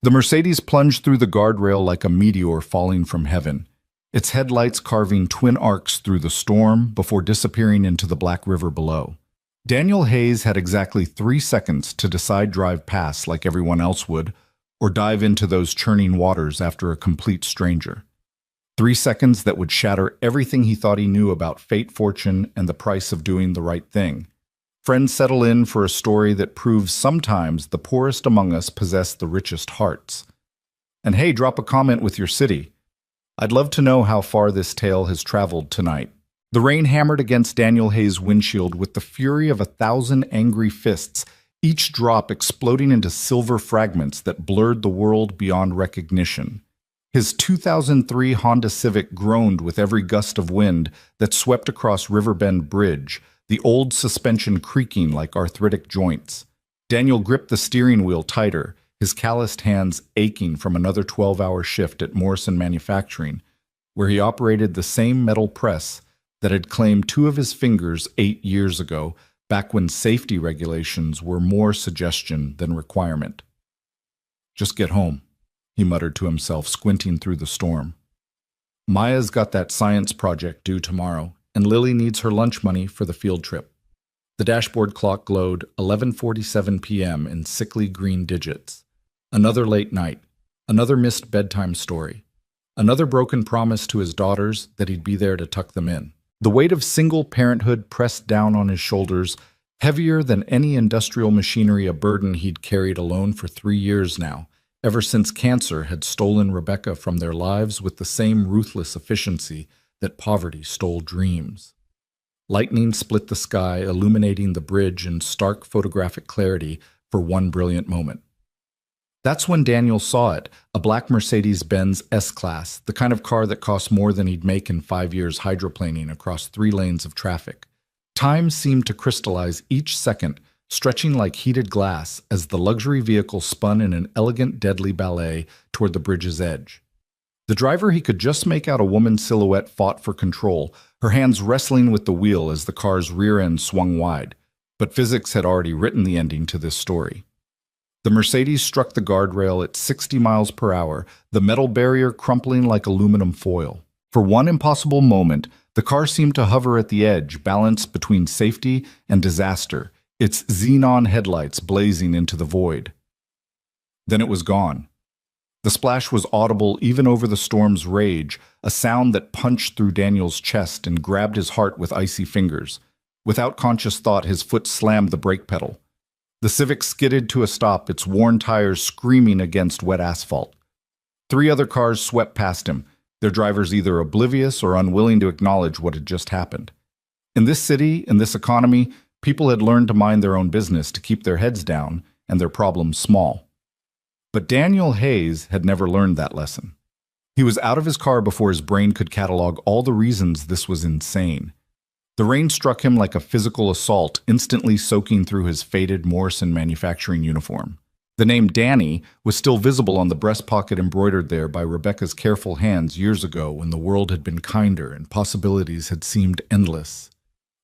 The Mercedes plunged through the guardrail like a meteor falling from heaven, its headlights carving twin arcs through the storm before disappearing into the Black River below. Daniel Hayes had exactly 3 seconds to decide drive past like everyone else would, or dive into those churning waters after a complete stranger. 3 seconds that would shatter everything he thought he knew about fate, fortune, and the price of doing the right thing. Friends settle in for a story that proves sometimes the poorest among us possess the richest hearts. And hey, drop a comment with your city. I'd love to know how far this tale has traveled tonight. The rain hammered against Daniel Hayes' windshield with the fury of 1,000 angry fists, each drop exploding into silver fragments that blurred the world beyond recognition. His 2003 Honda Civic groaned with every gust of wind that swept across Riverbend Bridge, the old suspension creaking like arthritic joints. Daniel gripped the steering wheel tighter, his calloused hands aching from another 12-hour shift at Morrison Manufacturing, where he operated the same metal press that had claimed 2 of his fingers 8 years ago, back when safety regulations were more suggestion than requirement. "Just get home," he muttered to himself, squinting through the storm. "Maya's got that science project due tomorrow, and Lily needs her lunch money for the field trip." The dashboard clock glowed 11:47 p.m. in sickly green digits. Another late night, another missed bedtime story, another broken promise to his daughters that he'd be there to tuck them in. The weight of single parenthood pressed down on his shoulders, heavier than any industrial machinery, a burden he'd carried alone for 3 years now, ever since cancer had stolen Rebecca from their lives with the same ruthless efficiency that poverty stole dreams. Lightning split the sky, illuminating the bridge in stark photographic clarity for one brilliant moment. That's when Daniel saw it, a black Mercedes-Benz S-Class, the kind of car that cost more than he'd make in 5 years hydroplaning across 3 lanes of traffic. Time seemed to crystallize each second, stretching like heated glass as the luxury vehicle spun in an elegant, deadly ballet toward the bridge's edge. The driver he could just make out a woman's silhouette fought for control, her hands wrestling with the wheel as the car's rear end swung wide. But physics had already written the ending to this story. The Mercedes struck the guardrail at 60 miles per hour, the metal barrier crumpling like aluminum foil. For one impossible moment, the car seemed to hover at the edge, balanced between safety and disaster, its xenon headlights blazing into the void. Then it was gone. The splash was audible even over the storm's rage, a sound that punched through Daniel's chest and grabbed his heart with icy fingers. Without conscious thought, his foot slammed the brake pedal. The Civic skidded to a stop, its worn tires screaming against wet asphalt. 3 other cars swept past him, their drivers either oblivious or unwilling to acknowledge what had just happened. In this city, in this economy, people had learned to mind their own business, to keep their heads down and their problems small. But Daniel Hayes had never learned that lesson. He was out of his car before his brain could catalog all the reasons this was insane. The rain struck him like a physical assault, instantly soaking through his faded Morrison Manufacturing uniform. The name Danny was still visible on the breast pocket embroidered there by Rebecca's careful hands years ago when the world had been kinder and possibilities had seemed endless.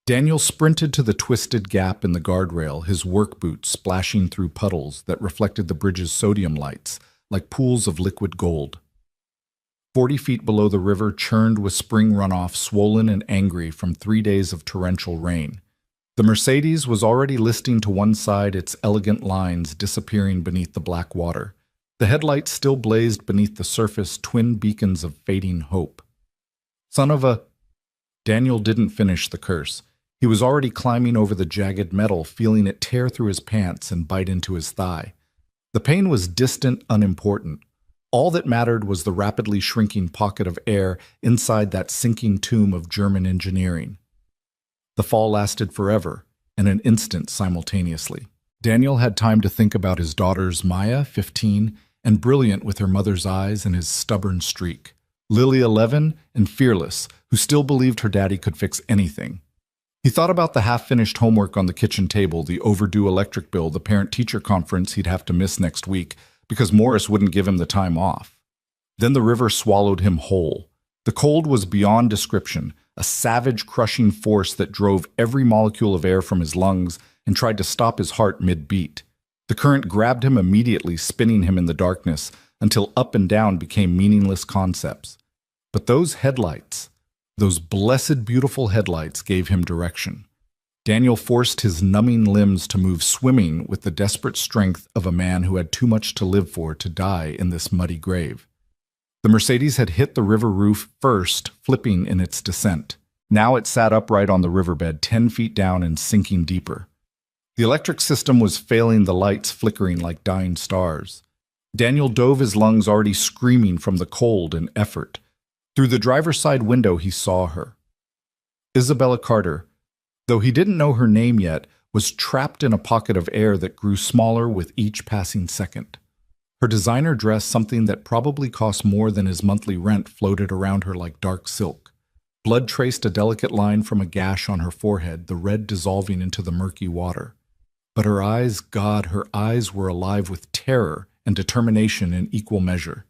Daniel sprinted to the twisted gap in the guardrail, his work boots splashing through puddles that reflected the bridge's sodium lights like pools of liquid gold. 40 feet below the river churned with spring runoff, swollen and angry from 3 days of torrential rain. The Mercedes was already listing to one side, its elegant lines disappearing beneath the black water. The headlights still blazed beneath the surface, twin beacons of fading hope. Son of a... Daniel didn't finish the curse. He was already climbing over the jagged metal, feeling it tear through his pants and bite into his thigh. The pain was distant, unimportant. All that mattered was the rapidly shrinking pocket of air inside that sinking tomb of German engineering. The fall lasted forever, and an instant simultaneously. Daniel had time to think about his daughters, Maya, 15, and brilliant with her mother's eyes and his stubborn streak. Lily, 11, and fearless, who still believed her daddy could fix anything. He thought about the half-finished homework on the kitchen table, the overdue electric bill, the parent-teacher conference he'd have to miss next week because Morris wouldn't give him the time off. Then the river swallowed him whole. The cold was beyond description, a savage, crushing force that drove every molecule of air from his lungs and tried to stop his heart mid-beat. The current grabbed him immediately, spinning him in the darkness until up and down became meaningless concepts. But those headlights, those blessed beautiful headlights, gave him direction. Daniel forced his numbing limbs to move, swimming with the desperate strength of a man who had too much to live for to die in this muddy grave. The Mercedes had hit the river roof first, flipping in its descent. Now it sat upright on the riverbed, 10 feet down and sinking deeper. The electric system was failing, the lights flickering like dying stars. Daniel dove, his lungs already screaming from the cold and effort. Through the driver's side window he saw her. Isabella Carter, though he didn't know her name yet, was trapped in a pocket of air that grew smaller with each passing second. Her designer dress, something that probably cost more than his monthly rent, floated around her like dark silk. Blood traced a delicate line from a gash on her forehead, the red dissolving into the murky water. But her eyes, God, her eyes were alive with terror and determination in equal measure.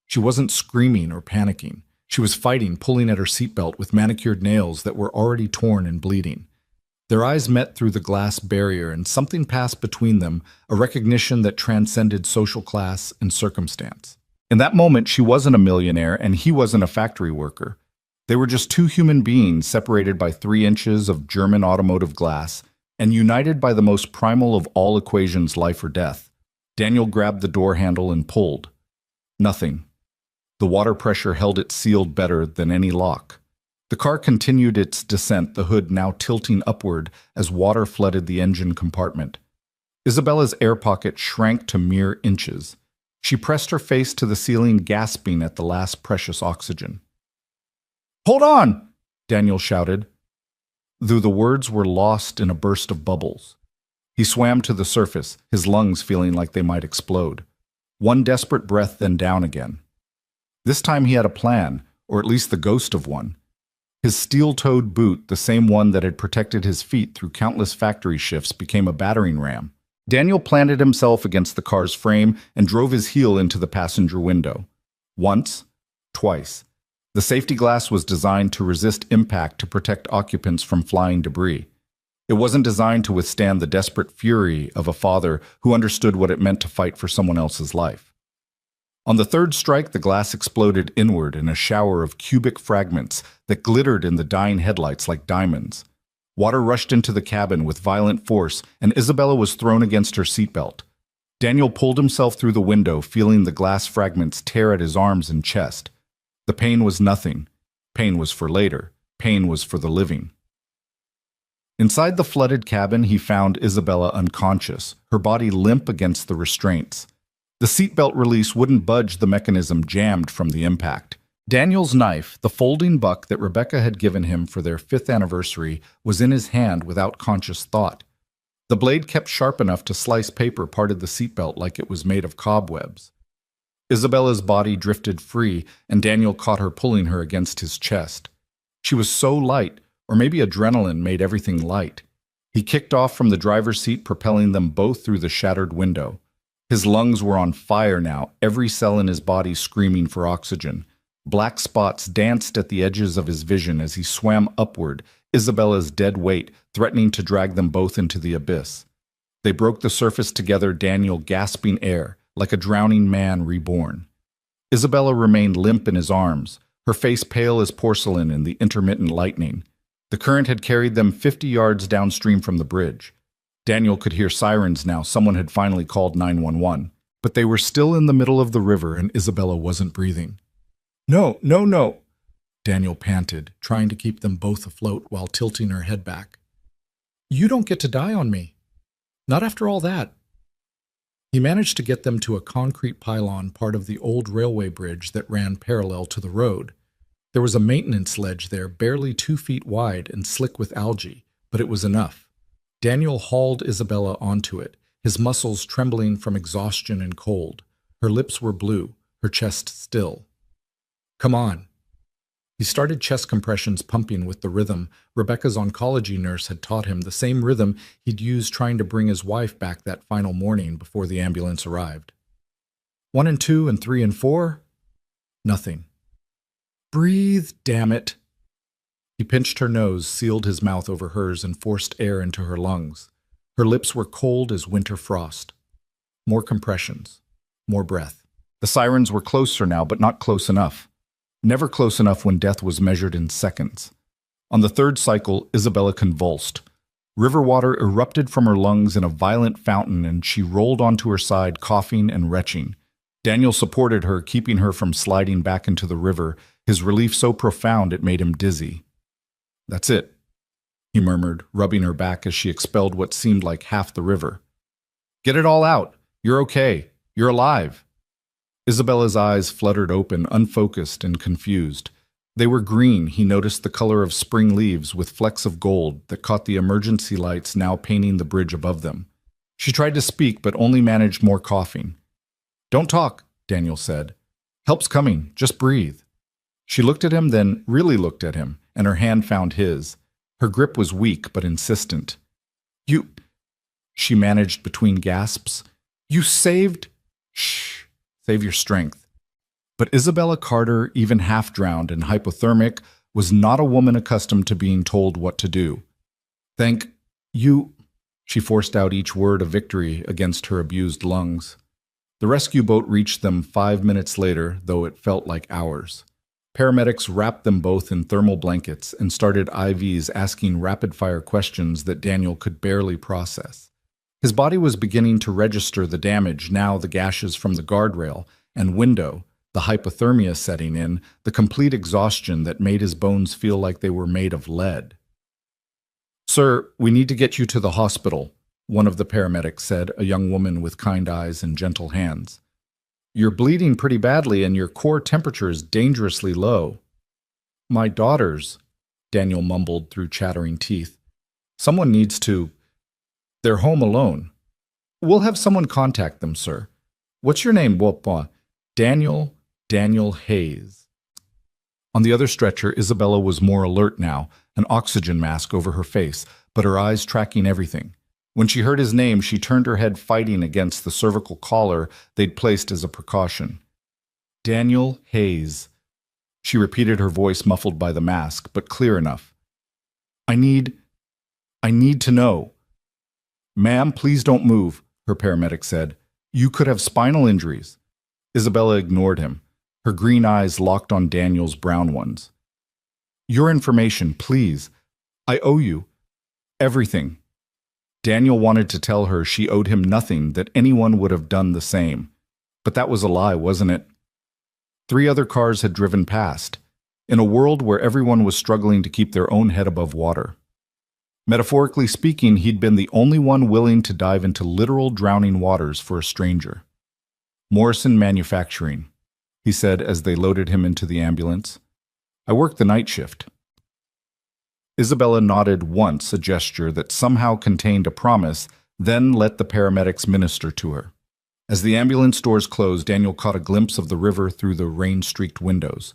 She wasn't screaming or panicking. She was fighting, pulling at her seatbelt with manicured nails that were already torn and bleeding. Their eyes met through the glass barrier, and something passed between them, a recognition that transcended social class and circumstance. In that moment, she wasn't a millionaire, and he wasn't a factory worker. They were just two human beings separated by 3 inches of German automotive glass and united by the most primal of all equations, life or death. Daniel grabbed the door handle and pulled. Nothing. The water pressure held it sealed better than any lock. The car continued its descent, the hood now tilting upward as water flooded the engine compartment. Isabella's air pocket shrank to mere inches. She pressed her face to the ceiling, gasping at the last precious oxygen. "Hold on!" Daniel shouted, though the words were lost in a burst of bubbles. He swam to the surface, his lungs feeling like they might explode. One desperate breath, then down again. This time he had a plan, or at least the ghost of one. His steel-toed boot, the same one that had protected his feet through countless factory shifts, became a battering ram. Daniel planted himself against the car's frame and drove his heel into the passenger window. Once, twice. The safety glass was designed to resist impact, to protect occupants from flying debris. It wasn't designed to withstand the desperate fury of a father who understood what it meant to fight for someone else's life. On the third strike, the glass exploded inward in a shower of cubic fragments that glittered in the dying headlights like diamonds. Water rushed into the cabin with violent force, and Isabella was thrown against her seatbelt. Daniel pulled himself through the window, feeling the glass fragments tear at his arms and chest. The pain was nothing. Pain was for later. Pain was for the living. Inside the flooded cabin, he found Isabella unconscious, her body limp against the restraints. The seatbelt release wouldn't budge, the mechanism jammed from the impact. Daniel's knife, the folding buck that Rebecca had given him for their 5th anniversary, was in his hand without conscious thought. The blade, kept sharp enough to slice paper, parted the seatbelt like it was made of cobwebs. Isabella's body drifted free, and Daniel caught her, pulling her against his chest. She was so light, or maybe adrenaline made everything light. He kicked off from the driver's seat, propelling them both through the shattered window. His lungs were on fire now, every cell in his body screaming for oxygen. Black spots danced at the edges of his vision as he swam upward, Isabella's dead weight threatening to drag them both into the abyss. They broke the surface together, Daniel gasping air, like a drowning man reborn. Isabella remained limp in his arms, her face pale as porcelain in the intermittent lightning. The current had carried them 50 yards downstream from the bridge. Daniel could hear sirens now. Someone had finally called 911. But they were still in the middle of the river, and Isabella wasn't breathing. "No, no, no," Daniel panted, trying to keep them both afloat while tilting her head back. "You don't get to die on me. Not after all that." He managed to get them to a concrete pylon, part of the old railway bridge that ran parallel to the road. There was a maintenance ledge there, barely 2 feet wide and slick with algae, but it was enough. Daniel hauled Isabella onto it, his muscles trembling from exhaustion and cold. Her lips were blue, her chest still. "Come on." He started chest compressions, pumping with the rhythm Rebecca's oncology nurse had taught him, the same rhythm he'd used trying to bring his wife back that final morning before the ambulance arrived. 1 and 2 and 3 and 4. Nothing. "Breathe, damn it." He pinched her nose, sealed his mouth over hers, and forced air into her lungs. Her lips were cold as winter frost. More compressions. More breath. The sirens were closer now, but not close enough. Never close enough when death was measured in seconds. On the third cycle, Isabella convulsed. River water erupted from her lungs in a violent fountain, and she rolled onto her side, coughing and retching. Daniel supported her, keeping her from sliding back into the river, his relief so profound it made him dizzy. "That's it," he murmured, rubbing her back as she expelled what seemed like half the river. "Get it all out. You're okay. You're alive." Isabella's eyes fluttered open, unfocused and confused. They were green. He noticed the color of spring leaves with flecks of gold that caught the emergency lights now painting the bridge above them. She tried to speak, but only managed more coughing. "Don't talk," Daniel said. "Help's coming. Just breathe." She looked at him, then really looked at him, and her hand found his. Her grip was weak but insistent. "You," she managed between gasps. "You saved—" "Shh. Save your strength." But Isabella Carter, even half-drowned and hypothermic, was not a woman accustomed to being told what to do. "Thank you," she forced out each word a victory against her abused lungs. The rescue boat reached them 5 minutes later, though it felt like hours. Paramedics wrapped them both in thermal blankets and started IVs asking rapid-fire questions that Daniel could barely process. His body was beginning to register the damage, now the gashes from the guardrail and window, the hypothermia setting in, the complete exhaustion that made his bones feel like they were made of lead. "Sir, we need to get you to the hospital," one of the paramedics said, a young woman with kind eyes and gentle hands. "You're bleeding pretty badly and your core temperature is dangerously low." "My daughters," Daniel mumbled through chattering teeth. "Someone needs to. They're home alone." "We'll have someone contact them, sir. What's your name, Wopwa?" Daniel Hayes." On the other stretcher, Isabella was more alert now, an oxygen mask over her face, but her eyes tracking everything. When she heard his name, she turned her head, fighting against the cervical collar they'd placed as a precaution. "Daniel Hayes." She repeated, her voice muffled by the mask, but clear enough. I need to know." "Ma'am, please don't move," her paramedic said. "You could have spinal injuries." Isabella ignored him, her green eyes locked on Daniel's brown ones. "Your information, please. I owe you everything." Daniel wanted to tell her she owed him nothing, that anyone would have done the same. But that was a lie, wasn't it? 3 other cars had driven past, in a world where everyone was struggling to keep their own head above water. Metaphorically speaking, he'd been the only one willing to dive into literal drowning waters for a stranger. "Morrison Manufacturing," he said as they loaded him into the ambulance. "I work the night shift." Isabella nodded once, a gesture that somehow contained a promise, then let the paramedics minister to her. As the ambulance doors closed, Daniel caught a glimpse of the river through the rain-streaked windows.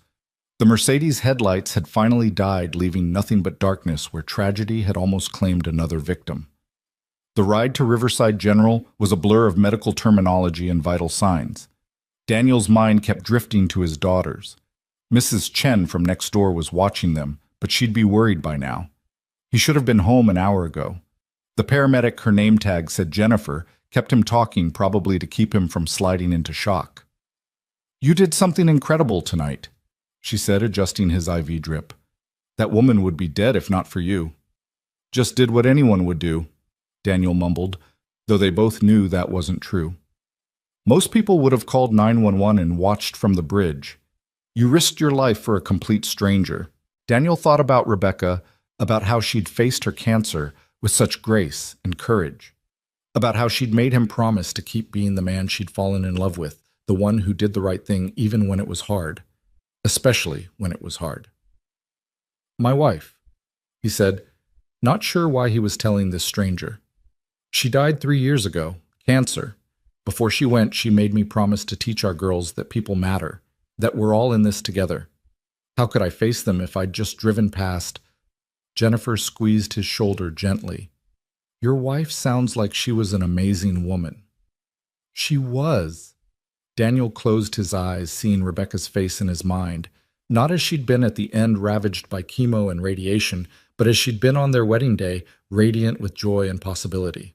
The Mercedes headlights had finally died, leaving nothing but darkness where tragedy had almost claimed another victim. The ride to Riverside General was a blur of medical terminology and vital signs. Daniel's mind kept drifting to his daughters. Mrs. Chen from next door was watching them, but she'd be worried by now. He should have been home an hour ago. The paramedic, her name tag said Jennifer, kept him talking, probably to keep him from sliding into shock. "You did something incredible tonight," she said, adjusting his IV drip. "That woman would be dead if not for you." "Just did what anyone would do," Daniel mumbled, though they both knew that wasn't true. "Most people would have called 911 and watched from the bridge. You risked your life for a complete stranger." Daniel thought about Rebecca, about how she'd faced her cancer with such grace and courage, about how she'd made him promise to keep being the man she'd fallen in love with, the one who did the right thing even when it was hard, especially when it was hard. "My wife," he said, not sure why he was telling this stranger. "She died 3 years ago, cancer. Before she went, she made me promise to teach our girls that people matter, that we're all in this together. How could I face them if I'd just driven past?" Jennifer squeezed his shoulder gently. "Your wife sounds like she was an amazing woman." "She was." Daniel closed his eyes, seeing Rebecca's face in his mind, not as she'd been at the end ravaged by chemo and radiation, but as she'd been on their wedding day, radiant with joy and possibility.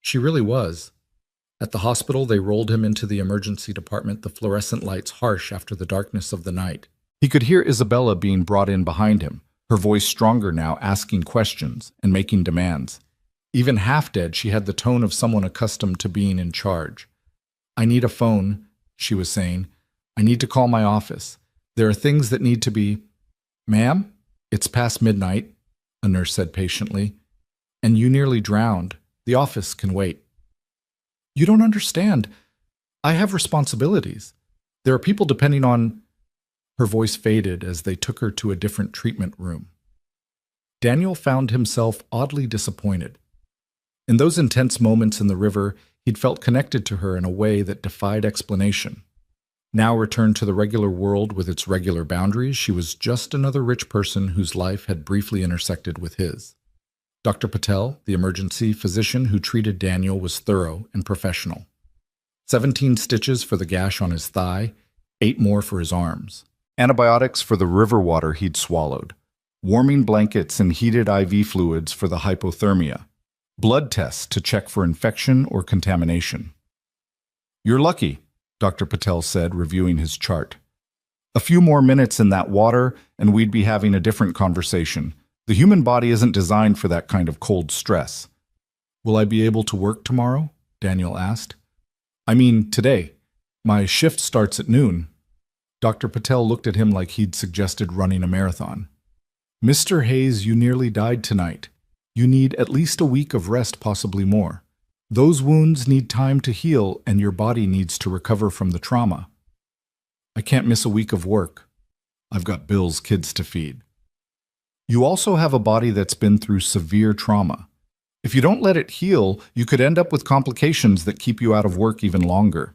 "She really was." At the hospital, they rolled him into the emergency department, the fluorescent lights harsh after the darkness of the night. He could hear Isabella being brought in behind him, her voice stronger now, asking questions and making demands. Even half dead, she had the tone of someone accustomed to being in charge. "I need a phone," she was saying. "I need to call my office. There are things that need to be—" "Ma'am, it's past midnight," a nurse said patiently. "And you nearly drowned. The office can wait." "You don't understand. I have responsibilities. There are people depending on—" Her voice faded as they took her to a different treatment room. Daniel found himself oddly disappointed. In those intense moments in the river, he'd felt connected to her in a way that defied explanation. Now returned to the regular world with its regular boundaries, she was just another rich person whose life had briefly intersected with his. Dr. Patel, the emergency physician who treated Daniel, was thorough and professional. 17 stitches for the gash on his thigh, 8 more for his arms. Antibiotics for the river water he'd swallowed. Warming blankets and heated IV fluids for the hypothermia. Blood tests to check for infection or contamination. "You're lucky," Dr. Patel said, reviewing his chart. "A few more minutes in that water, and we'd be having a different conversation. The human body isn't designed for that kind of cold stress." "Will I be able to work tomorrow?" Daniel asked. "I mean, today. My shift starts at noon." Dr. Patel looked at him like he'd suggested running a marathon. "Mr. Hayes, you nearly died tonight. You need at least a week of rest, possibly more. Those wounds need time to heal, and your body needs to recover from the trauma." "I can't miss a week of work. I've got bills, kids to feed." "You also have a body that's been through severe trauma. If you don't let it heal, you could end up with complications that keep you out of work even longer."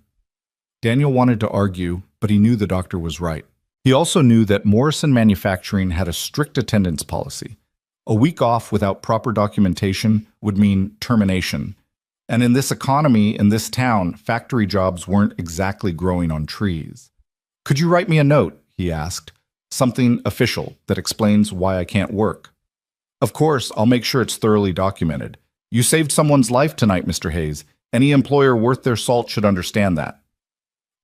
Daniel wanted to argue, but he knew the doctor was right. He also knew that Morrison Manufacturing had a strict attendance policy. A week off without proper documentation would mean termination. And in this economy, in this town, factory jobs weren't exactly growing on trees. "Could you write me a note?" he asked. "Something official that explains why I can't work." "Of course, I'll make sure it's thoroughly documented. You saved someone's life tonight, Mr. Hayes. Any employer worth their salt should understand that."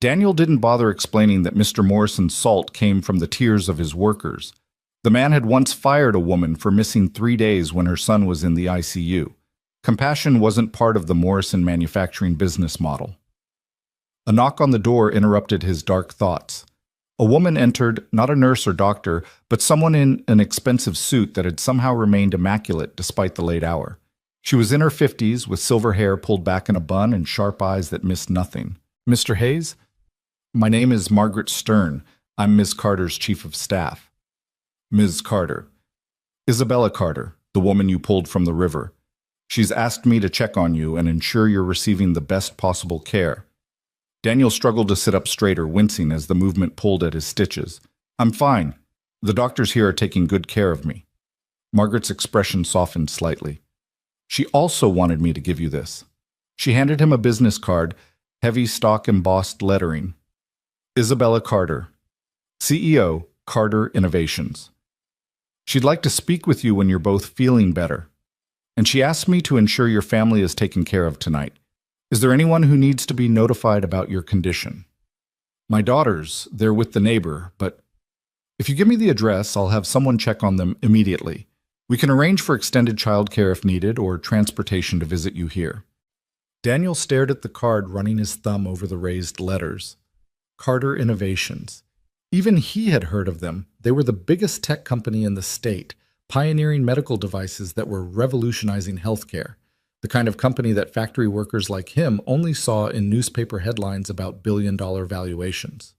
Daniel didn't bother explaining that Mr. Morrison's salt came from the tears of his workers. The man had once fired a woman for missing 3 days when her son was in the ICU. Compassion wasn't part of the Morrison Manufacturing business model. A knock on the door interrupted his dark thoughts. A woman entered, not a nurse or doctor, but someone in an expensive suit that had somehow remained immaculate despite the late hour. She was in her 50s, with silver hair pulled back in a bun and sharp eyes that missed nothing. "Mr. Hayes? My name is Margaret Stern. I'm Ms. Carter's chief of staff." "Ms. Carter." "Isabella Carter, the woman you pulled from the river. She's asked me to check on you and ensure you're receiving the best possible care." Daniel struggled to sit up straighter, wincing as the movement pulled at his stitches. "I'm fine. The doctors here are taking good care of me." Margaret's expression softened slightly. "She also wanted me to give you this." She handed him a business card, heavy stock embossed lettering. "Isabella Carter, CEO, Carter Innovations. She'd like to speak with you when you're both feeling better. And she asked me to ensure your family is taken care of tonight. Is there anyone who needs to be notified about your condition?" "My daughters, they're with the neighbor, but if you give me the address, I'll have someone check on them immediately. We can arrange for extended childcare if needed or transportation to visit you here." Daniel stared at the card, running his thumb over the raised letters. Carter Innovations. Even he had heard of them. They were the biggest tech company in the state, pioneering medical devices that were revolutionizing healthcare, the kind of company that factory workers like him only saw in newspaper headlines about billion-dollar valuations.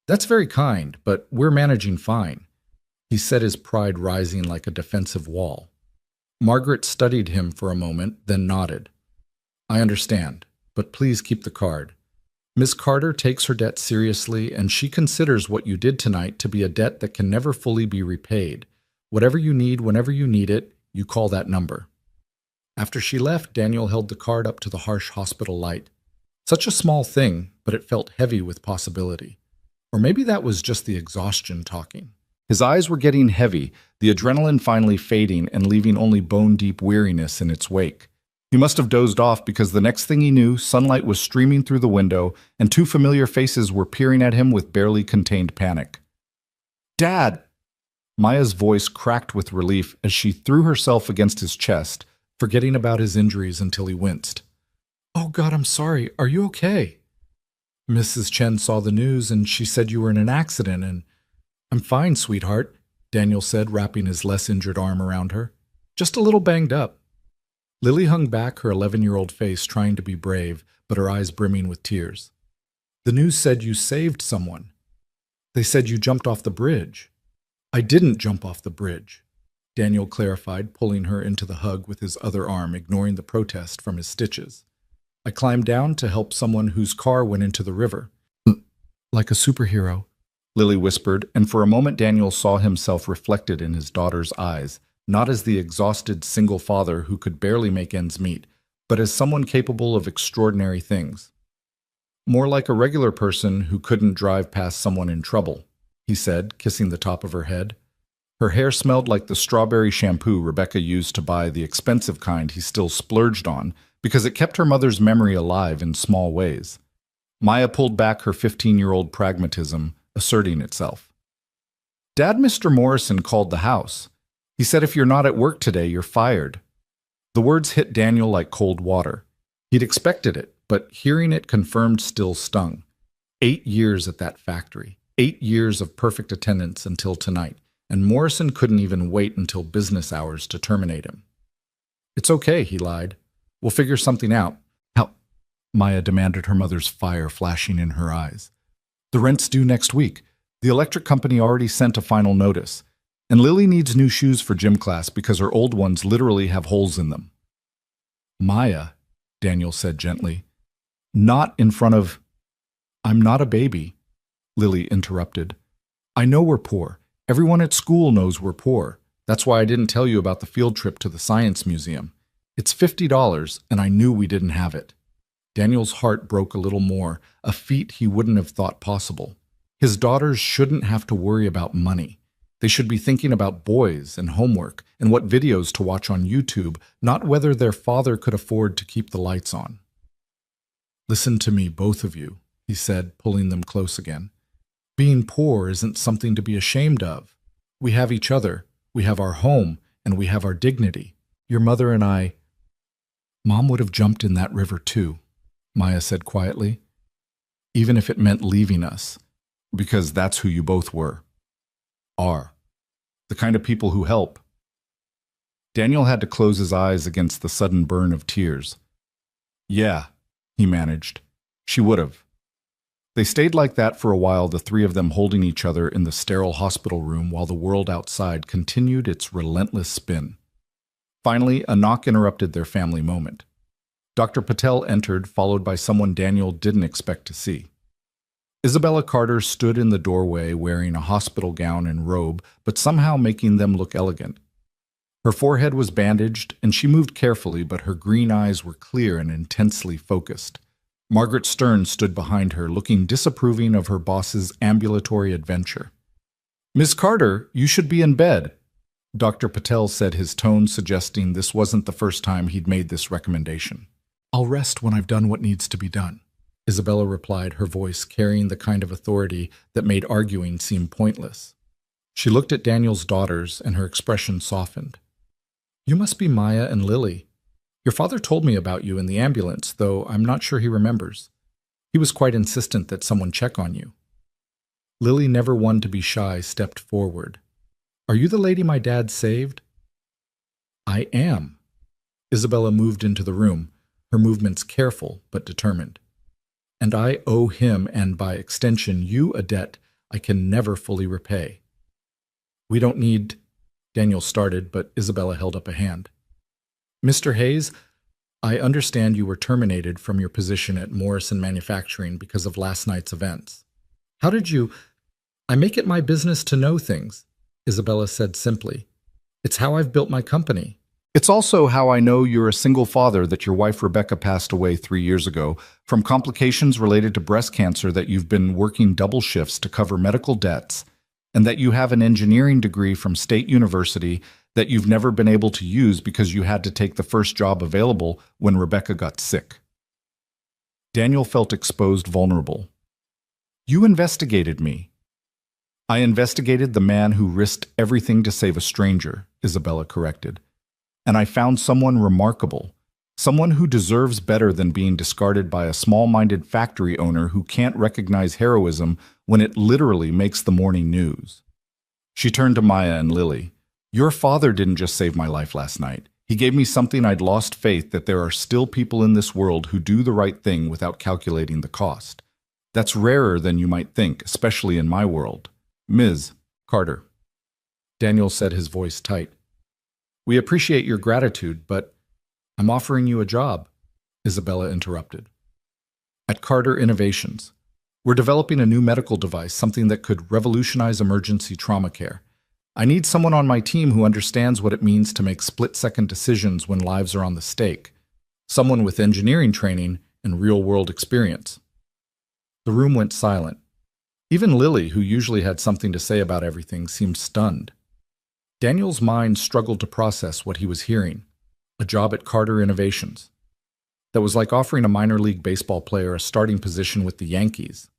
"That's very kind, but we're managing fine." He said, his pride rising like a defensive wall. Margaret studied him for a moment, then nodded. "I understand, but please keep the card. Miss Carter takes her debt seriously, and she considers what you did tonight to be a debt that can never fully be repaid. Whatever you need, whenever you need it, you call that number." After she left, Daniel held the card up to the harsh hospital light. Such a small thing, but it felt heavy with possibility. Or maybe that was just the exhaustion talking. His eyes were getting heavy, the adrenaline finally fading and leaving only bone-deep weariness in its wake. He must have dozed off because the next thing he knew, sunlight was streaming through the window, and two familiar faces were peering at him with barely contained panic. "Dad!" Maya's voice cracked with relief as she threw herself against his chest, forgetting about his injuries until he winced. "Oh God, I'm sorry. Are you okay?" "Mrs. Chen saw the news and she said you were in an accident and—" "I'm fine, sweetheart," Daniel said, wrapping his less injured arm around her. "Just a little banged up." Lily hung back her 11-year-old face, trying to be brave, but her eyes brimming with tears. "The news said you saved someone. They said you jumped off the bridge." "I didn't jump off the bridge," Daniel clarified, pulling her into the hug with his other arm, ignoring the protest from his stitches. "I climbed down to help someone whose car went into the river." "Like a superhero," Lily whispered, and for a moment Daniel saw himself reflected in his daughter's eyes, not as the exhausted single father who could barely make ends meet, but as someone capable of extraordinary things. "More like a regular person who couldn't drive past someone in trouble," he said, kissing the top of her head. Her hair smelled like the strawberry shampoo Rebecca used to buy, the expensive kind he still splurged on, because it kept her mother's memory alive in small ways. Maya pulled back her 15-year-old pragmatism, asserting itself. "Dad, Mr. Morrison called the house. He said if you're not at work today, you're fired." The words hit Daniel like cold water. He'd expected it, but hearing it confirmed still stung. 8 years at that factory, 8 years of perfect attendance until tonight, and Morrison couldn't even wait until business hours to terminate him. "It's okay," he lied. "We'll figure something out." "How?" Maya demanded, her mother's fire flashing in her eyes. "The rent's due next week. The electric company already sent a final notice. And Lily needs new shoes for gym class because her old ones literally have holes in them." "Maya," Daniel said gently. "Not in front of—" "I'm not a baby," Lily interrupted. "I know we're poor. Everyone at school knows we're poor. That's why I didn't tell you about the field trip to the Science Museum. It's $50, and I knew we didn't have it." Daniel's heart broke a little more, a feat he wouldn't have thought possible. His daughters shouldn't have to worry about money. They should be thinking about boys and homework and what videos to watch on YouTube, not whether their father could afford to keep the lights on. "Listen to me, both of you," he said, pulling them close again. "Being poor isn't something to be ashamed of. We have each other, we have our home, and we have our dignity. Your mother and I—" "Mom would have jumped in that river too," Maya said quietly. "Even if it meant leaving us, because that's who you both were. Are. The kind of people who help." Daniel had to close his eyes against the sudden burn of tears. "Yeah," he managed. "She would have." They stayed like that for a while, the three of them holding each other in the sterile hospital room while the world outside continued its relentless spin. Finally, a knock interrupted their family moment. Dr. Patel entered, followed by someone Daniel didn't expect to see. Isabella Carter stood in the doorway wearing a hospital gown and robe, but somehow making them look elegant. Her forehead was bandaged, and she moved carefully, but her green eyes were clear and intensely focused. Margaret Stern stood behind her, looking disapproving of her boss's ambulatory adventure. "Miss Carter, you should be in bed," Dr. Patel said, his tone suggesting this wasn't the first time he'd made this recommendation. "I'll rest when I've done what needs to be done," Isabella replied, her voice carrying the kind of authority that made arguing seem pointless. She looked at Daniel's daughters, and her expression softened. "You must be Maya and Lily. Your father told me about you in the ambulance, though I'm not sure he remembers. He was quite insistent that someone check on you." Lily, never one to be shy, stepped forward. "Are you the lady my dad saved?" "I am." Isabella moved into the room, her movements careful but determined. "And I owe him, and by extension you, a debt I can never fully repay." "We don't need—" Daniel started, but Isabella held up a hand. "Mr. Hayes, I understand you were terminated from your position at Morrison Manufacturing because of last night's events. How did you—" "I make it my business to know things," Isabella said simply. "It's how I've built my company. It's also how I know you're a single father, that your wife Rebecca passed away 3 years ago from complications related to breast cancer, that you've been working double shifts to cover medical debts, and that you have an engineering degree from State University that you've never been able to use because you had to take the first job available when Rebecca got sick. Daniel felt exposed, vulnerable. You investigated me. I investigated the man who risked everything to save a stranger, Isabella corrected. And I found someone remarkable, someone who deserves better than being discarded by a small-minded factory owner who can't recognize heroism when it literally makes the morning news. She turned to Maya and Lily. Your father didn't just save my life last night. He gave me something I'd lost faith that there are still people in this world who do the right thing without calculating the cost. That's rarer than you might think, especially in my world. Ms. Carter. Daniel said, his voice tight. We appreciate your gratitude, but I'm offering you a job, Isabella interrupted. At Carter Innovations, we're developing a new medical device, something that could revolutionize emergency trauma care. I need someone on my team who understands what it means to make split-second decisions when lives are on the stake. Someone with engineering training and real-world experience. The room went silent. Even Lily, who usually had something to say about everything, seemed stunned. Daniel's mind struggled to process what he was hearing. A job at Carter Innovations. That was like offering a minor league baseball player a starting position with the Yankees.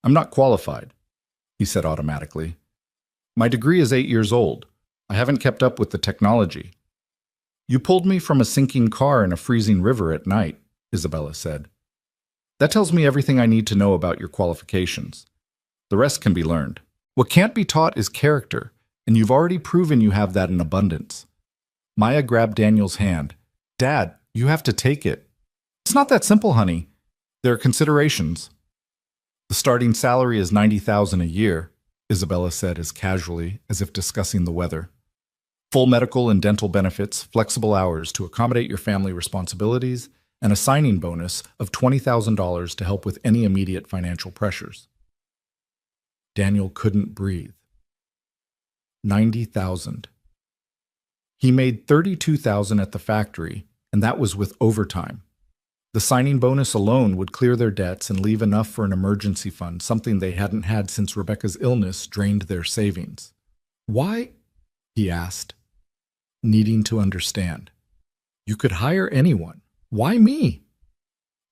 I'm not qualified, he said automatically. My degree is 8 years old. I haven't kept up with the technology. You pulled me from a sinking car in a freezing river at night, Isabella said. That tells me everything I need to know about your qualifications. The rest can be learned. What can't be taught is character, and you've already proven you have that in abundance. Maya grabbed Daniel's hand. Dad, you have to take it. It's not that simple, honey. There are considerations. The starting salary is $90,000 a year, Isabella said as casually as if discussing the weather. Full medical and dental benefits, flexible hours to accommodate your family responsibilities, and a signing bonus of $20,000 to help with any immediate financial pressures. Daniel couldn't breathe. $90,000. He made $32,000 at the factory, and that was with overtime. The signing bonus alone would clear their debts and leave enough for an emergency fund, something they hadn't had since Rebecca's illness drained their savings. Why? He asked, needing to understand. You could hire anyone. Why me?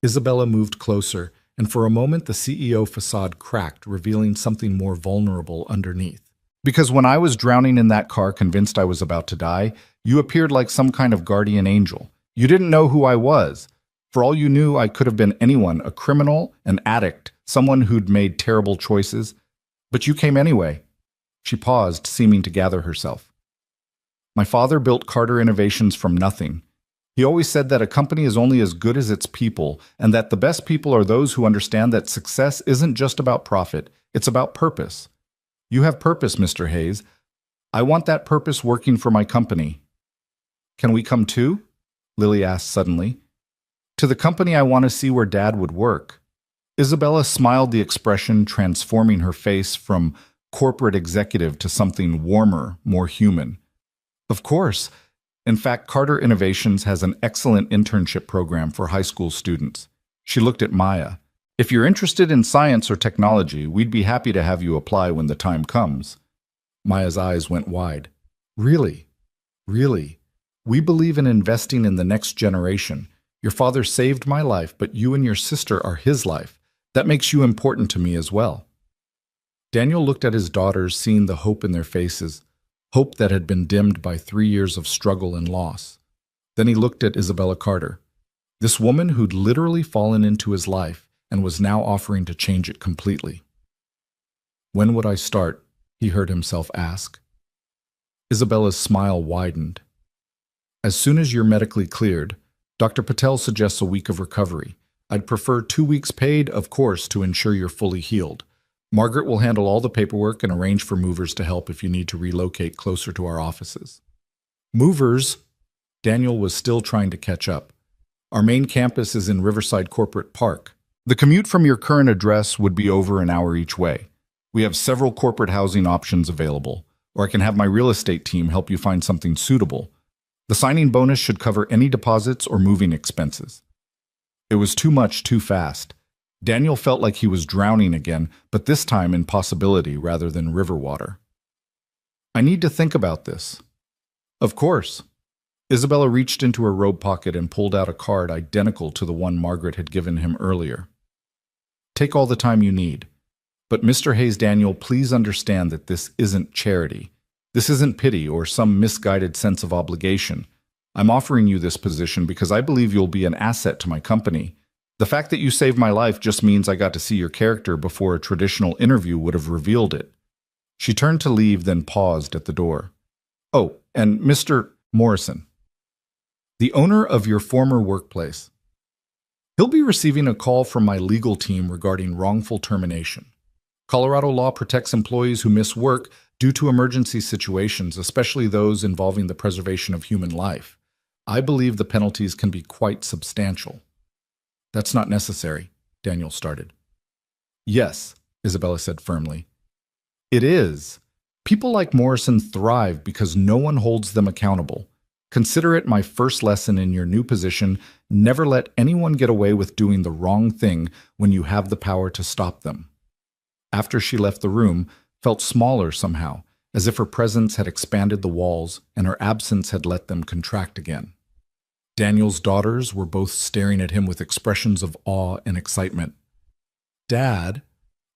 Isabella moved closer, and for a moment the CEO facade cracked, revealing something more vulnerable underneath. Because when I was drowning in that car, convinced I was about to die, you appeared like some kind of guardian angel. You didn't know who I was. For all you knew, I could have been anyone, a criminal, an addict, someone who'd made terrible choices. But you came anyway. She paused, seeming to gather herself. My father built Carter Innovations from nothing. He always said that a company is only as good as its people, and that the best people are those who understand that success isn't just about profit, it's about purpose. You have purpose, Mr. Hayes. I want that purpose working for my company. Can we come too? Lily asked suddenly. To the company I want to see where Dad would work. Isabella smiled, the expression transforming her face from corporate executive to something warmer, more human. Of course. In fact, Carter Innovations has an excellent internship program for high school students. She looked at Maya. If you're interested in science or technology, we'd be happy to have you apply when the time comes. Maya's eyes went wide. Really? Really? We believe in investing in the next generation. Your father saved my life, but you and your sister are his life. That makes you important to me as well. Daniel looked at his daughters, seeing the hope in their faces, hope that had been dimmed by 3 years of struggle and loss. Then he looked at Isabella Carter, this woman who'd literally fallen into his life and was now offering to change it completely. When would I start? He heard himself ask. Isabella's smile widened. As soon as you're medically cleared, Dr. Patel suggests a week of recovery. I'd prefer 2 weeks paid, of course, to ensure you're fully healed. Margaret will handle all the paperwork and arrange for movers to help if you need to relocate closer to our offices. Movers? Daniel was still trying to catch up. Our main campus is in Riverside Corporate Park. The commute from your current address would be over an hour each way. We have several corporate housing options available, or I can have my real estate team help you find something suitable. The signing bonus should cover any deposits or moving expenses. It was too much too fast. Daniel felt like he was drowning again, but this time in possibility rather than river water. I need to think about this. Of course. Isabella reached into her robe pocket and pulled out a card identical to the one Margaret had given him earlier. Take all the time you need. But Mr. Hayes Daniel, please understand that this isn't charity. This isn't pity or some misguided sense of obligation. I'm offering you this position because I believe you'll be an asset to my company. The fact that you saved my life just means I got to see your character before a traditional interview would have revealed it. She turned to leave, then paused at the door. Oh, and Mr. Morrison, the owner of your former workplace. He'll be receiving a call from my legal team regarding wrongful termination. Colorado law protects employees who miss work due to emergency situations, especially those involving the preservation of human life. I believe the penalties can be quite substantial. That's not necessary, Daniel started. Yes, Isabella said firmly. It is. People like Morrison thrive because no one holds them accountable. Consider it my first lesson in your new position. Never let anyone get away with doing the wrong thing when you have the power to stop them. After she left the room, felt smaller somehow, as if her presence had expanded the walls and her absence had let them contract again. Daniel's daughters were both staring at him with expressions of awe and excitement. Dad,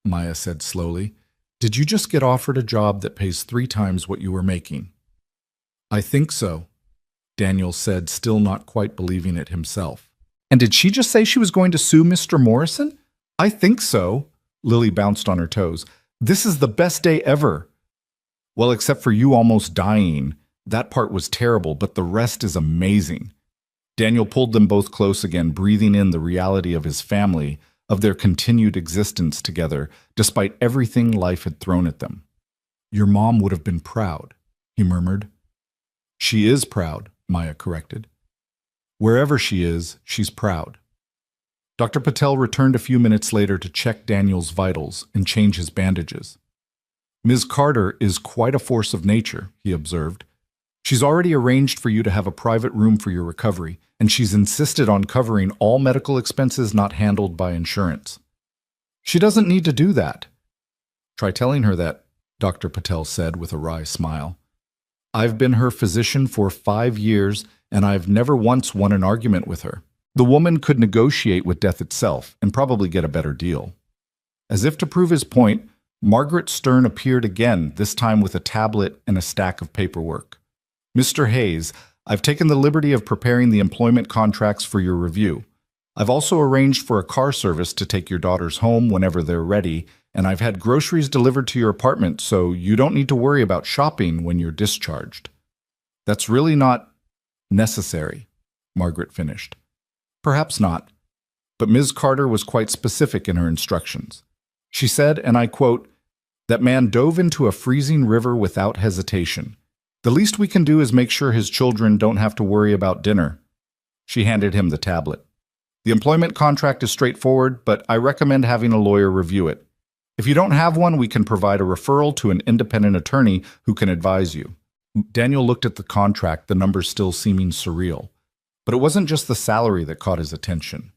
Maya said slowly, did you just get offered a job that pays 3 times what you were making? I think so, Daniel said, still not quite believing it himself. And did she just say she was going to sue Mr. Morrison? I think so. Lily bounced on her toes. This is the best day ever. Well, except for you almost dying. That part was terrible, but the rest is amazing. Daniel pulled them both close again, breathing in the reality of his family, of their continued existence together, despite everything life had thrown at them. Your mom would have been proud, he murmured. She is proud, Maya corrected. Wherever she is, she's proud. Dr. Patel returned a few minutes later to check Daniel's vitals and change his bandages. Ms. Carter is quite a force of nature, he observed. She's already arranged for you to have a private room for your recovery, and she's insisted on covering all medical expenses not handled by insurance. She doesn't need to do that. Try telling her that, Dr. Patel said with a wry smile. I've been her physician for 5 years, and I've never once won an argument with her. The woman could negotiate with death itself and probably get a better deal. As if to prove his point, Margaret Stern appeared again, this time with a tablet and a stack of paperwork. Mr. Hayes, I've taken the liberty of preparing the employment contracts for your review. I've also arranged for a car service to take your daughters home whenever they're ready, and I've had groceries delivered to your apartment so you don't need to worry about shopping when you're discharged. That's really not necessary, Margaret finished. Perhaps not, but Ms. Carter was quite specific in her instructions. She said, and I quote, "That man dove into a freezing river without hesitation. The least we can do is make sure his children don't have to worry about dinner." She handed him the tablet. The employment contract is straightforward, but I recommend having a lawyer review it. If you don't have one, we can provide a referral to an independent attorney who can advise you. Daniel looked at the contract, the numbers still seeming surreal. But it wasn't just the salary that caught his attention.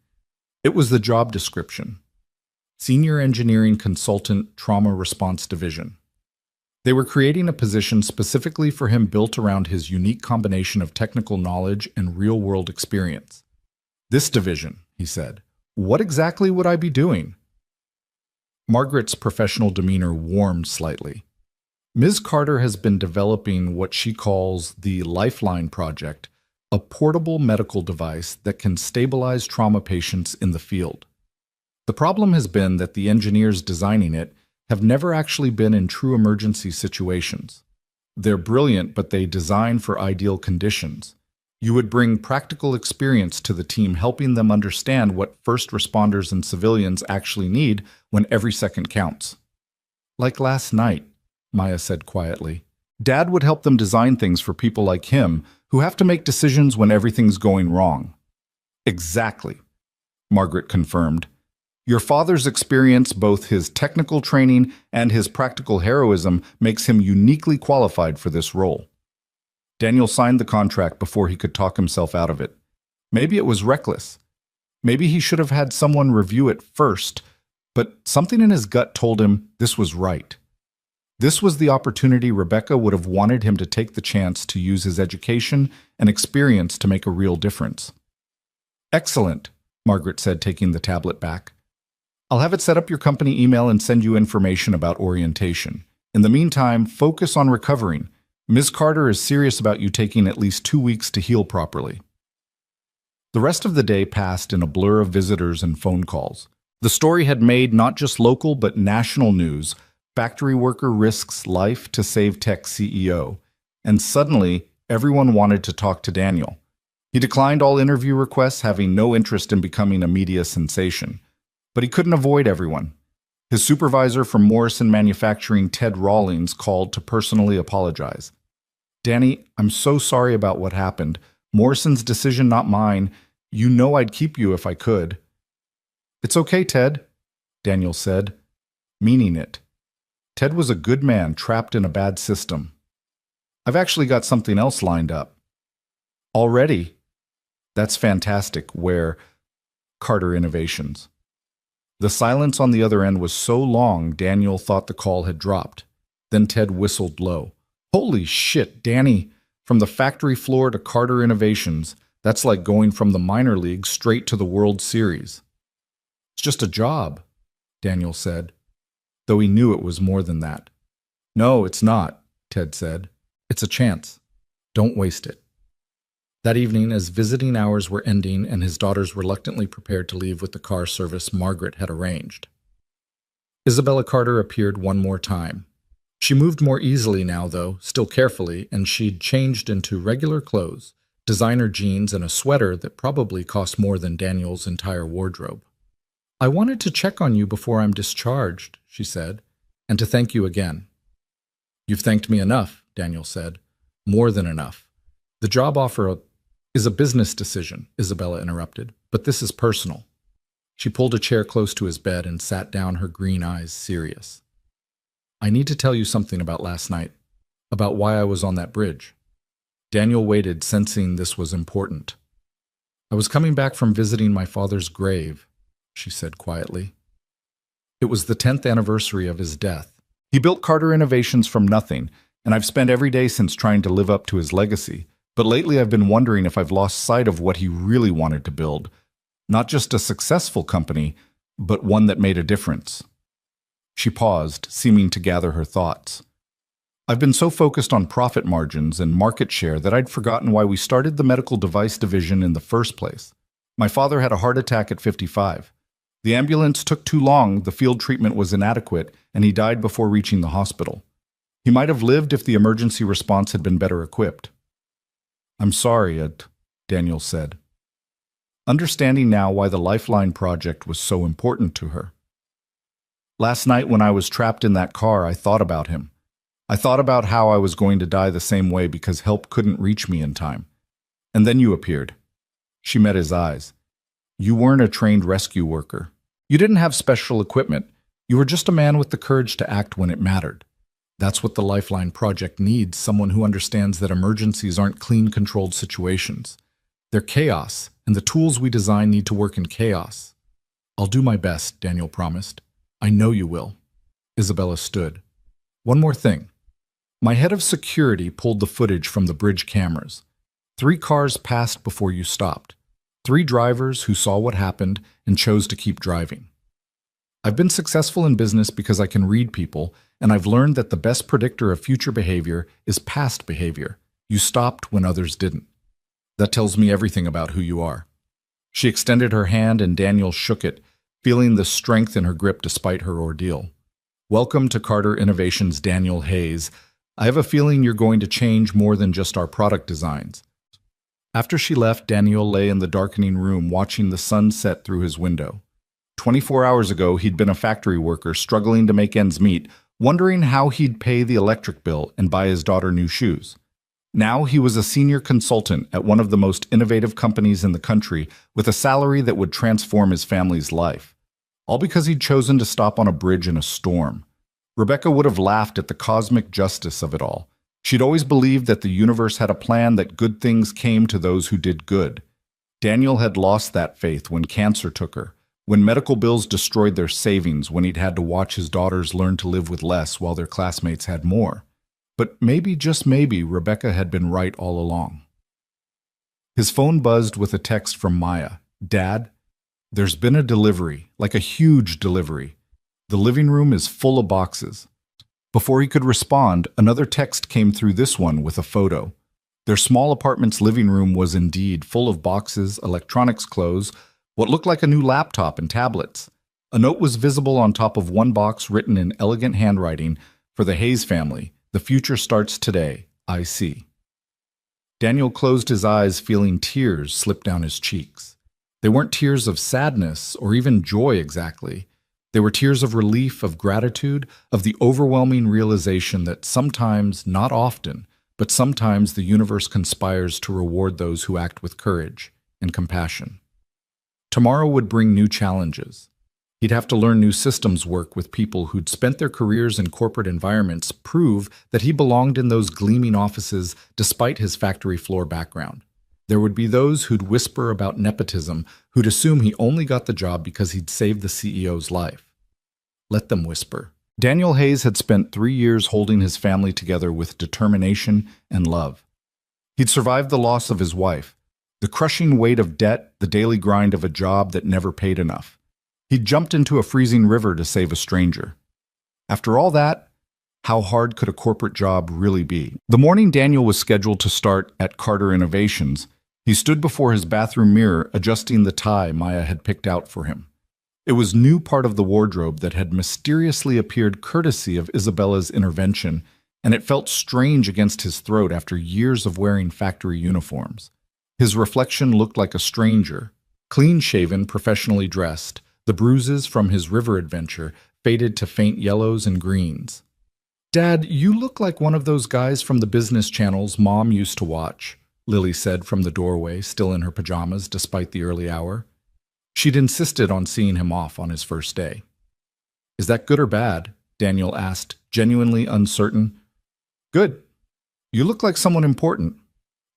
It was the job description. Senior Engineering Consultant, Trauma Response Division. They were creating a position specifically for him built around his unique combination of technical knowledge and real-world experience. This division, he said. What exactly would I be doing? Margaret's professional demeanor warmed slightly. Ms. Carter has been developing what she calls the Lifeline Project, a portable medical device that can stabilize trauma patients in the field. The problem has been that the engineers designing it have never actually been in true emergency situations. They're brilliant, but they design for ideal conditions. You would bring practical experience to the team, helping them understand what first responders and civilians actually need when every second counts. Like last night, Maya said quietly. Dad would help them design things for people like him who have to make decisions when everything's going wrong. Exactly, Margaret confirmed. Your father's experience, both his technical training and his practical heroism, makes him uniquely qualified for this role. Daniel signed the contract before he could talk himself out of it. Maybe it was reckless. Maybe he should have had someone review it first, but something in his gut told him this was right. This was the opportunity Rebecca would have wanted him to take the chance to use his education and experience to make a real difference. Excellent, Margaret said, taking the tablet back. I'll have it set up your company email and send you information about orientation. In the meantime, focus on recovering. Ms. Carter is serious about you taking at least 2 weeks to heal properly. The rest of the day passed in a blur of visitors and phone calls. The story had made not just local but national news. Factory worker risks life to save tech CEO. And suddenly, everyone wanted to talk to Daniel. He declined all interview requests, having no interest in becoming a media sensation. But he couldn't avoid everyone. His supervisor from Morrison Manufacturing, Ted Rawlings, called to personally apologize. Danny, I'm so sorry about what happened. Morrison's decision, not mine. You know I'd keep you if I could. It's okay, Ted, Daniel said, meaning it. Ted was a good man trapped in a bad system. I've actually got something else lined up. Already? That's fantastic. Where? Carter Innovations. The silence on the other end was so long, Daniel thought the call had dropped. Then Ted whistled low. Holy shit, Danny! From the factory floor to Carter Innovations, that's like going from the minor leagues straight to the World Series. It's just a job, Daniel said, though he knew it was more than that. No, it's not, Ted said. It's a chance. Don't waste it. That evening, as visiting hours were ending and his daughters reluctantly prepared to leave with the car service Margaret had arranged, Isabella Carter appeared one more time. She moved more easily now, though, still carefully, and she'd changed into regular clothes, designer jeans and a sweater that probably cost more than Daniel's entire wardrobe. I wanted to check on you before I'm discharged, she said, and to thank you again. You've thanked me enough, Daniel said. More than enough. The job offer is a business decision, Isabella interrupted, but this is personal. She pulled a chair close to his bed and sat down, her green eyes serious. I need to tell you something about last night, about why I was on that bridge. Daniel waited, sensing this was important. I was coming back from visiting my father's grave, she said quietly. It was the 10th anniversary of his death. He built Carter Innovations from nothing, and I've spent every day since trying to live up to his legacy. But lately I've been wondering if I've lost sight of what he really wanted to build. Not just a successful company, but one that made a difference. She paused, seeming to gather her thoughts. I've been so focused on profit margins and market share that I'd forgotten why we started the medical device division in the first place. My father had a heart attack at 55. The ambulance took too long, the field treatment was inadequate, and he died before reaching the hospital. He might have lived if the emergency response had been better equipped. I'm sorry, Ed, Daniel said, understanding now why the Lifeline project was so important to her. Last night when I was trapped in that car, I thought about him. I thought about how I was going to die the same way because help couldn't reach me in time. And then you appeared. She met his eyes. You weren't a trained rescue worker. You didn't have special equipment. You were just a man with the courage to act when it mattered. That's what the Lifeline project needs, someone who understands that emergencies aren't clean, controlled situations. They're chaos, and the tools we design need to work in chaos. I'll do my best, Daniel promised. I know you will. Isabella stood. One more thing. My head of security pulled the footage from the bridge cameras. 3 cars passed before you stopped. 3 drivers who saw what happened and chose to keep driving. I've been successful in business because I can read people, and I've learned that the best predictor of future behavior is past behavior. You stopped when others didn't. That tells me everything about who you are. She extended her hand and Daniel shook it, feeling the strength in her grip despite her ordeal. Welcome to Carter Innovations, Daniel Hayes. I have a feeling you're going to change more than just our product designs. After she left, Daniel lay in the darkening room watching the sun set through his window. 24 hours ago, he'd been a factory worker struggling to make ends meet, wondering how he'd pay the electric bill and buy his daughter new shoes. Now he was a senior consultant at one of the most innovative companies in the country with a salary that would transform his family's life. All because he'd chosen to stop on a bridge in a storm. Rebecca would have laughed at the cosmic justice of it all. She'd always believed that the universe had a plan that good things came to those who did good. Daniel had lost that faith when cancer took her, When medical bills destroyed their savings, when he'd had to watch his daughters learn to live with less while their classmates had more. But maybe, just maybe, Rebecca had been right all along. His phone buzzed with a text from Maya. "Dad, there's been a delivery, like a huge delivery. The living room is full of boxes." Before he could respond, another text came through, this one with a photo. Their small apartment's living room was indeed full of boxes, electronics, clothes, what looked like a new laptop and tablets. A note was visible on top of one box, written in elegant handwriting, "For the Hayes family. The future starts today. I see." Daniel closed his eyes, feeling tears slip down his cheeks. They weren't tears of sadness or even joy exactly. They were tears of relief, of gratitude, of the overwhelming realization that sometimes, not often, but sometimes the universe conspires to reward those who act with courage and compassion. Tomorrow would bring new challenges. He'd have to learn new systems, work with people who'd spent their careers in corporate environments, prove that he belonged in those gleaming offices despite his factory floor background. There would be those who'd whisper about nepotism, who'd assume he only got the job because he'd saved the CEO's life. Let them whisper. Daniel Hayes had spent 3 years holding his family together with determination and love. He'd survived the loss of his wife, the crushing weight of debt, the daily grind of a job that never paid enough. He'd jumped into a freezing river to save a stranger. After all that, how hard could a corporate job really be? The morning Daniel was scheduled to start at Carter Innovations, he stood before his bathroom mirror, adjusting the tie Maya had picked out for him. It was new part of the wardrobe that had mysteriously appeared courtesy of Isabella's intervention, and it felt strange against his throat after years of wearing factory uniforms. His reflection looked like a stranger, clean-shaven, professionally dressed. The bruises from his river adventure faded to faint yellows and greens. "Dad, you look like one of those guys from the business channels Mom used to watch," Lily said from the doorway, still in her pajamas despite the early hour. She'd insisted on seeing him off on his first day. "Is that good or bad?" Daniel asked, genuinely uncertain. "Good. You look like someone important."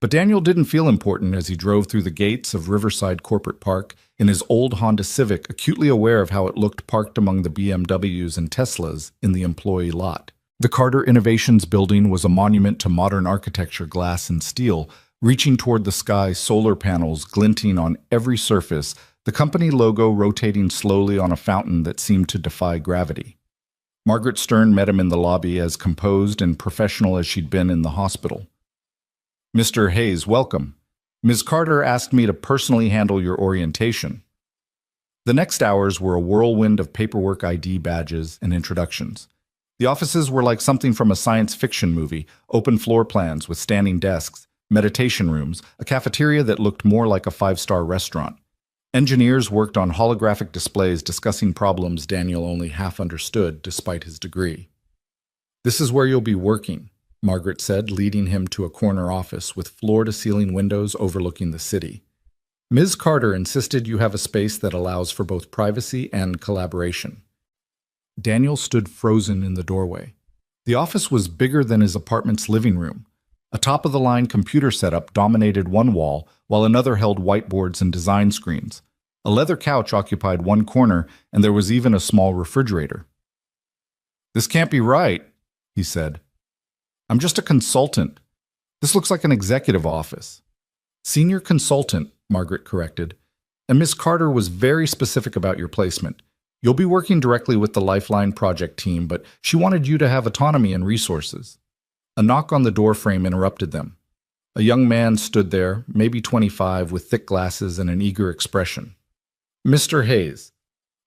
But Daniel didn't feel important as he drove through the gates of Riverside Corporate Park in his old Honda Civic, acutely aware of how it looked parked among the BMWs and Teslas in the employee lot. The Carter Innovations building was a monument to modern architecture, glass and steel, reaching toward the sky, solar panels glinting on every surface, the company logo rotating slowly on a fountain that seemed to defy gravity. Margaret Stern met him in the lobby, as composed and professional as she'd been in the hospital. "Mr. Hayes, welcome. Ms. Carter asked me to personally handle your orientation." The next hours were a whirlwind of paperwork, ID badges, and introductions. The offices were like something from a science fiction movie, open floor plans with standing desks, meditation rooms, a cafeteria that looked more like a 5-star restaurant. Engineers worked on holographic displays discussing problems Daniel only half understood despite his degree. "This is where you'll be working," Margaret said, leading him to a corner office with floor-to-ceiling windows overlooking the city. "Ms. Carter insisted you have a space that allows for both privacy and collaboration." Daniel stood frozen in the doorway. The office was bigger than his apartment's living room. A top-of-the-line computer setup dominated one wall, while another held whiteboards and design screens. A leather couch occupied one corner, and there was even a small refrigerator. "This can't be right," he said. "I'm just a consultant. This looks like an executive office." "Senior consultant," Margaret corrected. "And Miss Carter was very specific about your placement. You'll be working directly with the Lifeline project team, but she wanted you to have autonomy and resources." A knock on the doorframe interrupted them. A young man stood there, maybe 25, with thick glasses and an eager expression. "Mr. Hayes,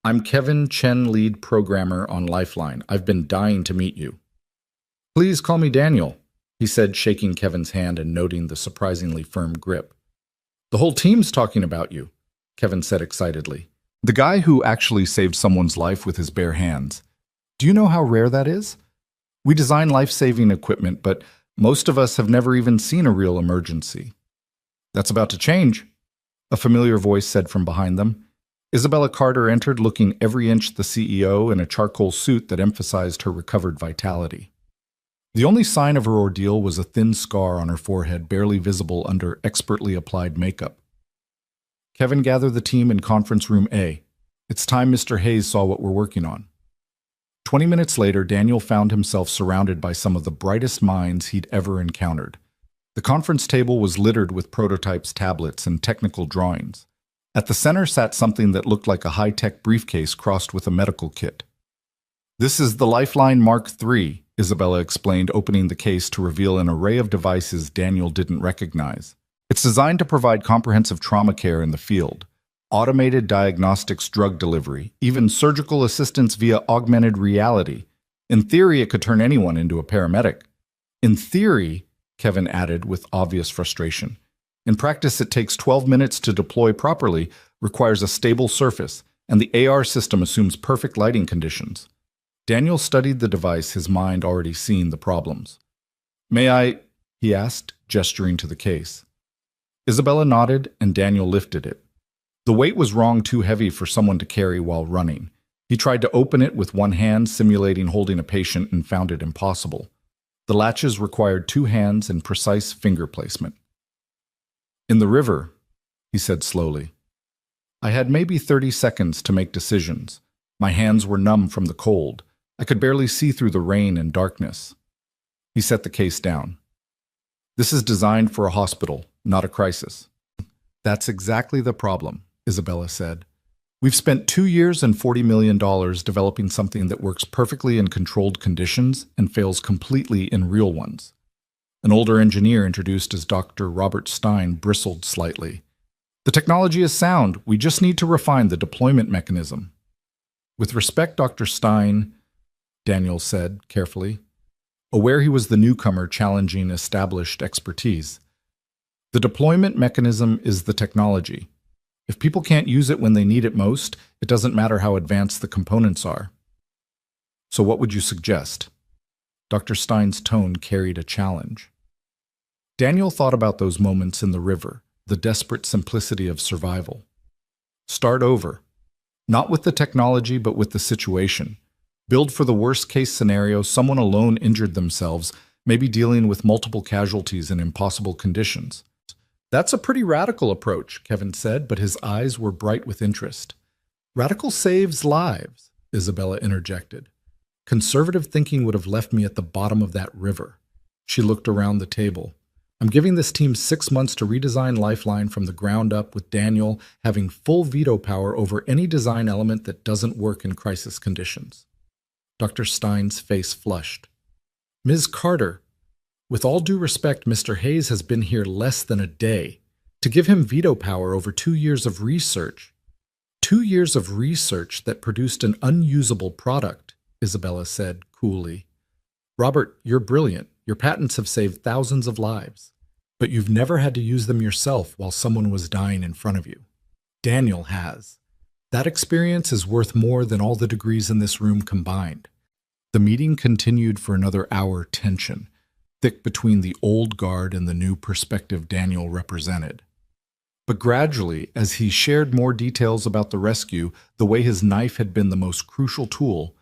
I'm Kevin Chen, lead programmer on Lifeline. I've been dying to meet you." "Please call me Daniel," he said, shaking Kevin's hand and noting the surprisingly firm grip. "The whole team's talking about you," Kevin said excitedly. "The guy who actually saved someone's life with his bare hands. Do you know how rare that is? We design life-saving equipment, but most of us have never even seen a real emergency." "That's about to change," a familiar voice said from behind them. Isabella Carter entered, looking every inch the CEO in a charcoal suit that emphasized her recovered vitality. The only sign of her ordeal was a thin scar on her forehead, barely visible under expertly applied makeup. "Kevin, gather the team in conference room A. It's time Mr. Hayes saw what we're working on. 20 minutes later, Daniel found himself surrounded by some of the brightest minds he'd ever encountered. The conference table was littered with prototypes, tablets, and technical drawings. At the center sat something that looked like a high-tech briefcase crossed with a medical kit. This is the Lifeline Mark III, Isabella explained, opening the case to reveal an array of devices Daniel didn't recognize. It's designed to provide comprehensive trauma care in the field. Automated diagnostics, drug delivery, even surgical assistance via augmented reality. In theory, it could turn anyone into a paramedic. In theory, Kevin added with obvious frustration. In practice, it takes 12 minutes to deploy properly, requires a stable surface, and the AR system assumes perfect lighting conditions. Daniel studied the device, his mind already seeing the problems. "May I?" he asked, gesturing to the case. Isabella nodded, and Daniel lifted it. The weight was wrong, too heavy for someone to carry while running. He tried to open it with one hand, simulating holding a patient, and found it impossible. The latches required 2 hands and precise finger placement. "In the river," he said slowly. "I had maybe 30 seconds to make decisions. My hands were numb from the cold. I could barely see through the rain and darkness." He set the case down. "This is designed for a hospital, not a crisis." "That's exactly the problem," Isabella said. "We've spent 2 years and $40 million developing something that works perfectly in controlled conditions and fails completely in real ones." An older engineer, introduced as Dr. Robert Stein, bristled slightly. "The technology is sound. We just need to refine the deployment mechanism." "With respect, Dr. Stein," Daniel said carefully, aware he was the newcomer challenging established expertise. "The deployment mechanism is the technology. If people can't use it when they need it most, it doesn't matter how advanced the components are." "So what would you suggest?" Dr. Stein's tone carried a challenge. Daniel thought about those moments in the river, the desperate simplicity of survival. Start over. Not with the technology, but with the situation. Build for the worst-case scenario, someone alone injured themselves, maybe dealing with multiple casualties in impossible conditions. "That's a pretty radical approach," Kevin said, but his eyes were bright with interest. "Radical saves lives," Isabella interjected. "Conservative thinking would have left me at the bottom of that river." She looked around the table. "I'm giving this team 6 months to redesign Lifeline from the ground up, with Daniel having full veto power over any design element that doesn't work in crisis conditions." Dr. Stein's face flushed. "Ms. Carter, with all due respect, Mr. Hayes has been here less than a day. To give him veto power over 2 years of research. 2 years of research that produced an unusable product," Isabella said coolly. "Robert, you're brilliant. Your patents have saved thousands of lives. But you've never had to use them yourself while someone was dying in front of you. Daniel has. That experience is worth more than all the degrees in this room combined." The meeting continued for another hour, tension thick between the old guard and the new perspective Daniel represented. But gradually, as he shared more details about the rescue, the way his knife had been the most crucial tool,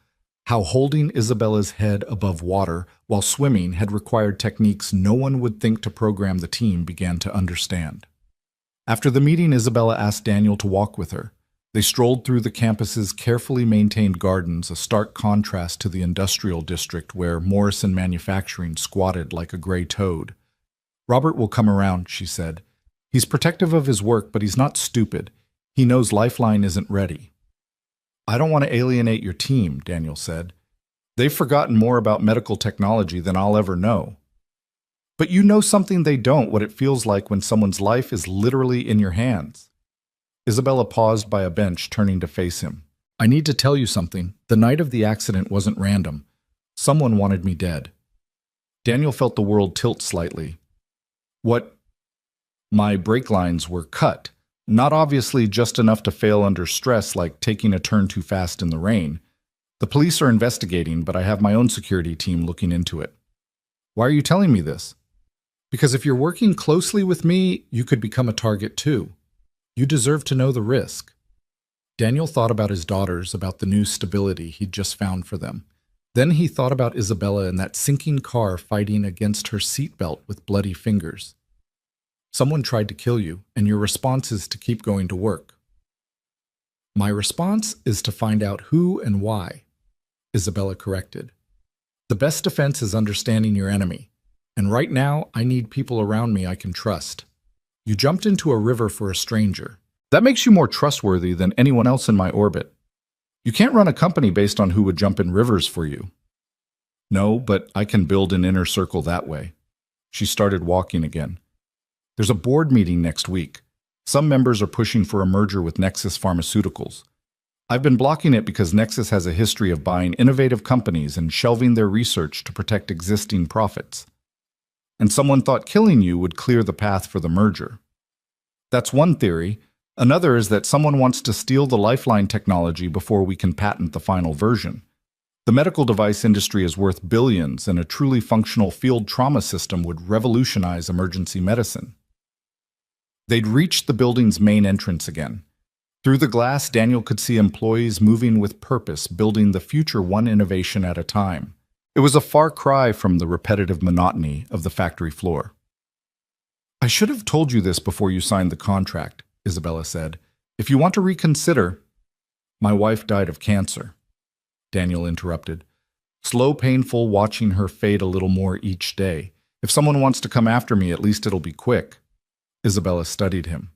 how holding Isabella's head above water while swimming had required techniques no one would think to program, the team began to understand. After the meeting, Isabella asked Daniel to walk with her. They strolled through the campus's carefully maintained gardens, a stark contrast to the industrial district where Morrison Manufacturing squatted like a gray toad. "Robert will come around," she said. "He's protective of his work, but he's not stupid. He knows Lifeline isn't ready." "I don't want to alienate your team," Daniel said. "They've forgotten more about medical technology than I'll ever know." "But you know something they don't, what it feels like when someone's life is literally in your hands." Isabella paused by a bench, turning to face him. "I need to tell you something. The night of the accident wasn't random. Someone wanted me dead." Daniel felt the world tilt slightly. "What?" "My brake lines were cut. Not obviously just enough to fail under stress, like taking a turn too fast in the rain. The police are investigating, but I have my own security team looking into it." "Why are you telling me this?" "Because if you're working closely with me, you could become a target too. You deserve to know the risk." Daniel thought about his daughters, about the new stability he'd just found for them. Then he thought about Isabella in that sinking car fighting against her seatbelt with bloody fingers. Someone tried to kill you, and your response is to keep going to work. My response is to find out who and why, Isabella corrected. The best defense is understanding your enemy, and right now I need people around me I can trust. You jumped into a river for a stranger. That makes you more trustworthy than anyone else in my orbit. You can't run a company based on who would jump in rivers for you. No, but I can build an inner circle that way. She started walking again. There's a board meeting next week. Some members are pushing for a merger with Nexus Pharmaceuticals. I've been blocking it because Nexus has a history of buying innovative companies and shelving their research to protect existing profits. And someone thought killing you would clear the path for the merger. That's one theory. Another is that someone wants to steal the Lifeline technology before we can patent the final version. The medical device industry is worth billions, and a truly functional field trauma system would revolutionize emergency medicine. They'd reached the building's main entrance again. Through the glass, Daniel could see employees moving with purpose, building the future one innovation at a time. It was a far cry from the repetitive monotony of the factory floor. I should have told you this before you signed the contract, Isabella said. If you want to reconsider— My wife died of cancer, Daniel interrupted. Slow, painful, watching her fade a little more each day. If someone wants to come after me, at least it'll be quick. Isabella studied him.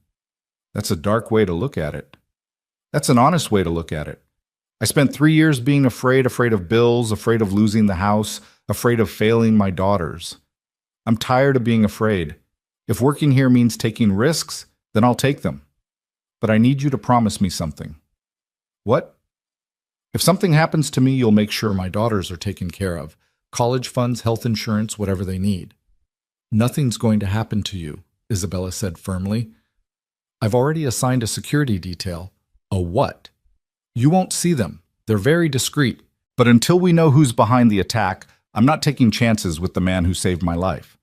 That's a dark way to look at it. That's an honest way to look at it. I spent 3 years being afraid of bills, afraid of losing the house, afraid of failing my daughters. I'm tired of being afraid. If working here means taking risks, then I'll take them. But I need you to promise me something. What? If something happens to me, you'll make sure my daughters are taken care of. College funds, health insurance, whatever they need. Nothing's going to happen to you, Isabella said firmly. I've already assigned a security detail. A what? You won't see them. They're very discreet. But until we know who's behind the attack, I'm not taking chances with the man who saved my life.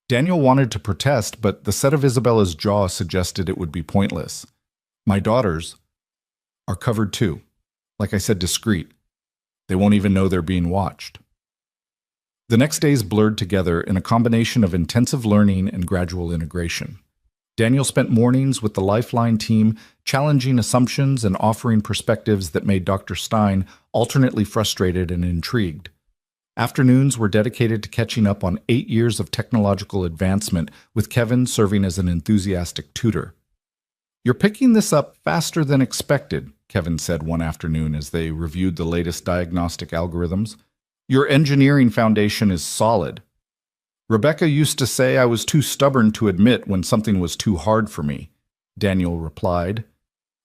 Daniel wanted to protest, but the set of Isabella's jaw suggested it would be pointless. My daughters are covered too. Like I said, discreet. They won't even know they're being watched. The next days blurred together in a combination of intensive learning and gradual integration. Daniel spent mornings with the Lifeline team, challenging assumptions and offering perspectives that made Dr. Stein alternately frustrated and intrigued. Afternoons were dedicated to catching up on 8 years of technological advancement, with Kevin serving as an enthusiastic tutor. You're picking this up faster than expected, Kevin said one afternoon as they reviewed the latest diagnostic algorithms. Your engineering foundation is solid. Rebecca used to say I was too stubborn to admit when something was too hard for me, Daniel replied,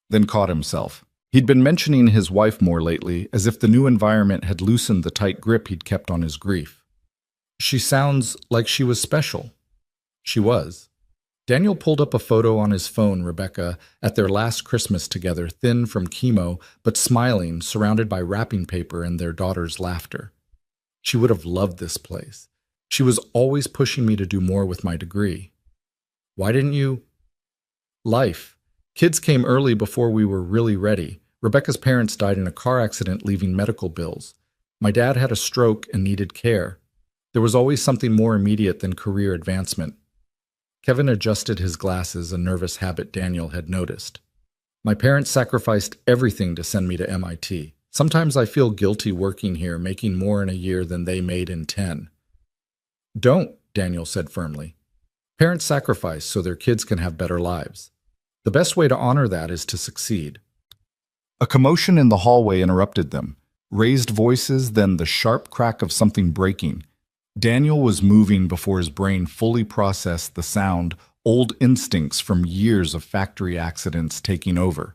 then caught himself. He'd been mentioning his wife more lately, as if the new environment had loosened the tight grip he'd kept on his grief. She sounds like she was special. She was. Daniel pulled up a photo on his phone, Rebecca, at their last Christmas together, thin from chemo, but smiling, surrounded by wrapping paper and their daughter's laughter. She would have loved this place. She was always pushing me to do more with my degree. Why didn't you? Life. Kids came early before we were really ready. Rebecca's parents died in a car accident, leaving medical bills. My dad had a stroke and needed care. There was always something more immediate than career advancement. Kevin adjusted his glasses, a nervous habit Daniel had noticed. My parents sacrificed everything to send me to MIT. Sometimes I feel guilty working here, making more in a year than they made in 10. Don't, Daniel said firmly. Parents sacrifice so their kids can have better lives. The best way to honor that is to succeed. A commotion in the hallway interrupted them. Raised voices, then the sharp crack of something breaking. Daniel was moving before his brain fully processed the sound, old instincts from years of factory accidents taking over.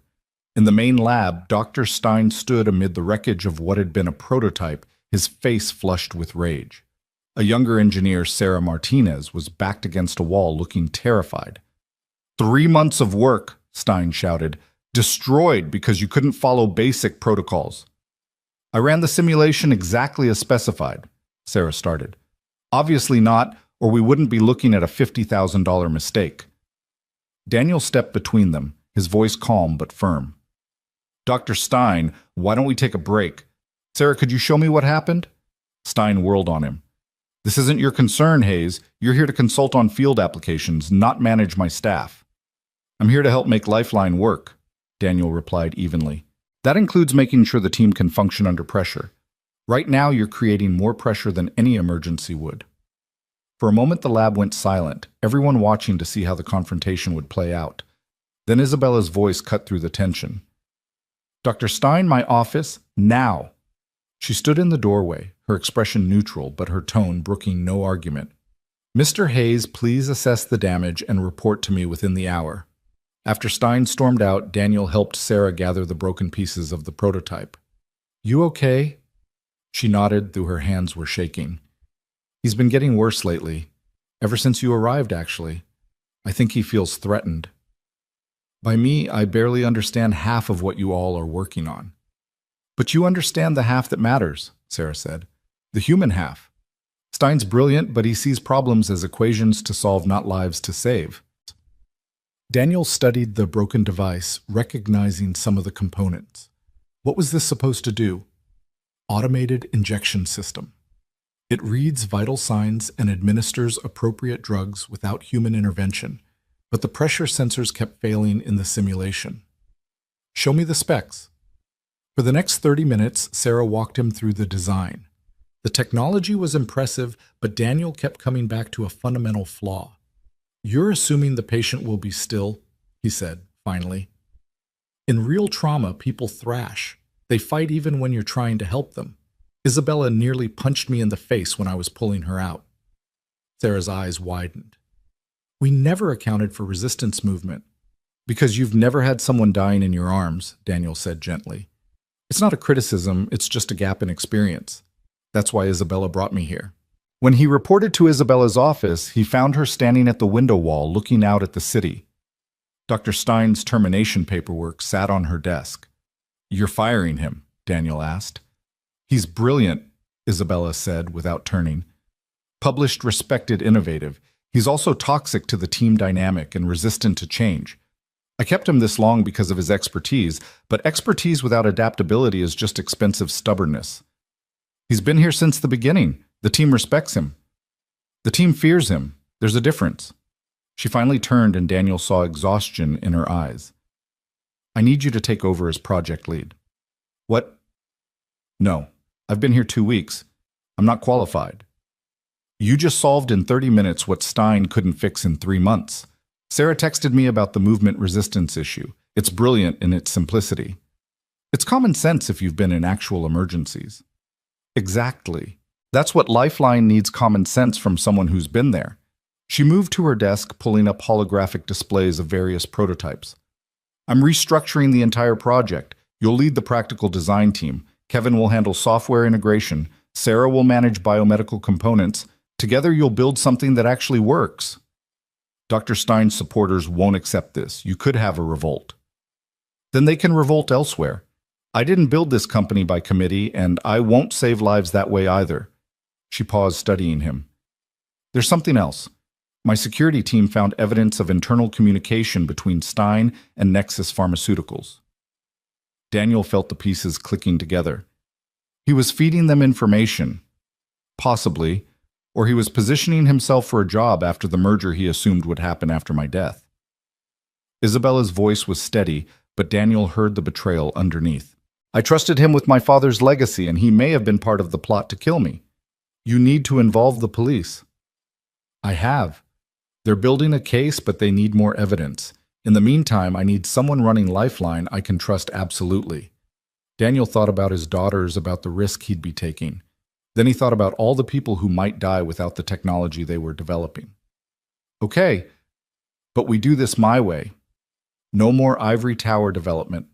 In the main lab, Dr. Stein stood amid the wreckage of what had been a prototype, his face flushed with rage. A younger engineer, Sarah Martinez, was backed against a wall looking terrified. 3 months of work, Stein shouted, destroyed because you couldn't follow basic protocols. I ran the simulation exactly as specified, Sarah started. Obviously not, or we wouldn't be looking at a $50,000 mistake. Daniel stepped between them, his voice calm but firm. Dr. Stein, why don't we take a break? Sarah, could you show me what happened? Stein whirled on him. This isn't your concern, Hayes. You're here to consult on field applications, not manage my staff. I'm here to help make Lifeline work. Daniel replied evenly. That includes making sure the team can function under pressure. Right now, you're creating more pressure than any emergency would. For a moment, the lab went silent, everyone watching to see how the confrontation would play out. Then Isabella's voice cut through the tension. Dr. Stein, my office, now. She stood in the doorway, her expression neutral, but her tone brooking no argument. Mr. Hayes, please assess the damage and report to me within the hour. After Stein stormed out, Daniel helped Sarah gather the broken pieces of the prototype. You okay? She nodded, though her hands were shaking. He's been getting worse lately. Ever since you arrived, actually. I think he feels threatened. By me, I barely understand half of what you all are working on. But you understand the half that matters, Sarah said. The human half. Stein's brilliant, but he sees problems as equations to solve, not lives to save. Daniel studied the broken device, recognizing some of the components. What was this supposed to do? Automated injection system. It reads vital signs and administers appropriate drugs without human intervention, but the pressure sensors kept failing in the simulation. Show me the specs. For the next 30 minutes, Sarah walked him through the design. The technology was impressive, but Daniel kept coming back to a fundamental flaw. You're assuming the patient will be still, he said, finally. In real trauma, people thrash. They fight even when you're trying to help them. Isabella nearly punched me in the face when I was pulling her out. Sarah's eyes widened. We never accounted for resistance movement. Because you've never had someone dying in your arms, Daniel said gently. It's not a criticism, it's just a gap in experience. That's why Isabella brought me here. When he reported to Isabella's office, he found her standing at the window wall looking out at the city. Dr. Stein's termination paperwork sat on her desk. You're firing him, Daniel asked. He's brilliant, Isabella said without turning. Published, respected, innovative. He's also toxic to the team dynamic and resistant to change. I kept him this long because of his expertise, but expertise without adaptability is just expensive stubbornness. He's been here since the beginning. The team respects him. The team fears him. There's a difference. She finally turned and Daniel saw exhaustion in her eyes. I need you to take over as project lead. What? No. I've been here 2 weeks. I'm not qualified. You just solved in 30 minutes what Stein couldn't fix in 3 months. Sarah texted me about the movement resistance issue. It's brilliant in its simplicity. It's common sense if you've been in actual emergencies. Exactly. That's what Lifeline needs, common sense from someone who's been there. She moved to her desk, pulling up holographic displays of various prototypes. I'm restructuring the entire project. You'll lead the practical design team. Kevin will handle software integration. Sarah will manage biomedical components. Together you'll build something that actually works. Dr. Stein's supporters won't accept this. You could have a revolt. Then they can revolt elsewhere. I didn't build this company by committee, and I won't save lives that way either. She paused, studying him. There's something else. My security team found evidence of internal communication between Stein and Nexus Pharmaceuticals. Daniel felt the pieces clicking together. He was feeding them information, possibly, or he was positioning himself for a job after the merger he assumed would happen after my death. Isabella's voice was steady, but Daniel heard the betrayal underneath. I trusted him with my father's legacy, and he may have been part of the plot to kill me. You need to involve the police. I have. They're building a case, but they need more evidence. In the meantime, I need someone running Lifeline I can trust absolutely. Daniel thought about his daughters, about the risk he'd be taking. Then he thought about all the people who might die without the technology they were developing. Okay, but we do this my way. No more ivory tower development.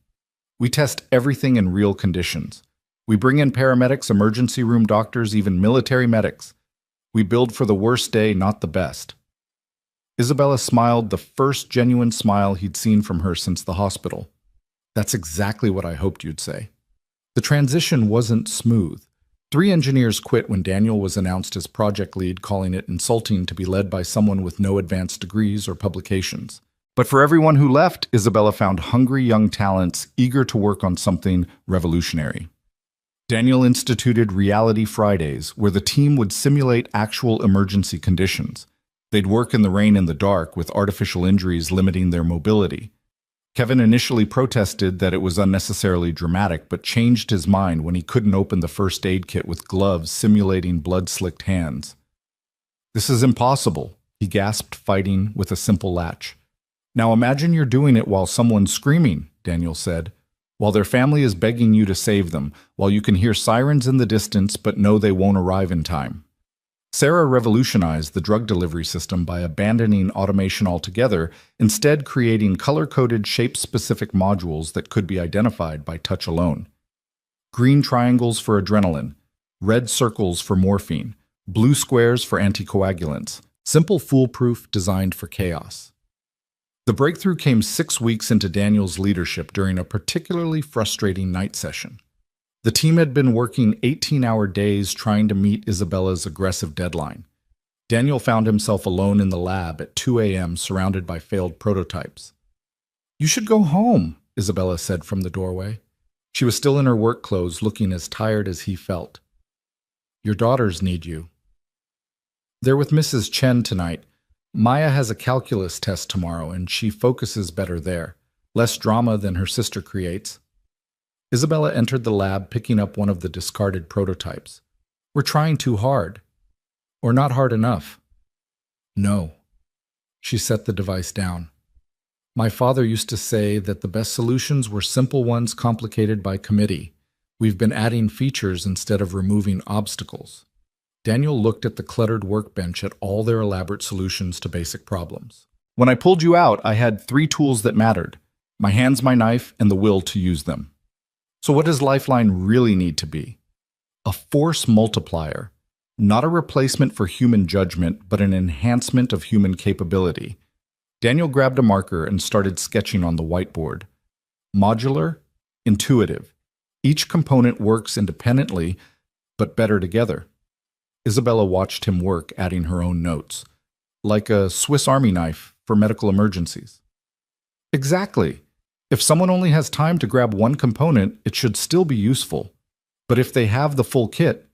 We test everything in real conditions. We bring in paramedics, emergency room doctors, even military medics. We build for the worst day, not the best. Isabella smiled, the first genuine smile he'd seen from her since the hospital. That's exactly what I hoped you'd say. The transition wasn't smooth. 3 engineers quit when Daniel was announced as project lead, calling it insulting to be led by someone with no advanced degrees or publications. But for everyone who left, Isabella found hungry young talents eager to work on something revolutionary. Daniel instituted Reality Fridays, where the team would simulate actual emergency conditions. They'd work in the rain and the dark, with artificial injuries limiting their mobility. Kevin initially protested that it was unnecessarily dramatic, but changed his mind when he couldn't open the first aid kit with gloves simulating blood-slicked hands. "This is impossible," he gasped, fighting with a simple latch. "Now imagine you're doing it while someone's screaming," Daniel said, "while their family is begging you to save them, while you can hear sirens in the distance but know they won't arrive in time." Sarah revolutionized the drug delivery system by abandoning automation altogether, instead creating color-coded, shape-specific modules that could be identified by touch alone. Green triangles for adrenaline, red circles for morphine, blue squares for anticoagulants. Simple, foolproof, designed for chaos. The breakthrough came 6 weeks into Daniel's leadership during a particularly frustrating night session. The team had been working 18-hour days trying to meet Isabella's aggressive deadline. Daniel found himself alone in the lab at 2 a.m. surrounded by failed prototypes. "You should go home," Isabella said from the doorway. She was still in her work clothes, looking as tired as he felt. "Your daughters need you." "They're with Mrs. Chen tonight. Maya has a calculus test tomorrow, and she focuses better there. Less drama than her sister creates." Isabella entered the lab, picking up one of the discarded prototypes. "We're trying too hard. Or not hard enough." "No." She set the device down. "My father used to say that the best solutions were simple ones complicated by committee. We've been adding features instead of removing obstacles." Daniel looked at the cluttered workbench at all their elaborate solutions to basic problems. "When I pulled you out, I had 3 tools that mattered: my hands, my knife, and the will to use them. So what does Lifeline really need to be? A force multiplier, not a replacement for human judgment, but an enhancement of human capability." Daniel grabbed a marker and started sketching on the whiteboard. Modular, intuitive. Each component works independently, but better together. Isabella watched him work, adding her own notes. "Like a Swiss Army knife for medical emergencies." "Exactly. If someone only has time to grab one component, it should still be useful. But if they have the full kit,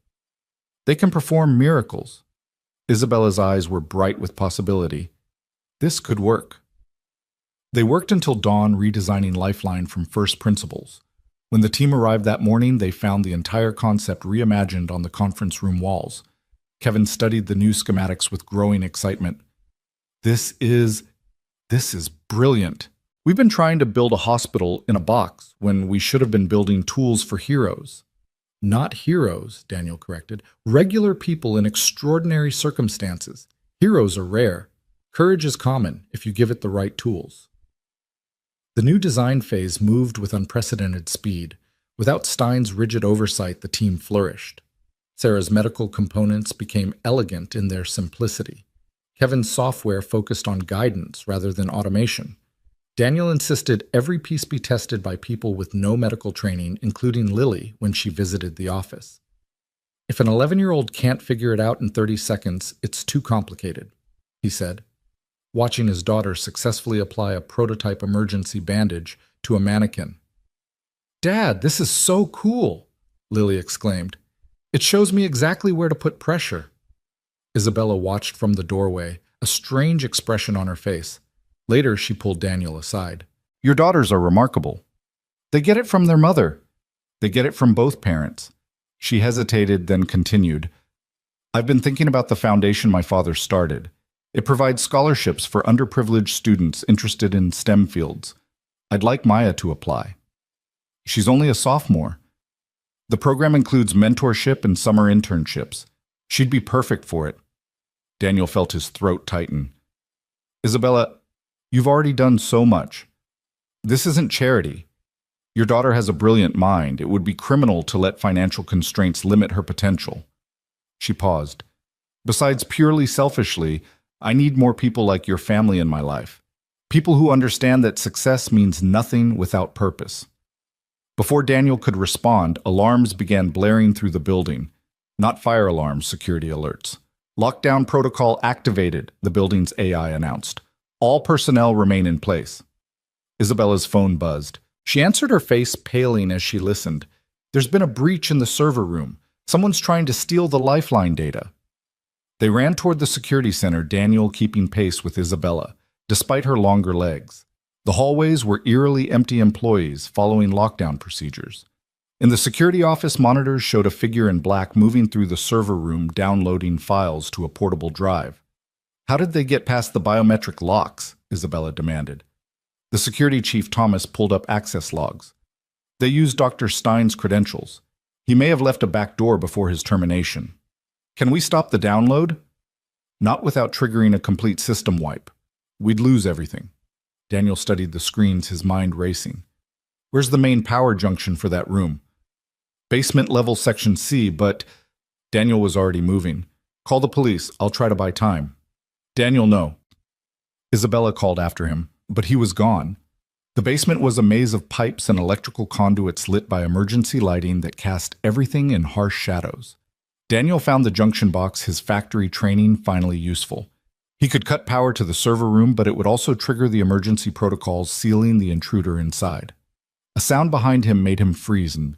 they can perform miracles." Isabella's eyes were bright with possibility. This could work. They worked until dawn, redesigning Lifeline from first principles. When the team arrived that morning, they found the entire concept reimagined on the conference room walls. Kevin studied the new schematics with growing excitement. This is brilliant. We've been trying to build a hospital in a box when we should have been building tools for heroes." "Not heroes," Daniel corrected. "Regular people in extraordinary circumstances. Heroes are rare. Courage is common if you give it the right tools." The new design phase moved with unprecedented speed. Without Stein's rigid oversight, the team flourished. Sarah's medical components became elegant in their simplicity. Kevin's software focused on guidance rather than automation. Daniel insisted every piece be tested by people with no medical training, including Lily when she visited the office. "If an 11-year-old can't figure it out in 30 seconds, it's too complicated," he said, watching his daughter successfully apply a prototype emergency bandage to a mannequin. "Dad, this is so cool," Lily exclaimed. "It shows me exactly where to put pressure." Isabella watched from the doorway, a strange expression on her face. Later, she pulled Daniel aside. "Your daughters are remarkable. They get it from their mother. They get it from both parents." She hesitated, then continued. "I've been thinking about the foundation my father started. It provides scholarships for underprivileged students interested in STEM fields. I'd like Maya to apply. She's only a sophomore. The program includes mentorship and summer internships. She'd be perfect for it." Daniel felt his throat tighten. "Isabella, you've already done so much. This isn't charity. Your daughter has a brilliant mind. It would be criminal to let financial constraints limit her potential." She paused. "Besides, purely selfishly, I need more people like your family in my life. People who understand that success means nothing without purpose." Before Daniel could respond, alarms began blaring through the building. Not fire alarms, security alerts. "Lockdown protocol activated," the building's AI announced. "All personnel remain in place." Isabella's phone buzzed. She answered, her face paling as she listened. "There's been a breach in the server room. Someone's trying to steal the Lifeline data." They ran toward the security center, Daniel keeping pace with Isabella, despite her longer legs. The hallways were eerily empty employees following lockdown procedures. In the security office, monitors showed a figure in black moving through the server room downloading files to a portable drive. How did they get past the biometric locks? Isabella demanded. The security chief Thomas pulled up access logs. They used Dr. Stein's credentials. He may have left a back door before his termination. Can we stop the download? Not without triggering a complete system wipe. We'd lose everything. Daniel studied the screens, his mind racing. Where's the main power junction for that room? Basement level section C, but Daniel was already moving. Call the police. I'll try to buy time. Daniel, no. Isabella called after him, but he was gone. The basement was a maze of pipes and electrical conduits lit by emergency lighting that cast everything in harsh shadows. Daniel found the junction box, his factory training finally useful. He could cut power to the server room, but it would also trigger the emergency protocols, sealing the intruder inside. A sound behind him made him freeze, and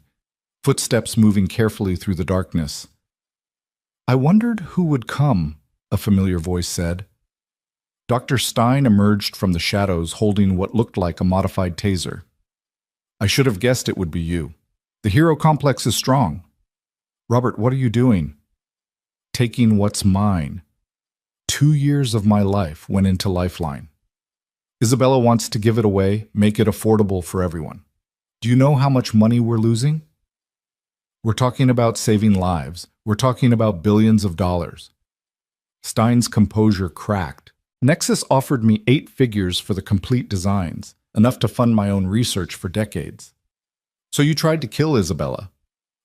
footsteps moving carefully through the darkness. I wondered who would come, a familiar voice said. Dr. Stein emerged from the shadows holding what looked like a modified taser. I should have guessed it would be you. The hero complex is strong. Robert, what are you doing? Taking what's mine. 2 years of my life went into Lifeline. Isabella wants to give it away, make it affordable for everyone. Do you know how much money we're losing? We're talking about saving lives. We're talking about billions of dollars. Stein's composure cracked. Nexus offered me 8 figures for the complete designs, enough to fund my own research for decades. So you tried to kill Isabella.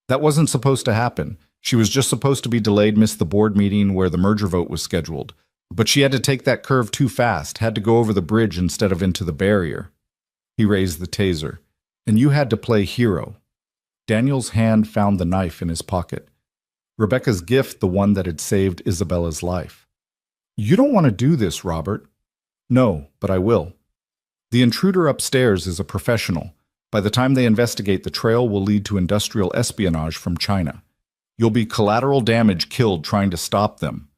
That wasn't supposed to happen. She was just supposed to be delayed, miss the board meeting where the merger vote was scheduled. But she had to take that curve too fast, had to go over the bridge instead of into the barrier. He raised the taser. And you had to play hero. Daniel's hand found the knife in his pocket. Rebecca's gift, the one that had saved Isabella's life. You don't want to do this, Robert. No, but I will. The intruder upstairs is a professional. By the time they investigate, the trail will lead to industrial espionage from China. You'll be collateral damage killed trying to stop them.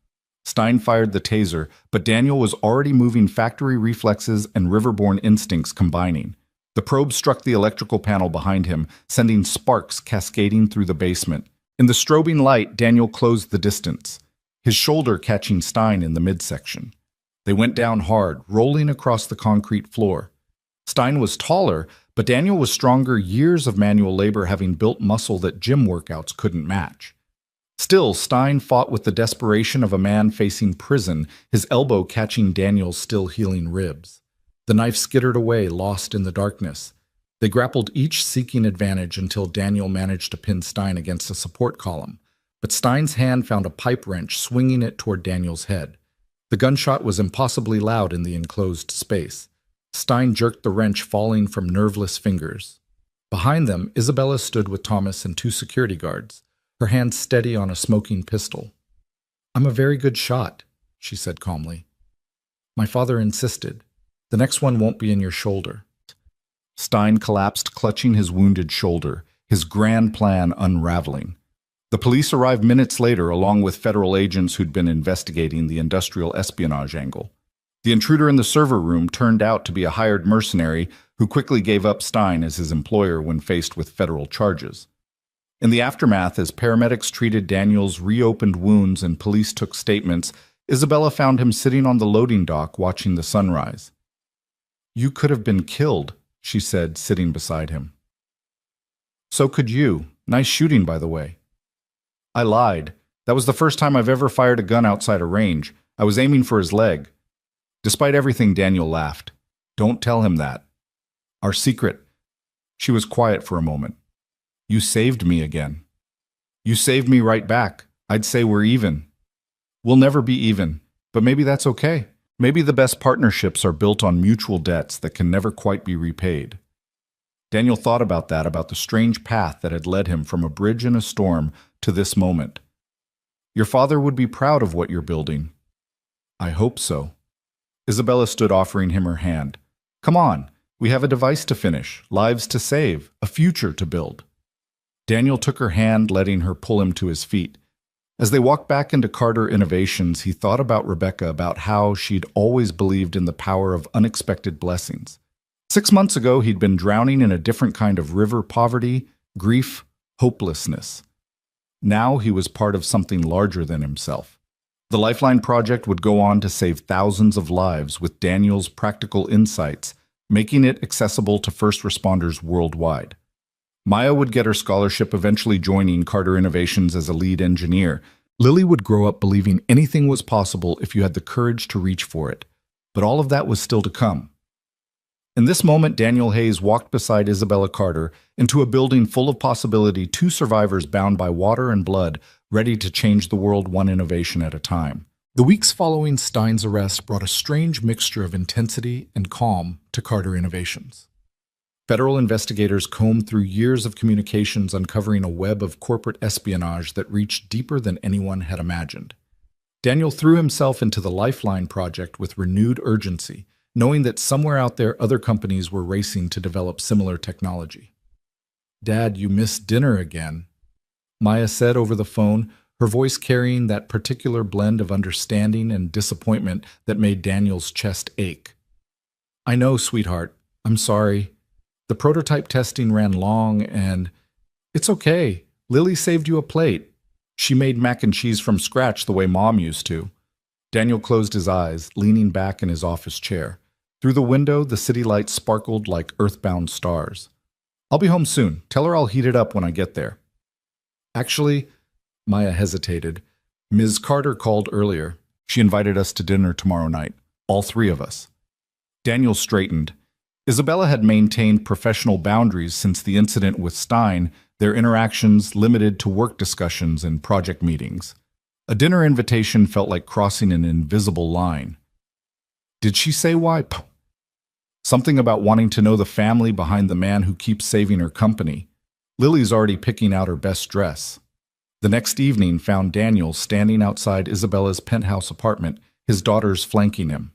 Stein fired the taser, but Daniel was already moving, factory reflexes and riverborn instincts combining. The probe struck the electrical panel behind him, sending sparks cascading through the basement. In the strobing light, Daniel closed the distance, his shoulder catching Stein in the midsection. They went down hard, rolling across the concrete floor. Stein was taller, but Daniel was stronger, years of manual labor having built muscle that gym workouts couldn't match. Still, Stein fought with the desperation of a man facing prison, his elbow catching Daniel's still healing ribs. The knife skittered away, lost in the darkness. They grappled, each seeking advantage, until Daniel managed to pin Stein against a support column. But Stein's hand found a pipe wrench, swinging it toward Daniel's head. The gunshot was impossibly loud in the enclosed space. Stein jerked the wrench, falling from nerveless fingers. Behind them, Isabella stood with Thomas and 2 security guards, her hand steady on a smoking pistol. I'm a very good shot, she said calmly. My father insisted. The next one won't be in your shoulder. Stein collapsed, clutching his wounded shoulder, his grand plan unraveling. The police arrived minutes later, along with federal agents who'd been investigating the industrial espionage angle. The intruder in the server room turned out to be a hired mercenary who quickly gave up Stein as his employer when faced with federal charges. In the aftermath, as paramedics treated Daniel's reopened wounds and police took statements, Isabella found him sitting on the loading dock watching the sunrise. You could have been killed, she said, sitting beside him. So could you. Nice shooting, by the way. I lied. That was the first time I've ever fired a gun outside a range. I was aiming for his leg. Despite everything, Daniel laughed. Don't tell him that. Our secret. She was quiet for a moment. You saved me again. You saved me right back. I'd say we're even. We'll never be even, but maybe that's okay. Maybe the best partnerships are built on mutual debts that can never quite be repaid. Daniel thought about that, about the strange path that had led him from a bridge in a storm to this moment. Your father would be proud of what you're building. I hope so. Isabella stood, offering him her hand. Come on, we have a device to finish, lives to save, a future to build. Daniel took her hand, letting her pull him to his feet. As they walked back into Carter Innovations, he thought about Rebecca, about how she'd always believed in the power of unexpected blessings. 6 months ago, he'd been drowning in a different kind of river: poverty, grief, hopelessness. Now he was part of something larger than himself. The Lifeline Project would go on to save thousands of lives with Daniel's practical insights, making it accessible to first responders worldwide. Maya would get her scholarship, eventually joining Carter Innovations as a lead engineer. Lily would grow up believing anything was possible if you had the courage to reach for it. But all of that was still to come. In this moment, Daniel Hayes walked beside Isabella Carter into a building full of possibility, two survivors bound by water and blood, ready to change the world one innovation at a time. The weeks following Stein's arrest brought a strange mixture of intensity and calm to Carter Innovations. Federal investigators combed through years of communications, uncovering a web of corporate espionage that reached deeper than anyone had imagined. Daniel threw himself into the Lifeline Project with renewed urgency, knowing that somewhere out there other companies were racing to develop similar technology. "Dad, you missed dinner again," Maya said over the phone, her voice carrying that particular blend of understanding and disappointment that made Daniel's chest ache. "I know, sweetheart. I'm sorry. The prototype testing ran long and—" "It's okay. Lily saved you a plate. She made mac and cheese from scratch the way Mom used to." Daniel closed his eyes, leaning back in his office chair. Through the window, the city lights sparkled like earthbound stars. "I'll be home soon. Tell her I'll heat it up when I get there." "Actually," Maya hesitated, "Ms. Carter called earlier. She invited us to dinner tomorrow night, all three of us." Daniel straightened. Isabella had maintained professional boundaries since the incident with Stein, their interactions limited to work discussions and project meetings. A dinner invitation felt like crossing an invisible line. Did she say why? Something about wanting to know the family behind the man who keeps saving her company. Lily's already picking out her best dress. The next evening found Daniel standing outside Isabella's penthouse apartment, his daughters flanking him.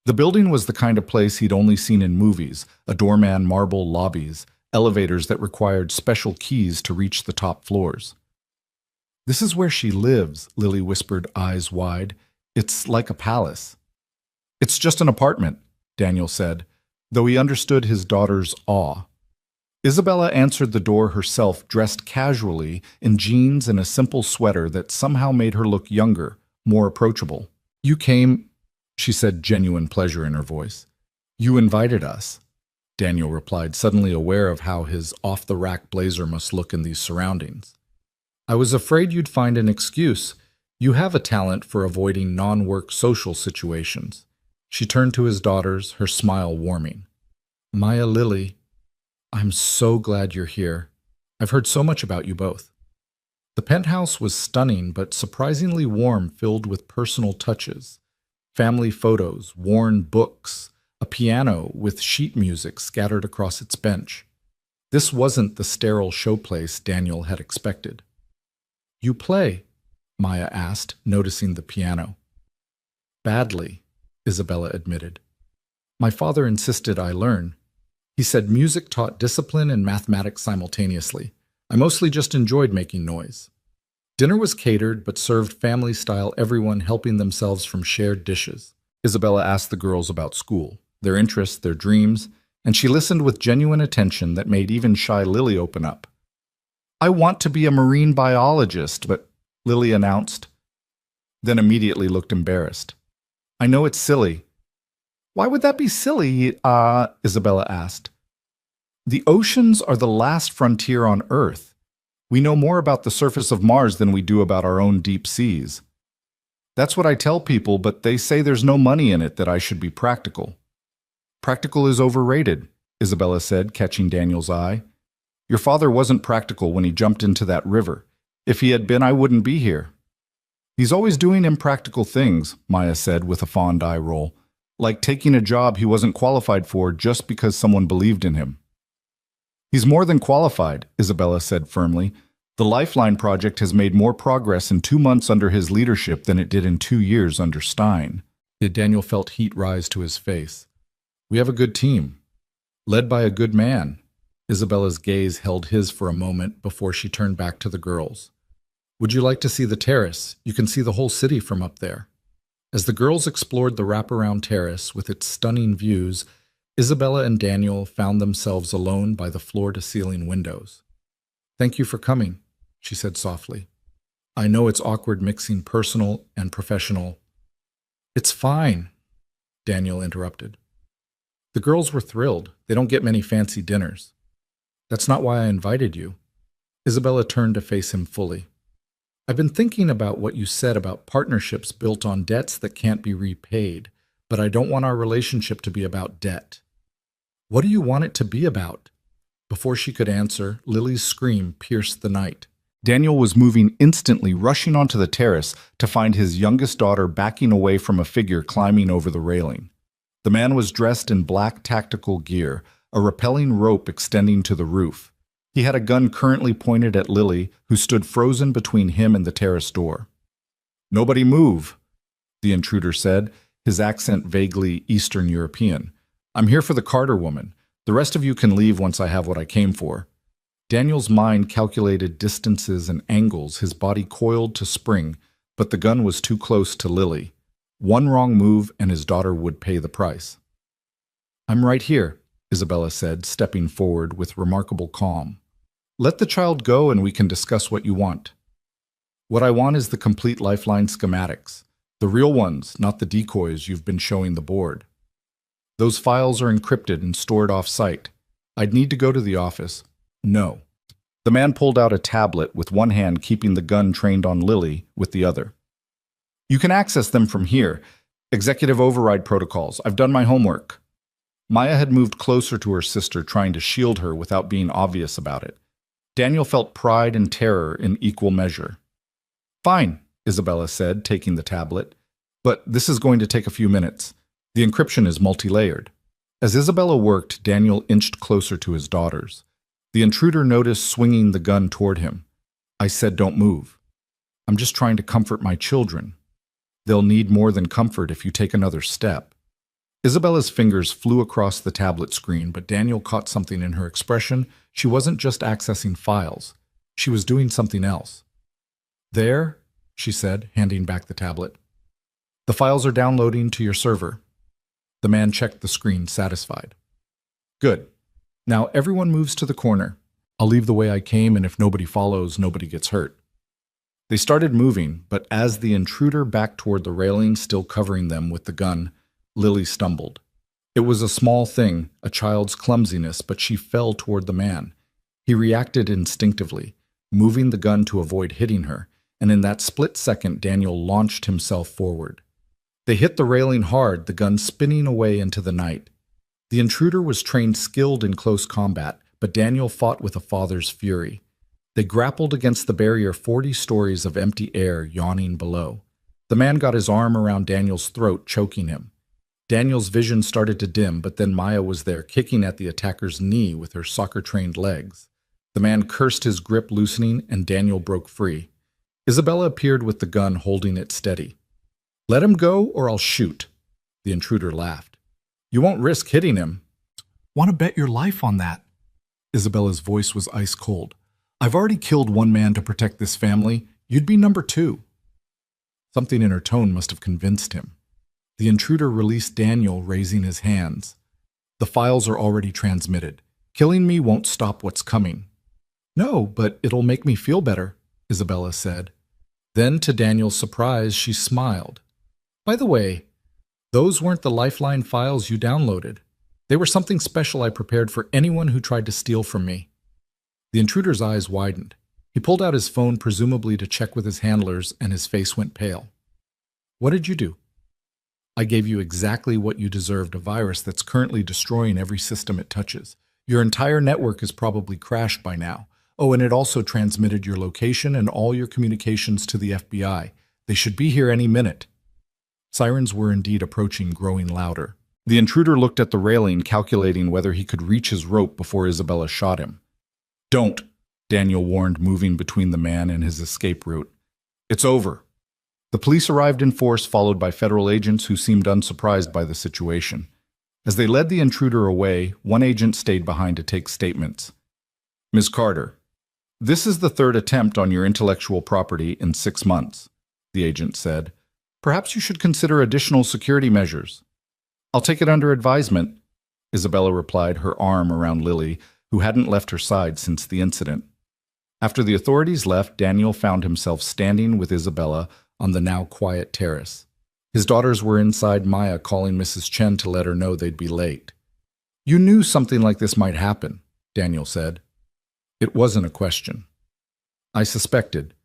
The building was the kind of place he'd only seen in movies: a doorman marble lobbies, elevators that required special keys to reach the top floors. "This is where she lives," Lily whispered, eyes wide. "It's like a palace." "It's just an apartment," Daniel said, though he understood his daughter's awe. Isabella answered the door herself, dressed casually in jeans and a simple sweater that somehow made her look younger, more approachable. "You came," she said, genuine pleasure in her voice. "You invited us," Daniel replied, suddenly aware of how his off-the-rack blazer must look in these surroundings. "I was afraid you'd find an excuse. You have a talent for avoiding non-work social situations." She turned to his daughters, her smile warming. "Maya, Lily, I'm so glad you're here. I've heard so much about you both." The penthouse was stunning but surprisingly warm, filled with personal touches. Family photos, worn books, a piano with sheet music scattered across its bench. This wasn't the sterile showplace Daniel had expected. "You play?" Maya asked, noticing the piano. "Badly," Isabella admitted. "My father insisted I learn. He said music taught discipline and mathematics simultaneously. I mostly just enjoyed making noise." Dinner was catered but served family-style, everyone helping themselves from shared dishes. Isabella asked the girls about school, their interests, their dreams, and she listened with genuine attention that made even shy Lily open up. "I want to be a marine biologist, but," Lily announced, then immediately looked embarrassed. "I know it's silly." "Why would that be silly?" Isabella asked. "The oceans are the last frontier on Earth. We know more about the surface of Mars than we do about our own deep seas." "That's what I tell people, but they say there's no money in it, that I should be practical." "Practical is overrated," Isabella said, catching Daniel's eye. "Your father wasn't practical when he jumped into that river. If he had been, I wouldn't be here." "He's always doing impractical things," Maya said with a fond eye roll, "like taking a job he wasn't qualified for just because someone believed in him." "He's more than qualified," Isabella said firmly. "The Lifeline Project has made more progress in 2 months under his leadership than it did in 2 years under Stein." Daniel felt heat rise to his face. "We have a good team, led by a good man." Isabella's gaze held his for a moment before she turned back to the girls. "Would you like to see the terrace? You can see the whole city from up there." As the girls explored the wraparound terrace with its stunning views, Isabella and Daniel found themselves alone by the floor-to-ceiling windows. "Thank you for coming," she said softly. "I know it's awkward mixing personal and professional." "It's fine," Daniel interrupted. The girls were thrilled. They don't get many fancy dinners. "That's not why I invited you." Isabella turned to face him fully. "I've been thinking about what you said about partnerships built on debts that can't be repaid, but I don't want our relationship to be about debt." "What do you want it to be about?" Before she could answer, Lily's scream pierced the night. Daniel was moving instantly, rushing onto the terrace to find his youngest daughter backing away from a figure climbing over the railing. The man was dressed in black tactical gear, a rappelling rope extending to the roof. He had a gun currently pointed at Lily, who stood frozen between him and the terrace door. "Nobody move," the intruder said, his accent vaguely Eastern European. "I'm here for the Carter woman. The rest of you can leave once I have what I came for." Daniel's mind calculated distances and angles, his body coiled to spring, but the gun was too close to Lily. One wrong move and his daughter would pay the price. "I'm right here," Isabella said, stepping forward with remarkable calm. "Let the child go and we can discuss what you want." "What I want is the complete Lifeline schematics. The real ones, not the decoys you've been showing the board. Those files are encrypted and stored off-site. I'd need to go to the office." "No." The man pulled out a tablet with one hand, keeping the gun trained on Lily with the other. "You can access them from here. Executive override protocols. I've done my homework." Maya had moved closer to her sister, trying to shield her without being obvious about it. Daniel felt pride and terror in equal measure. "Fine," Isabella said, taking the tablet. "But this is going to take a few minutes. The encryption is multi-layered." As Isabella worked, Daniel inched closer to his daughters. The intruder noticed swinging the gun toward him. "I said don't move. I'm just trying to comfort my children. They'll need more than comfort if you take another step." Isabella's fingers flew across the tablet screen, but Daniel caught something in her expression. She wasn't just accessing files. She was doing something else. "There," she said, handing back the tablet. "The files are downloading to your server." The man checked the screen, satisfied. "Good. Now everyone moves to the corner. I'll leave the way I came, and if nobody follows, nobody gets hurt." They started moving, but as the intruder backed toward the railing, still covering them with the gun, Lily stumbled. It was a small thing, a child's clumsiness, but she fell toward the man. He reacted instinctively, moving the gun to avoid hitting her, and in that split second, Daniel launched himself forward. They hit the railing hard, the gun spinning away into the night. The intruder was trained skilled in close combat, but Daniel fought with a father's fury. They grappled against the barrier, 40 stories of empty air yawning below. The man got his arm around Daniel's throat, choking him. Daniel's vision started to dim, but then Maya was there, kicking at the attacker's knee with her soccer-trained legs. The man cursed, his grip loosening, and Daniel broke free. Isabella appeared with the gun, holding it steady. "Let him go, or I'll shoot." The intruder laughed. "You won't risk hitting him." "Want to bet your life on that?" Isabella's voice was ice cold. "I've already killed one man to protect this family. You'd be number 2. Something in her tone must have convinced him. The intruder released Daniel, raising his hands. "The files are already transmitted. Killing me won't stop what's coming." "No, but it'll make me feel better," Isabella said. Then, to Daniel's surprise, she smiled. "By the way, those weren't the Lifeline files you downloaded. They were something special I prepared for anyone who tried to steal from me." The intruder's eyes widened. He pulled out his phone, presumably to check with his handlers, and his face went pale. "What did you do?" "I gave you exactly what you deserved, a virus that's currently destroying every system it touches. Your entire network is probably crashed by now. Oh, and it also transmitted your location and all your communications to the FBI. They should be here any minute." Sirens were indeed approaching, growing louder. The intruder looked at the railing, calculating whether he could reach his rope before Isabella shot him. "Don't," Daniel warned, moving between the man and his escape route. "It's over." The police arrived in force, followed by federal agents who seemed unsurprised by the situation. As they led the intruder away, one agent stayed behind to take statements. "Ms. Carter, this is the 3rd attempt on your intellectual property in 6 months," the agent said. "Perhaps you should consider additional security measures." "I'll take it under advisement." Isabella replied, her arm around Lily, who hadn't left her side since the incident. After the authorities left, Daniel found himself standing with Isabella on the now quiet terrace. His daughters were inside, Maya calling Mrs. Chen to let her know they'd be late. "You knew something like this might happen," Daniel said. It wasn't a question. "I suspected.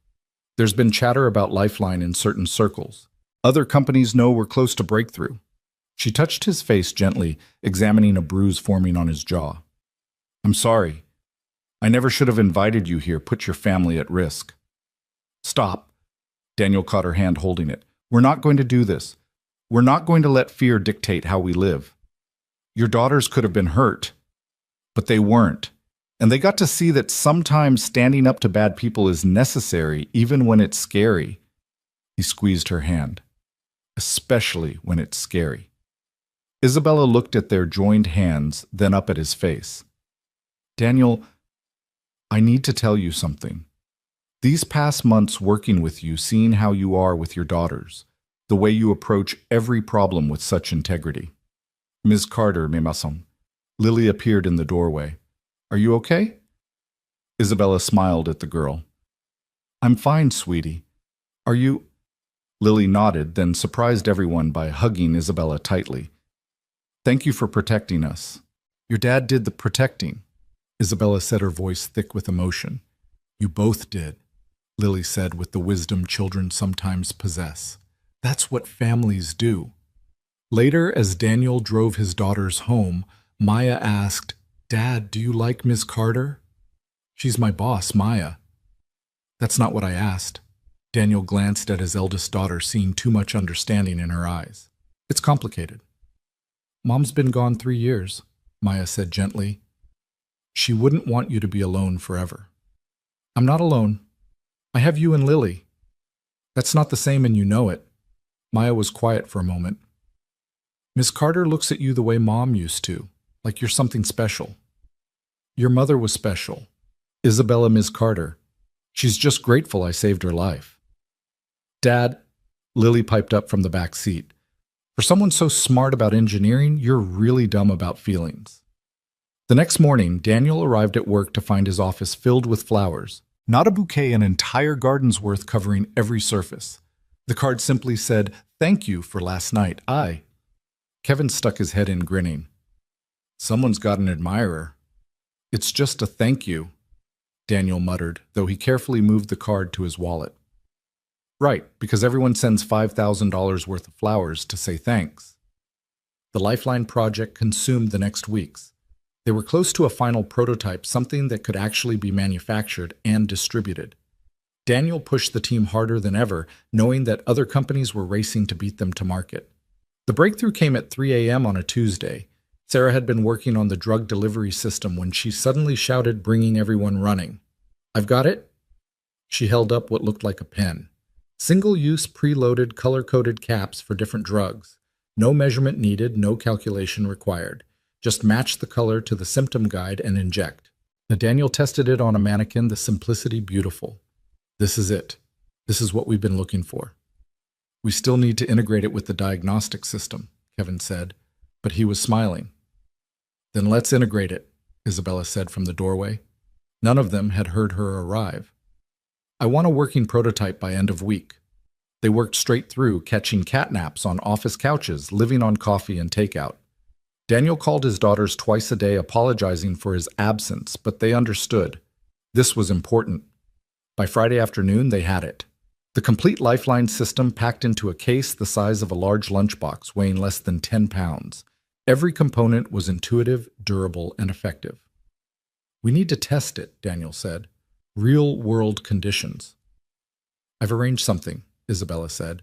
There's been chatter about Lifeline in certain circles. Other companies know we're close to breakthrough." She touched his face gently, examining a bruise forming on his jaw. "I'm sorry. I never should have invited you here, put your family at risk." "Stop." Daniel caught her hand, holding it. "We're not going to do this. We're not going to let fear dictate how we live. Your daughters could have been hurt, but they weren't. And they got to see that sometimes standing up to bad people is necessary, even when it's scary." He squeezed her hand. "Especially when it's scary." Isabella looked at their joined hands, then up at his face. "Daniel, I need to tell you something. These past months working with you, seeing how you are with your daughters, the way you approach every problem with such integrity." "Ms. Carter, mes maçons." Lily appeared in the doorway. "Are you okay?" Isabella smiled at the girl. "I'm fine, sweetie. Are you—" Lily nodded, then surprised everyone by hugging Isabella tightly. "Thank you for protecting us." "Your dad did the protecting," Isabella said, her voice thick with emotion. "You both did," Lily said with the wisdom children sometimes possess. "That's what families do." Later, as Daniel drove his daughters home, Maya asked, "Dad, do you like Ms. Carter?" "She's my boss, Maya." "That's not what I asked." Daniel glanced at his eldest daughter, seeing too much understanding in her eyes. "It's complicated." "Mom's been gone 3 years," Maya said gently. "She wouldn't want you to be alone forever." "I'm not alone. I have you and Lily." "That's not the same, and you know it." Maya was quiet for a moment. "Miss Carter looks at you the way Mom used to, like you're something special." "Your mother was special. Isabella Miss Carter. She's just grateful I saved her life." "Dad," Lily piped up from the back seat, "for someone so smart about engineering, you're really dumb about feelings." The next morning, Daniel arrived at work to find his office filled with flowers. Not a bouquet, an entire garden's worth covering every surface. The card simply said, "Thank you for last night. Kevin stuck his head in, grinning. "Someone's got an admirer." "It's just a thank you," Daniel muttered, though he carefully moved the card to his wallet. "Right, because everyone sends $5,000 worth of flowers to say thanks." The Lifeline project consumed the next weeks. They were close to a final prototype, something that could actually be manufactured and distributed. Daniel pushed the team harder than ever, knowing that other companies were racing to beat them to market. The breakthrough came at 3 a.m. on a Tuesday. Sarah had been working on the drug delivery system when she suddenly shouted, bringing everyone running. "I've got it." She held up what looked like a pen. Single-use, preloaded, color-coded caps for different drugs. No measurement needed, no calculation required. Just match the color to the symptom guide and inject. Daniel tested it on a mannequin, the simplicity beautiful. "This is it. This is what we've been looking for." "We still need to integrate it with the diagnostic system," Kevin said, but he was smiling. "Then let's integrate it," Isabella said from the doorway. None of them had heard her arrive. "I want a working prototype by end of week." They worked straight through, catching catnaps on office couches, living on coffee and takeout. Daniel called his daughters twice a day, apologizing for his absence, but they understood. This was important. By Friday afternoon, they had it. The complete Lifeline system packed into a case the size of a large lunchbox, weighing less than 10 pounds. Every component was intuitive, durable, and effective. "We need to test it," Daniel said. "Real-world conditions." "I've arranged something," Isabella said.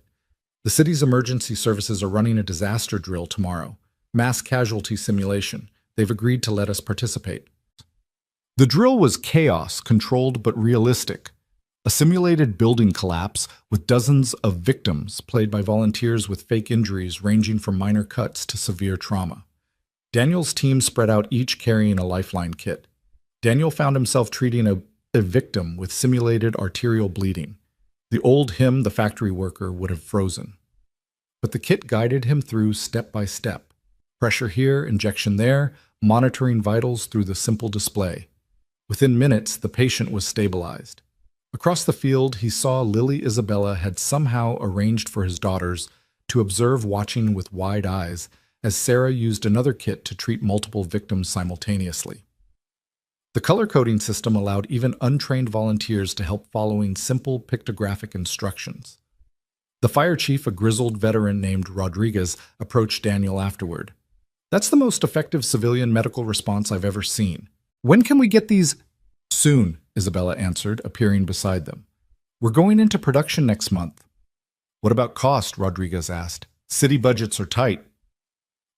"The city's emergency services are running a disaster drill tomorrow. Mass casualty simulation. They've agreed to let us participate." The drill was chaos, controlled but realistic. A simulated building collapse with dozens of victims played by volunteers with fake injuries ranging from minor cuts to severe trauma. Daniel's team spread out, each carrying a Lifeline kit. Daniel found himself treating a victim with simulated arterial bleeding. The old him, the factory worker, would have frozen. But the kit guided him through step by step. Pressure here, injection there, monitoring vitals through the simple display. Within minutes, the patient was stabilized. Across the field, he saw Lily Isabella had somehow arranged for his daughters to observe, watching with wide eyes as Sarah used another kit to treat multiple victims simultaneously. The color coding system allowed even untrained volunteers to help following simple pictographic instructions. The fire chief, a grizzled veteran named Rodriguez, approached Daniel afterward. "That's the most effective civilian medical response I've ever seen. When can we get these?" "Soon," Isabella answered, appearing beside them. "We're going into production next month." "What about cost?" Rodriguez asked. "City budgets are tight."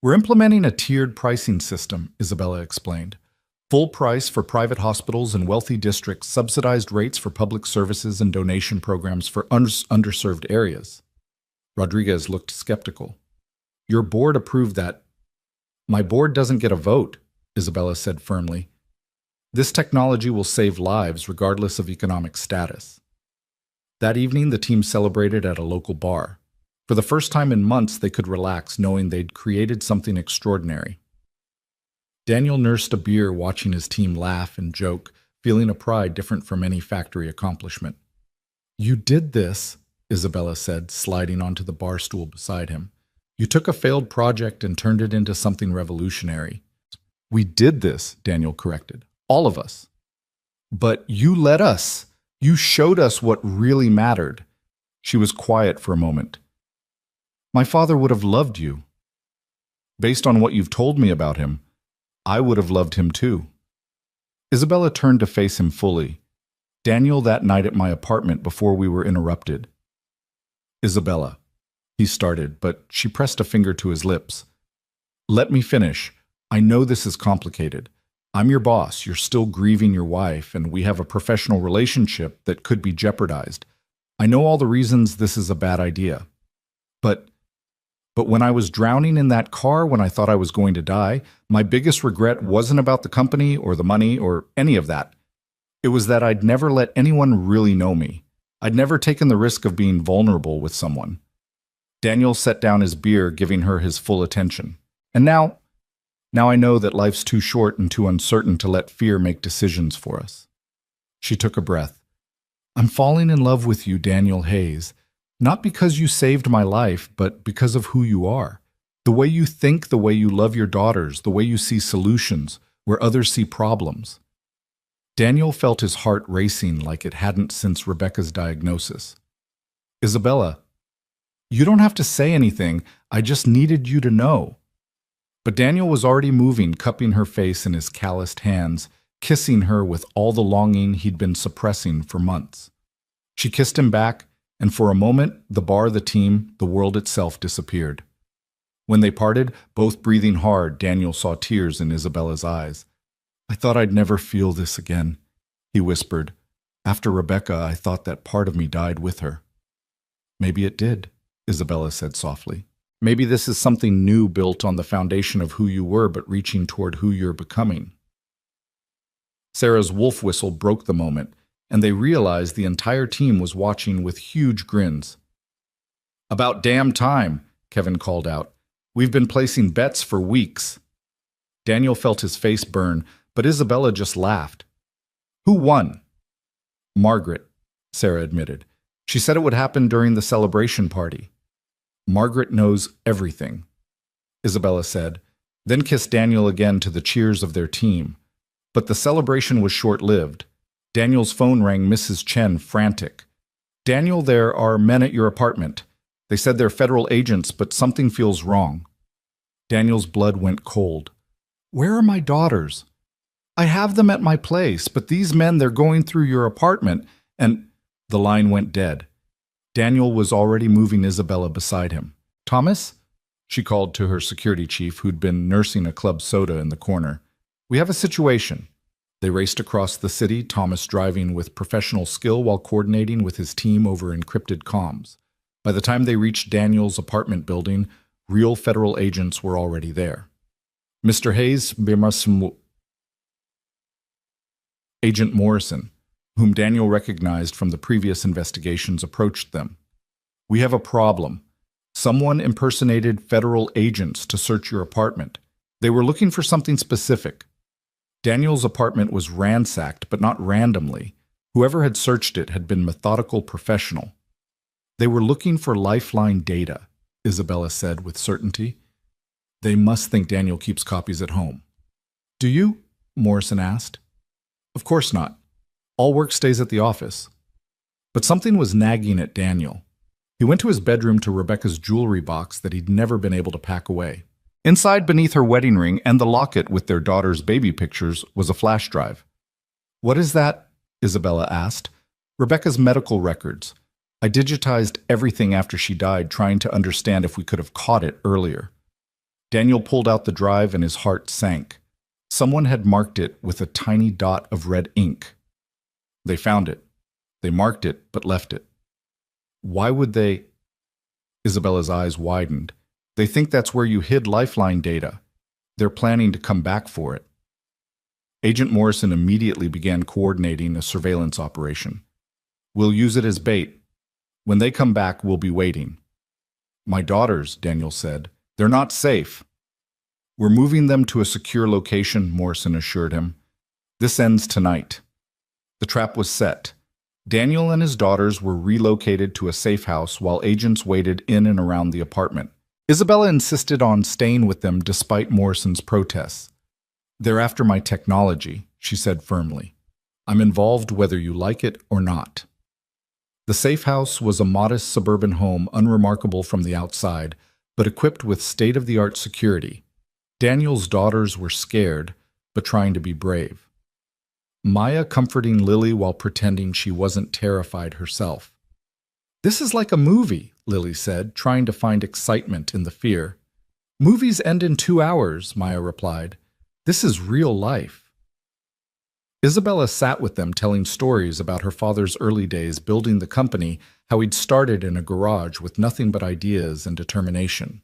"We're implementing a tiered pricing system," Isabella explained. "Full price for private hospitals and wealthy districts, subsidized rates for public services, and donation programs for underserved areas." Rodriguez looked skeptical. "Your board approved that." "My board doesn't get a vote," Isabella said firmly. "This technology will save lives regardless of economic status." That evening, the team celebrated at a local bar. For the first time in months, they could relax knowing they'd created something extraordinary. Daniel nursed a beer, watching his team laugh and joke, feeling a pride different from any factory accomplishment. "You did this," Isabella said, sliding onto the bar stool beside him. "You took a failed project and turned it into something revolutionary." "We did this," Daniel corrected. "All of us." "But you let us. You showed us what really mattered." She was quiet for a moment. "My father would have loved you. Based on what you've told me about him, I would have loved him too." Isabella turned to face him fully. "Daniel, that night at my apartment before we were interrupted." "Isabella," he started, but she pressed a finger to his lips. "Let me finish. I know this is complicated. I'm your boss, you're still grieving your wife, and we have a professional relationship that could be jeopardized. I know all the reasons this is a bad idea. But when I was drowning in that car, when I thought I was going to die, my biggest regret wasn't about the company or the money or any of that. It was that I'd never let anyone really know me. I'd never taken the risk of being vulnerable with someone." Daniel set down his beer, giving her his full attention. "And now I know that life's too short and too uncertain to let fear make decisions for us." She took a breath. "I'm falling in love with you, Daniel Hayes. Not because you saved my life, but because of who you are. The way you think, the way you love your daughters, the way you see solutions where others see problems." Daniel felt his heart racing like it hadn't since Rebecca's diagnosis. "Isabella, you don't have to say anything. I just needed you to know." But Daniel was already moving, cupping her face in his calloused hands, kissing her with all the longing he'd been suppressing for months. She kissed him back, and for a moment, the bar, the team, the world itself disappeared. When they parted, both breathing hard, Daniel saw tears in Isabella's eyes. "I thought I'd never feel this again," he whispered. "After Rebecca, I thought that part of me died with her." "Maybe it did," Isabella said softly. "Maybe this is something new built on the foundation of who you were, but reaching toward who you're becoming." Sarah's wolf whistle broke the moment, and they realized the entire team was watching with huge grins. "About damn time," Kevin called out. "We've been placing bets for weeks." Daniel felt his face burn, but Isabella just laughed. "Who won?" "Margaret," Sarah admitted. "She said it would happen during the celebration party." "Margaret knows everything," Isabella said, then kissed Daniel again to the cheers of their team. But the celebration was short-lived. Daniel's phone rang, Mrs. Chen frantic. "Daniel, there are men at your apartment. They said they're federal agents, but something feels wrong." Daniel's blood went cold. "Where are my daughters?" "I have them at my place, but these men, they're going through your apartment," and the line went dead. Daniel was already moving Isabella beside him. "Thomas?" she called to her security chief, who'd been nursing a club soda in the corner. "We have a situation." They raced across the city, Thomas driving with professional skill while coordinating with his team over encrypted comms. By the time they reached Daniel's apartment building, real federal agents were already there. "Mr. Hayes, Agent Morrison, whom Daniel recognized from the previous investigations, approached them. "We have a problem. Someone impersonated federal agents to search your apartment. They were looking for something specific. Daniel's apartment was ransacked, but not randomly. Whoever had searched it had been methodical professional. They were looking for lifeline data, Isabella said with certainty. They must think Daniel keeps copies at home. Do you? Morrison asked. Of course not. All work stays at the office. But something was nagging at Daniel. He went to his bedroom to Rebecca's jewelry box that he'd never been able to pack away. Inside, beneath her wedding ring and the locket with their daughter's baby pictures, was a flash drive. What is that? Isabella asked. Rebecca's medical records. I digitized everything after she died, trying to understand if we could have caught it earlier. Daniel pulled out the drive and his heart sank. Someone had marked it with a tiny dot of red ink. They found it. They marked it, but left it. Why would they? Isabella's eyes widened. They think that's where you hid lifeline data. They're planning to come back for it. Agent Morrison immediately began coordinating a surveillance operation. We'll use it as bait. When they come back, we'll be waiting. My daughters, Daniel said. They're not safe. We're moving them to a secure location, Morrison assured him. This ends tonight. The trap was set. Daniel and his daughters were relocated to a safe house while agents waited in and around the apartment. Isabella insisted on staying with them despite Morrison's protests. They're after my technology, she said firmly. I'm involved whether you like it or not. The safe house was a modest suburban home, unremarkable from the outside, but equipped with state-of-the-art security. Daniel's daughters were scared, but trying to be brave. Maya comforting Lily while pretending she wasn't terrified herself. This is like a movie, Lily said, trying to find excitement in the fear. Movies end in 2 hours, Maya replied. This is real life. Isabella sat with them telling stories about her father's early days building the company, how he'd started in a garage with nothing but ideas and determination.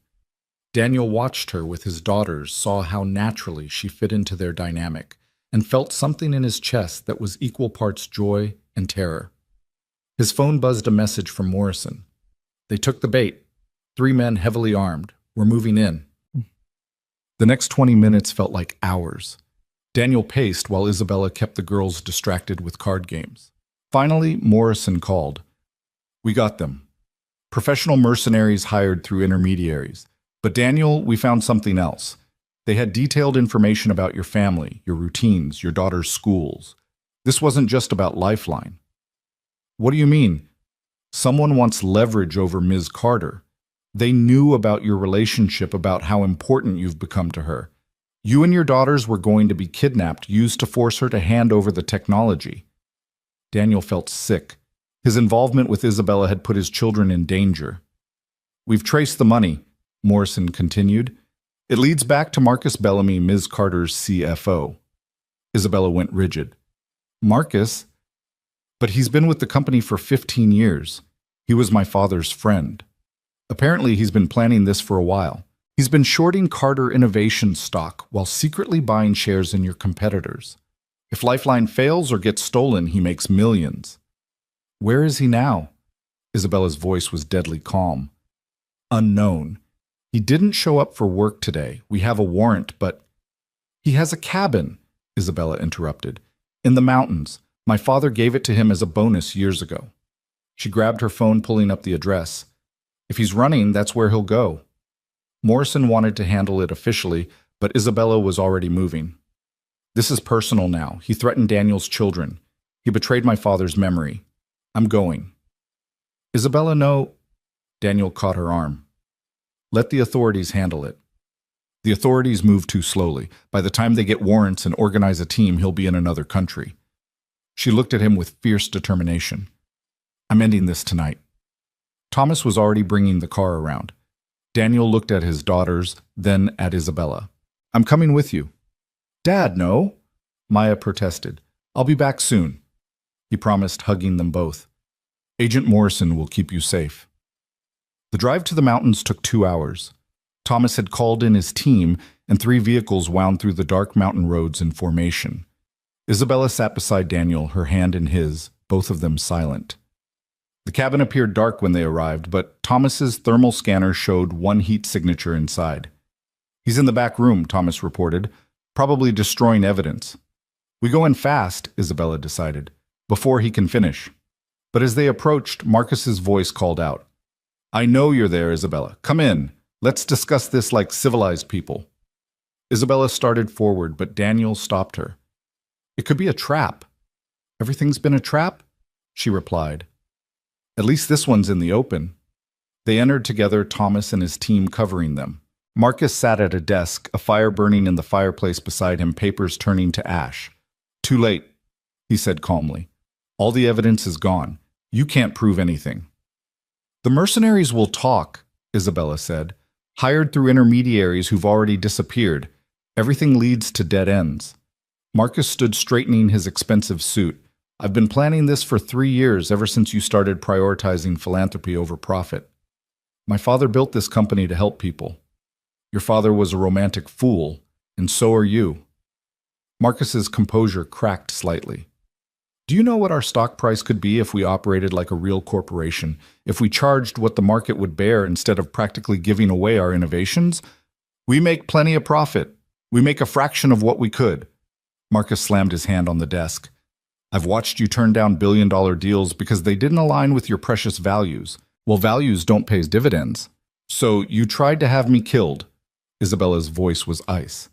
Daniel watched her with his daughters, saw how naturally she fit into their dynamic, and felt something in his chest that was equal parts joy and terror. His phone buzzed a message from Morrison. They took the bait. 3 men heavily armed. We're moving in. The next 20 minutes felt like hours. Daniel paced while Isabella kept the girls distracted with card games. Finally, Morrison called. We got them. Professional mercenaries hired through intermediaries. But Daniel, we found something else. They had detailed information about your family, your routines, your daughter's schools. This wasn't just about Lifeline. What do you mean? Someone wants leverage over Ms. Carter. They knew about your relationship, about how important you've become to her. You and your daughters were going to be kidnapped, used to force her to hand over the technology. Daniel felt sick. His involvement with Isabella had put his children in danger. We've traced the money, Morrison continued. It leads back to Marcus Bellamy, Ms. Carter's CFO. Isabella went rigid. Marcus? But he's been with the company for 15 years. He was my father's friend. Apparently, he's been planning this for a while. He's been shorting Carter Innovation stock while secretly buying shares in your competitors. If Lifeline fails or gets stolen, he makes millions. Where is he now? Isabella's voice was deadly calm. Unknown. He didn't show up for work today. We have a warrant, but... He has a cabin, Isabella interrupted. In the mountains. My father gave it to him as a bonus years ago. She grabbed her phone, pulling up the address. If he's running, that's where he'll go. Morrison wanted to handle it officially, but Isabella was already moving. This is personal now. He threatened Daniel's children. He betrayed my father's memory. I'm going. Isabella, no. Daniel caught her arm. Let the authorities handle it. The authorities move too slowly. By the time they get warrants and organize a team, he'll be in another country. She looked at him with fierce determination. I'm ending this tonight. Thomas was already bringing the car around. Daniel looked at his daughters, then at Isabella. I'm coming with you. Dad, no. Maya protested. I'll be back soon. He promised, hugging them both. Agent Morrison will keep you safe. The drive to the mountains took 2 hours. Thomas had called in his team, and 3 vehicles wound through the dark mountain roads in formation. Isabella sat beside Daniel, her hand in his, both of them silent. The cabin appeared dark when they arrived, but Thomas's thermal scanner showed one heat signature inside. "He's in the back room," Thomas reported, "probably destroying evidence." "We go in fast," Isabella decided, "before he can finish." But as they approached, Marcus's voice called out, "I know you're there, Isabella. Come in. Let's discuss this like civilized people." Isabella started forward, but Daniel stopped her. "It could be a trap." "Everything's been a trap?" she replied. "At least this one's in the open." They entered together, Thomas and his team covering them. Marcus sat at a desk, a fire burning in the fireplace beside him, papers turning to ash. "Too late," he said calmly. "All the evidence is gone. You can't prove anything." "The mercenaries will talk," Isabella said, "hired through intermediaries who've already disappeared. Everything leads to dead ends." Marcus stood straightening his expensive suit. "I've been planning this for 3 years, ever since you started prioritizing philanthropy over profit. My father built this company to help people. Your father was a romantic fool, and so are you." Marcus's composure cracked slightly. "Do you know what our stock price could be if we operated like a real corporation, if we charged what the market would bear instead of practically giving away our innovations? We make plenty of profit. We make a fraction of what we could." Marcus slammed his hand on the desk. "I've watched you turn down billion-dollar deals because they didn't align with your precious values. Well, values don't pay dividends. So you tried to have me killed." Isabella's voice was ice.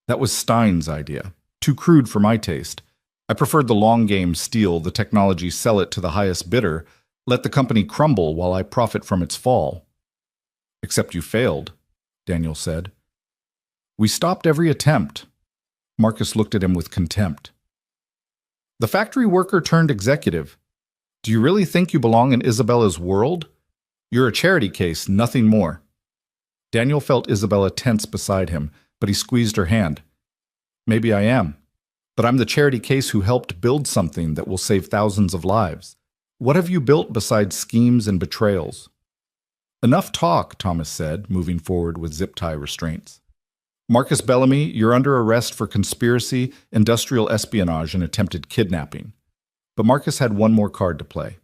"That was Stein's idea. Too crude for my taste. I preferred the long game, steal the technology, sell it to the highest bidder, let the company crumble while I profit from its fall." "Except you failed," Daniel said. "We stopped every attempt." Marcus looked at him with contempt. "The factory worker turned executive. Do you really think you belong in Isabella's world? You're a charity case, nothing more." Daniel felt Isabella tense beside him, but he squeezed her hand. "Maybe I am. But I'm the charity case who helped build something that will save thousands of lives. What have you built besides schemes and betrayals?" "Enough talk," Thomas said, moving forward with zip-tie restraints. "Marcus Bellamy, you're under arrest for conspiracy, industrial espionage, and attempted kidnapping." But Marcus had one more card to play.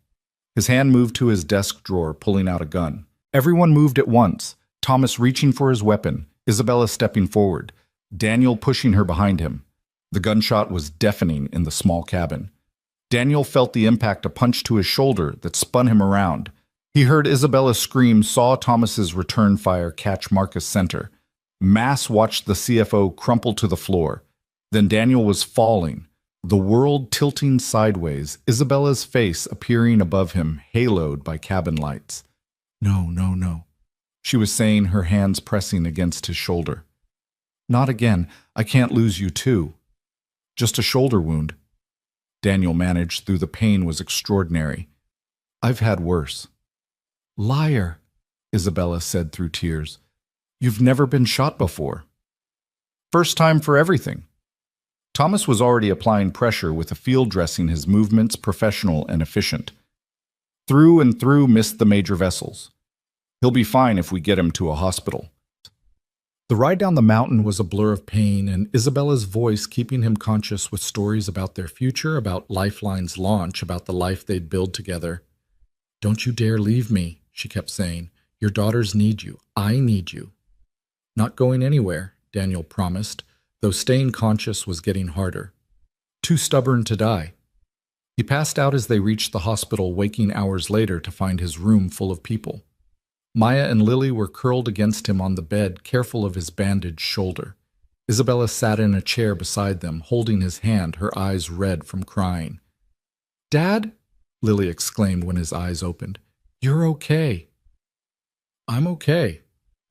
His hand moved to his desk drawer, pulling out a gun. Everyone moved at once, Thomas reaching for his weapon, Isabella stepping forward, Daniel pushing her behind him. The gunshot was deafening in the small cabin. Daniel felt the impact, a punch to his shoulder that spun him around. He heard Isabella scream, saw Thomas's return fire catch Marcus center. Mass watched the CFO crumple to the floor. Then Daniel was falling, the world tilting sideways, Isabella's face appearing above him, haloed by cabin lights. "No, no, no," she was saying, her hands pressing against his shoulder. "Not again. I can't lose you too. Just a shoulder wound." Daniel managed, though the pain was extraordinary. "I've had worse." "Liar," Isabella said through tears. "You've never been shot before." "First time for everything." Thomas was already applying pressure, with a field dressing his movements professional and efficient. "Through and through missed the major vessels. He'll be fine if we get him to a hospital." The ride down the mountain was a blur of pain, and Isabella's voice keeping him conscious with stories about their future, about Lifeline's launch, about the life they'd build together. "Don't you dare leave me," she kept saying. "Your daughters need you. I need you." "Not going anywhere," Daniel promised, though staying conscious was getting harder. Too stubborn to die. He passed out as they reached the hospital, waking hours later to find his room full of people. Maya and Lily were curled against him on the bed, careful of his bandaged shoulder. Isabella sat in a chair beside them, holding his hand, her eyes red from crying. "Dad?" Lily exclaimed when his eyes opened. "You're okay." "I'm okay,"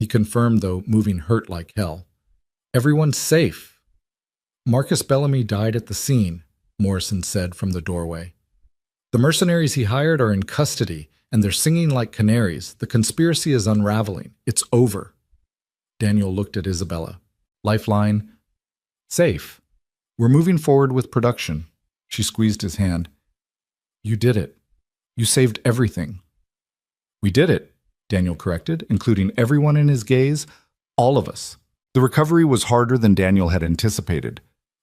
he confirmed, though moving hurt like hell. "Everyone's safe." "Marcus Bellamy died at the scene," Morrison said from the doorway. "The mercenaries he hired are in custody, and they're singing like canaries. The conspiracy is unraveling. It's over." Daniel looked at Isabella. "Lifeline?" "Safe. We're moving forward with production." She squeezed his hand. "You did it. You saved everything." "We did it," Daniel corrected, including everyone in his gaze. "All of us." The recovery was harder than Daniel had anticipated.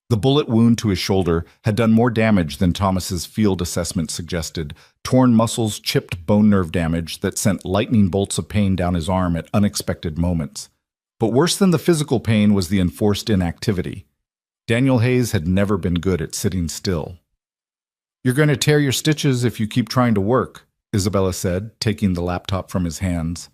The bullet wound to his shoulder had done more damage than Thomas's field assessment suggested. Torn muscles, chipped bone nerve damage that sent lightning bolts of pain down his arm at unexpected moments. But worse than the physical pain was the enforced inactivity. Daniel Hayes had never been good at sitting still. "You're going to tear your stitches if you keep trying to work," Isabella said, taking the laptop from his hands.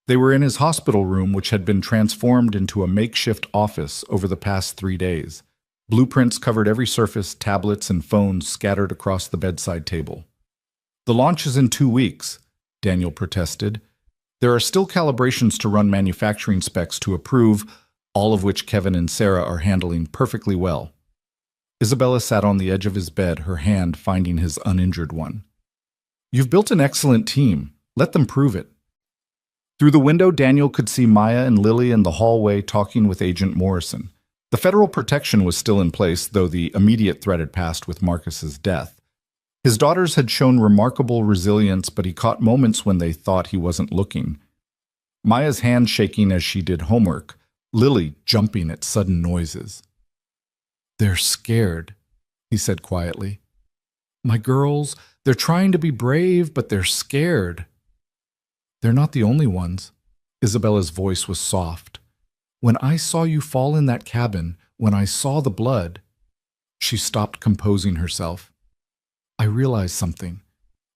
They were in his hospital room, which had been transformed into a makeshift office over the past 3 days. Blueprints covered every surface, tablets and phones scattered across the bedside table. "The launch is in 2 weeks," Daniel protested. "There are still calibrations to run manufacturing specs to approve, all of which Kevin and Sarah are handling perfectly well." Isabella sat on the edge of his bed, her hand finding his uninjured one. "You've built an excellent team. Let them prove it." Through the window, Daniel could see Maya and Lily in the hallway talking with Agent Morrison. The federal protection was still in place, though the immediate threat had passed with Marcus's death. His daughters had shown remarkable resilience, but he caught moments when they thought he wasn't looking. Maya's hand shaking as she did homework, Lily jumping at sudden noises. "They're scared," he said quietly. "My girls, they're trying to be brave, but they're scared." "They're not the only ones." Isabella's voice was soft. "When I saw you fall in that cabin, when I saw the blood..." She stopped composing herself. "I realized something.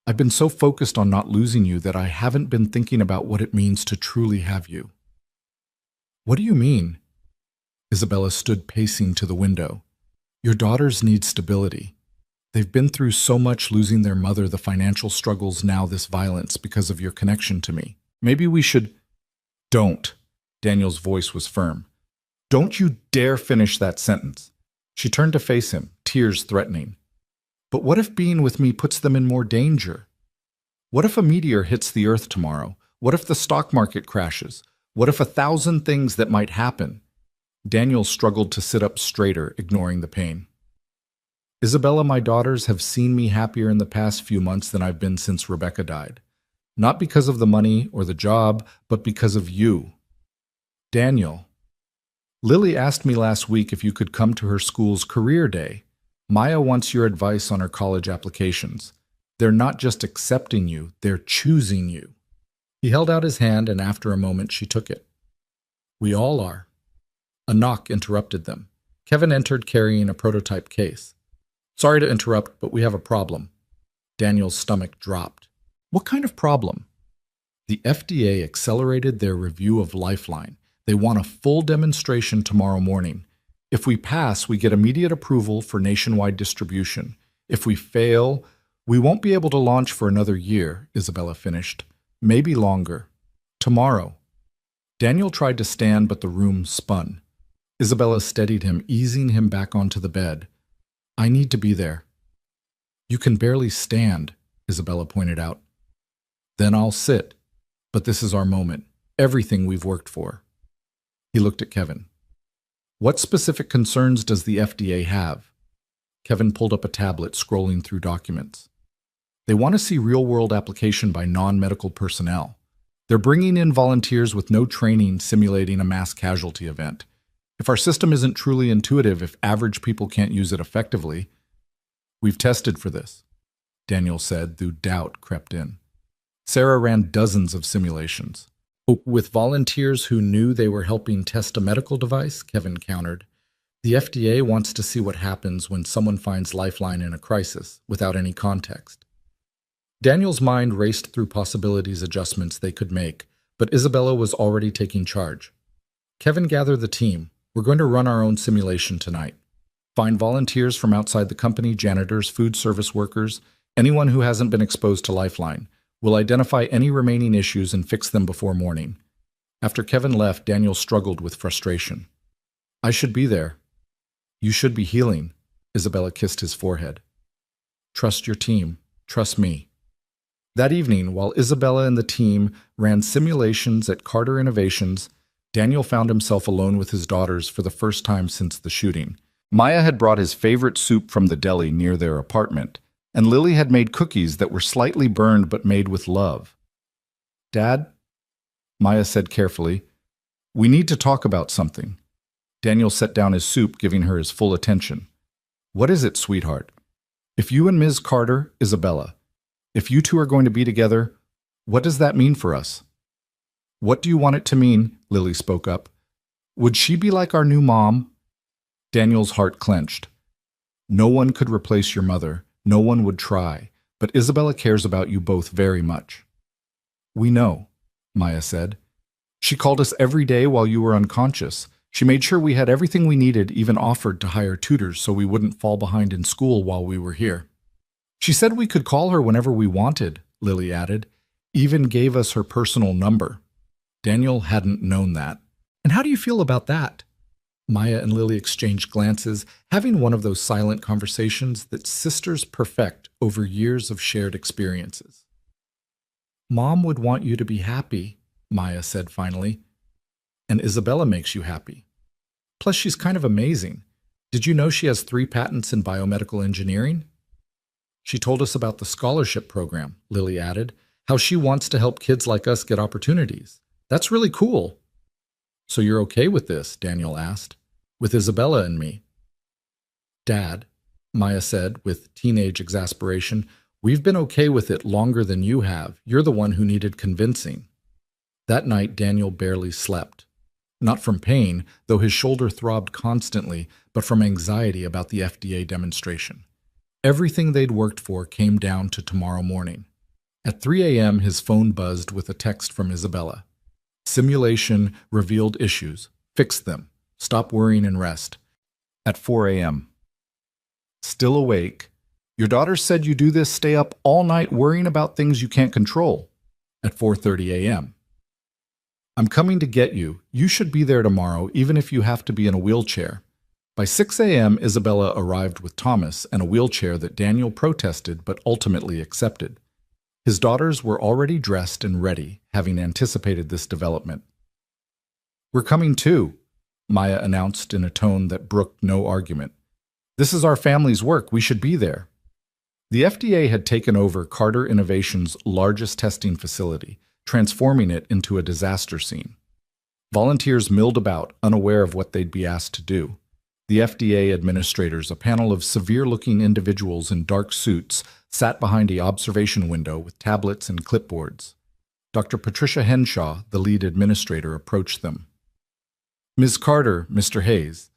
I've been so focused on not losing you that I haven't been thinking about what it means to truly have you." "What do you mean?" Isabella stood pacing to the window. "Your daughters need stability. They've been through so much, losing their mother, the financial struggles, now this violence because of your connection to me. Maybe we should..." "Don't." Daniel's voice was firm. "Don't you dare finish that sentence." She turned to face him, tears threatening. "But what if being with me puts them in more danger? What if a meteor hits the Earth tomorrow? What if the stock market crashes? What if 1,000 things that might happen?" Daniel struggled to sit up straighter, ignoring the pain. "Isabella, my daughters have seen me happier in the past few months than I've been since Rebecca died. Not because of the money or the job, but because of you." "Daniel, Lily asked me last week if you could come to her school's career day. Maya wants your advice on her college applications. They're not just accepting you, they're choosing you." He held out his hand, and after a moment she took it. "We all are." A knock interrupted them. Kevin entered carrying a prototype case. "Sorry to interrupt, but we have a problem." Daniel's stomach dropped. "What kind of problem?" "The FDA accelerated their review of Lifeline. They want a full demonstration tomorrow morning. If we pass, we get immediate approval for nationwide distribution. If we fail, we won't be able to launch for another year," Isabella finished. "Maybe longer. Tomorrow." Daniel tried to stand, but the room spun. Isabella steadied him, easing him back onto the bed. "I need to be there." "You can barely stand," Isabella pointed out. "Then I'll sit. But this is our moment. Everything we've worked for." He looked at Kevin. "What specific concerns does the FDA have?" Kevin pulled up a tablet, scrolling through documents. "They want to see real-world application by non-medical personnel. They're bringing in volunteers with no training, simulating a mass casualty event. If our system isn't truly intuitive, if average people can't use it effectively..." "We've tested for this," Daniel said, though doubt crept in. "Sarah ran dozens of simulations." "With volunteers who knew they were helping test a medical device," Kevin countered. "The FDA wants to see what happens when someone finds Lifeline in a crisis, without any context." Daniel's mind raced through possibilities, adjustments they could make, but Isabella was already taking charge. "Kevin, gather the team. We're going to run our own simulation tonight. Find volunteers from outside the company, janitors, food service workers, anyone who hasn't been exposed to Lifeline. We'll identify any remaining issues and fix them before morning." After Kevin left, Daniel struggled with frustration. "I should be there." "You should be healing." Isabella kissed his forehead. "Trust your team. Trust me." That evening, while Isabella and the team ran simulations at Carter Innovations, Daniel found himself alone with his daughters for the first time since the shooting. Maya had brought his favorite soup from the deli near their apartment, and Lily had made cookies that were slightly burned but made with love. "Dad," Maya said carefully, "we need to talk about something." Daniel set down his soup, giving her his full attention. What is it, sweetheart? If you and Ms. Carter, Isabella, if you two are going to be together, what does that mean for us? What do you want it to mean? Lily spoke up. Would she be like our new mom? Daniel's heart clenched. No one could replace your mother. No one would try. But Isabella cares about you both very much. We know, Maya said. She called us every day while you were unconscious. She made sure we had everything we needed, even offered to hire tutors so we wouldn't fall behind in school while we were here. She said we could call her whenever we wanted, Lily added. Even gave us her personal number. Daniel hadn't known that. And how do you feel about that? Maya and Lily exchanged glances, having one of those silent conversations that sisters perfect over years of shared experiences. Mom would want you to be happy, Maya said finally. And Isabella makes you happy. Plus, she's kind of amazing. Did you know she has 3 patents in biomedical engineering? She told us about the scholarship program, Lily added, how she wants to help kids like us get opportunities. That's really cool. So you're okay with this? Daniel asked. With Isabella and me. Dad, Maya said with teenage exasperation, we've been okay with it longer than you have. You're the one who needed convincing. That night, Daniel barely slept. Not from pain, though his shoulder throbbed constantly, but from anxiety about the FDA demonstration. Everything they'd worked for came down to tomorrow morning. At 3 a.m., his phone buzzed with a text from Isabella. Simulation revealed issues. Fix them. Stop worrying and rest. At 4 a.m. Still awake. Your daughter said you do this, stay up all night worrying about things you can't control. At 4:30 a.m. I'm coming to get you. You should be there tomorrow, even if you have to be in a wheelchair. By 6 a.m., Isabella arrived with Thomas and a wheelchair that Daniel protested but ultimately accepted. His daughters were already dressed and ready, having anticipated this development. We're coming too, Maya announced in a tone that brooked no argument. This is our family's work. We should be there. The FDA had taken over Carter Innovation's largest testing facility, transforming it into a disaster scene. Volunteers milled about, unaware of what they'd be asked to do. The FDA administrators, a panel of severe-looking individuals in dark suits, sat behind an observation window with tablets and clipboards. Dr. Patricia Henshaw, the lead administrator, approached them. Ms. Carter, Mr. Hayes.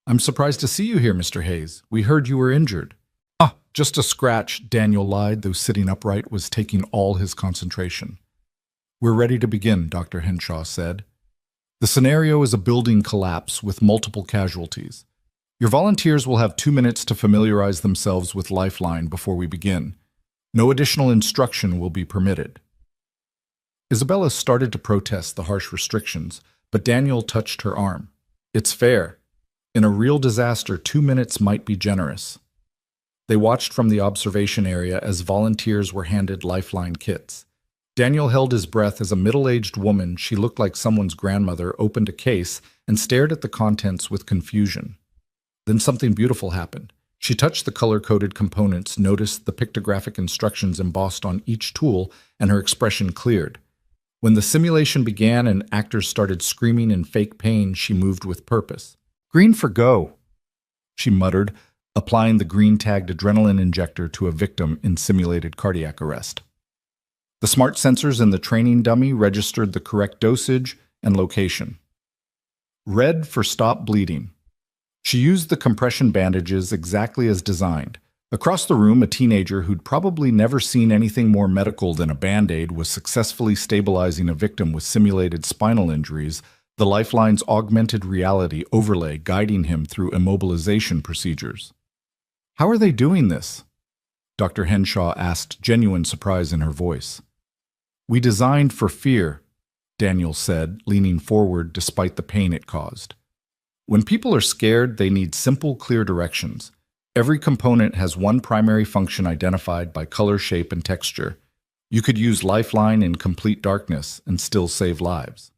I'm surprised to see you here, Mr. Hayes. We heard you were injured. Ah, just a scratch, Daniel lied, though sitting upright was taking all his concentration. We're ready to begin, Dr. Henshaw said. The scenario is a building collapse with multiple casualties. Your volunteers will have 2 minutes to familiarize themselves with Lifeline before we begin. No additional instruction will be permitted. Isabella started to protest the harsh restrictions, but Daniel touched her arm. It's fair. In a real disaster, 2 minutes might be generous. They watched from the observation area as volunteers were handed Lifeline kits. Daniel held his breath as a middle-aged woman, she looked like someone's grandmother, opened a case and stared at the contents with confusion. Then something beautiful happened. She touched the color-coded components, noticed the pictographic instructions embossed on each tool, and her expression cleared. When the simulation began and actors started screaming in fake pain, she moved with purpose. Green for go, she muttered, applying the green-tagged adrenaline injector to a victim in simulated cardiac arrest. The smart sensors in the training dummy registered the correct dosage and location. Red for stop bleeding. She used the compression bandages exactly as designed. Across the room, a teenager who'd probably never seen anything more medical than a Band-Aid was successfully stabilizing a victim with simulated spinal injuries, the Lifeline's augmented reality overlay guiding him through immobilization procedures. How are they doing this? Dr. Henshaw asked, genuine surprise in her voice. We designed for fear, Daniel said, leaning forward despite the pain it caused. When people are scared, they need simple, clear directions. Every component has one primary function identified by color, shape, and texture. You could use Lifeline in complete darkness and still save lives.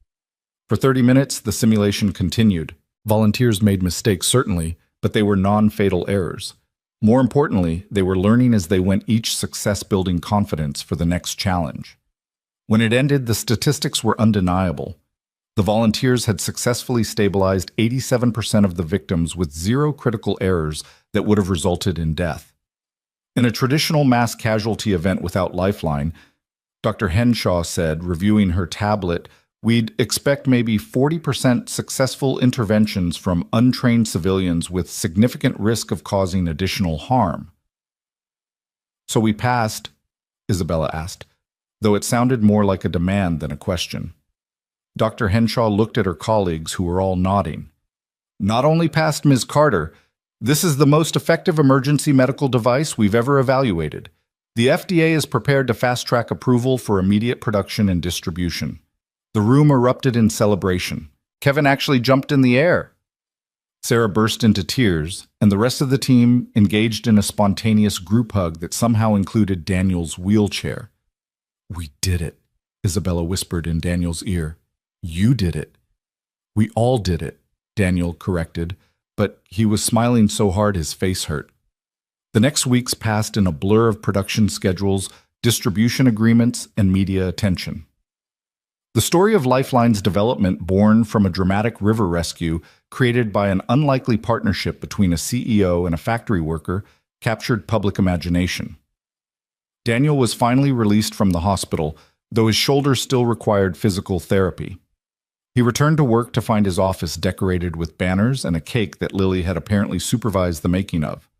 For 30 minutes, the simulation continued. Volunteers made mistakes, certainly, but they were non-fatal errors. More importantly, they were learning as they went, each success building confidence for the next challenge. When it ended, the statistics were undeniable. The volunteers had successfully stabilized 87% of the victims with zero critical errors that would have resulted in death. In a traditional mass casualty event without Lifeline, Dr. Henshaw said, reviewing her tablet, we'd expect maybe 40% successful interventions from untrained civilians with significant risk of causing additional harm. So we passed, Isabella asked, though it sounded more like a demand than a question. Dr. Henshaw looked at her colleagues, who were all nodding. Not only passed, Ms. Carter, this is the most effective emergency medical device we've ever evaluated. The FDA is prepared to fast-track approval for immediate production and distribution. The room erupted in celebration. Kevin actually jumped in the air. Sarah burst into tears, and the rest of the team engaged in a spontaneous group hug that somehow included Daniel's wheelchair. We did it, Isabella whispered in Daniel's ear. You did it. We all did it, Daniel corrected, but he was smiling so hard his face hurt. The next weeks passed in a blur of production schedules, distribution agreements, and media attention. The story of Lifeline's development, born from a dramatic river rescue created by an unlikely partnership between a CEO and a factory worker, captured public imagination. Daniel was finally released from the hospital, though his shoulder still required physical therapy. He returned to work to find his office decorated with banners and a cake that Lily had apparently supervised the making of.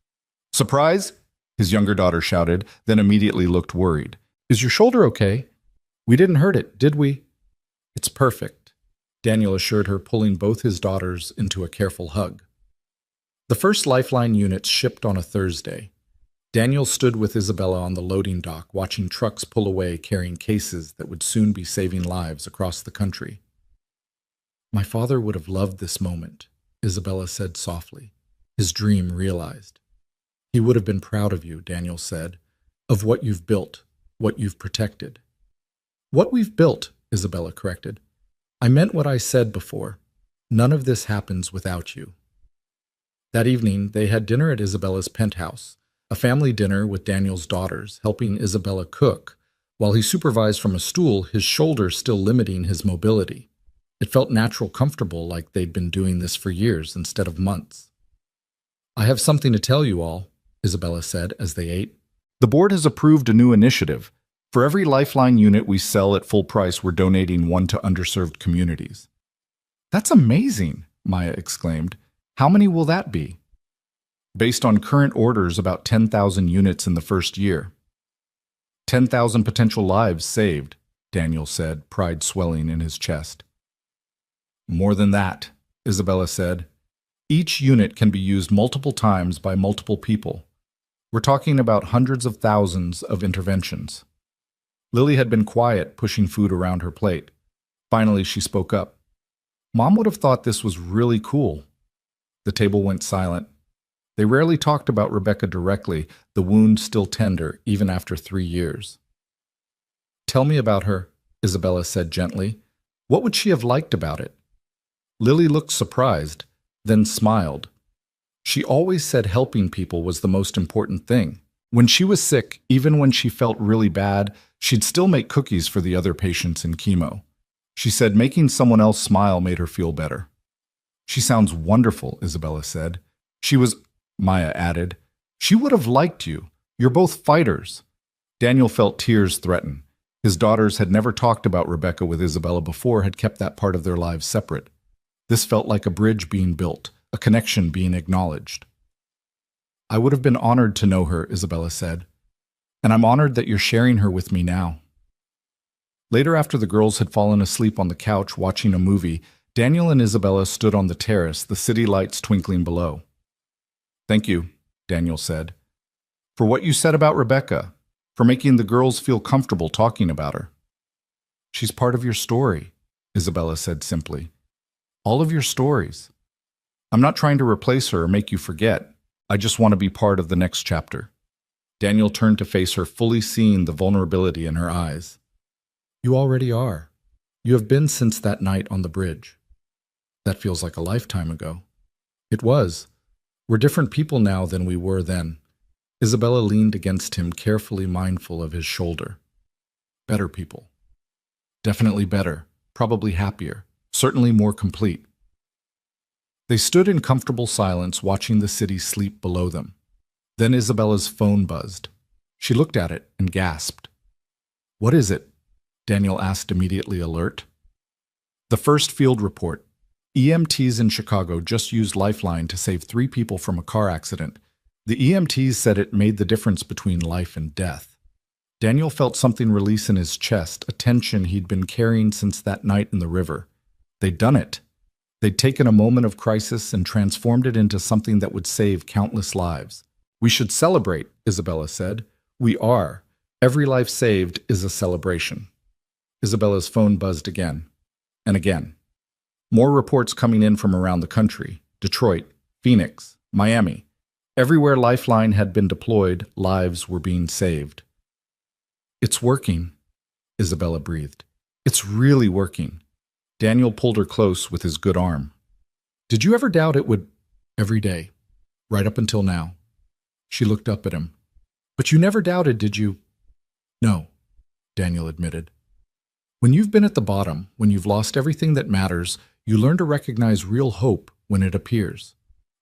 Surprise! His younger daughter shouted, then immediately looked worried. Is your shoulder okay? We didn't hurt it, did we? It's perfect, Daniel assured her, pulling both his daughters into a careful hug. The first Lifeline units shipped on a Thursday. Daniel stood with Isabella on the loading dock, watching trucks pull away carrying cases that would soon be saving lives across the country. My father would have loved this moment, Isabella said softly, his dream realized. He would have been proud of you, Daniel said, of what you've built, what you've protected. What we've built, Isabella corrected. I meant what I said before. None of this happens without you. That evening, they had dinner at Isabella's penthouse, a family dinner with Daniel's daughters, helping Isabella cook, while he supervised from a stool, his shoulder still limiting his mobility. It felt natural, comfortable, like they'd been doing this for years instead of months. I have something to tell you all, Isabella said as they ate. The board has approved a new initiative. For every Lifeline unit we sell at full price, we're donating one to underserved communities. That's amazing, Maya exclaimed. How many will that be? Based on current orders, about 10,000 units in the first year. 10,000 potential lives saved, Daniel said, pride swelling in his chest. More than that, Isabella said. Each unit can be used multiple times by multiple people. We're talking about hundreds of thousands of interventions. Lily had been quiet, pushing food around her plate. Finally, she spoke up. Mom would have thought this was really cool. The table went silent. They rarely talked about Rebecca directly, the wound still tender even after 3 years. Tell me about her, Isabella said gently. What would she have liked about it? Lily looked surprised, then smiled. She always said helping people was the most important thing. When she was sick, even when she felt really bad, she'd still make cookies for the other patients in chemo. She said making someone else smile made her feel better. She sounds wonderful, Isabella said. Maya added, she would have liked you. You're both fighters. Daniel felt tears threaten. His daughters had never talked about Rebecca with Isabella before, had kept that part of their lives separate. This felt like a bridge being built, a connection being acknowledged. I would have been honored to know her, Isabella said, and I'm honored that you're sharing her with me now. Later, after the girls had fallen asleep on the couch watching a movie, Daniel and Isabella stood on the terrace, the city lights twinkling below. Thank you, Daniel said, for what you said about Rebecca, for making the girls feel comfortable talking about her. She's part of your story, Isabella said simply. All of your stories. I'm not trying to replace her or make you forget. I just want to be part of the next chapter. Daniel turned to face her, fully seeing the vulnerability in her eyes. You already are. You have been since that night on the bridge. That feels like a lifetime ago. It was. We're different people now than we were then. Isabella leaned against him, carefully mindful of his shoulder. Better people. Definitely better. Probably happier. certainly more complete. They stood in comfortable silence, watching the city sleep below them. Then Isabella's phone buzzed. She looked at it and gasped. "What is it?" Daniel asked, immediately alert. "The first field report. EMTs in Chicago just used Lifeline to save 3 people from a car accident. The EMTs said it made the difference between life and death." Daniel felt something release in his chest, a tension he'd been carrying since that night in the river. They'd done it. They'd taken a moment of crisis and transformed it into something that would save countless lives. "We should celebrate," Isabella said. "We are. Every life saved is a celebration." Isabella's phone buzzed again and again. More reports coming in from around the country: Detroit, Phoenix, Miami. Everywhere Lifeline had been deployed, lives were being saved. "It's working," Isabella breathed. "It's really working." Daniel pulled her close with his good arm. "Did you ever doubt it would?" "Every day, right up until now." She looked up at him. "But you never doubted, did you?" "No," Daniel admitted. "When you've been at the bottom, when you've lost everything that matters, you learn to recognize real hope when it appears.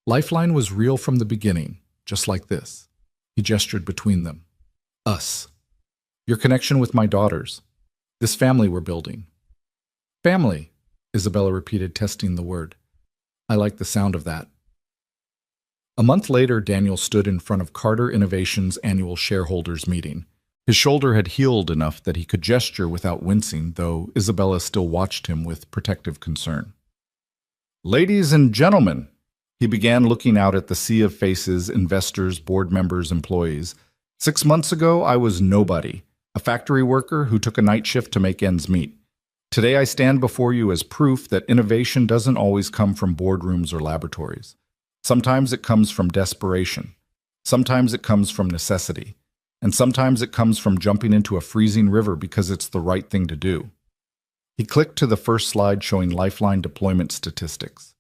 Lifeline was real from the beginning, just like this." He gestured between them. "Us. Your connection with my daughters. This family we're building." "Family," Isabella repeated, testing the word. "I like the sound of that." A month later, Daniel stood in front of Carter Innovations' annual shareholders meeting. His shoulder had healed enough that he could gesture without wincing, though Isabella still watched him with protective concern. "Ladies and gentlemen," he began, looking out at the sea of faces: investors, board members, employees. "6 months ago, I was nobody, a factory worker who took a night shift to make ends meet. Today, I stand before you as proof that innovation doesn't always come from boardrooms or laboratories. Sometimes it comes from desperation. Sometimes it comes from necessity. And sometimes it comes from jumping into a freezing river because it's the right thing to do." He clicked to the first slide showing Lifeline deployment statistics.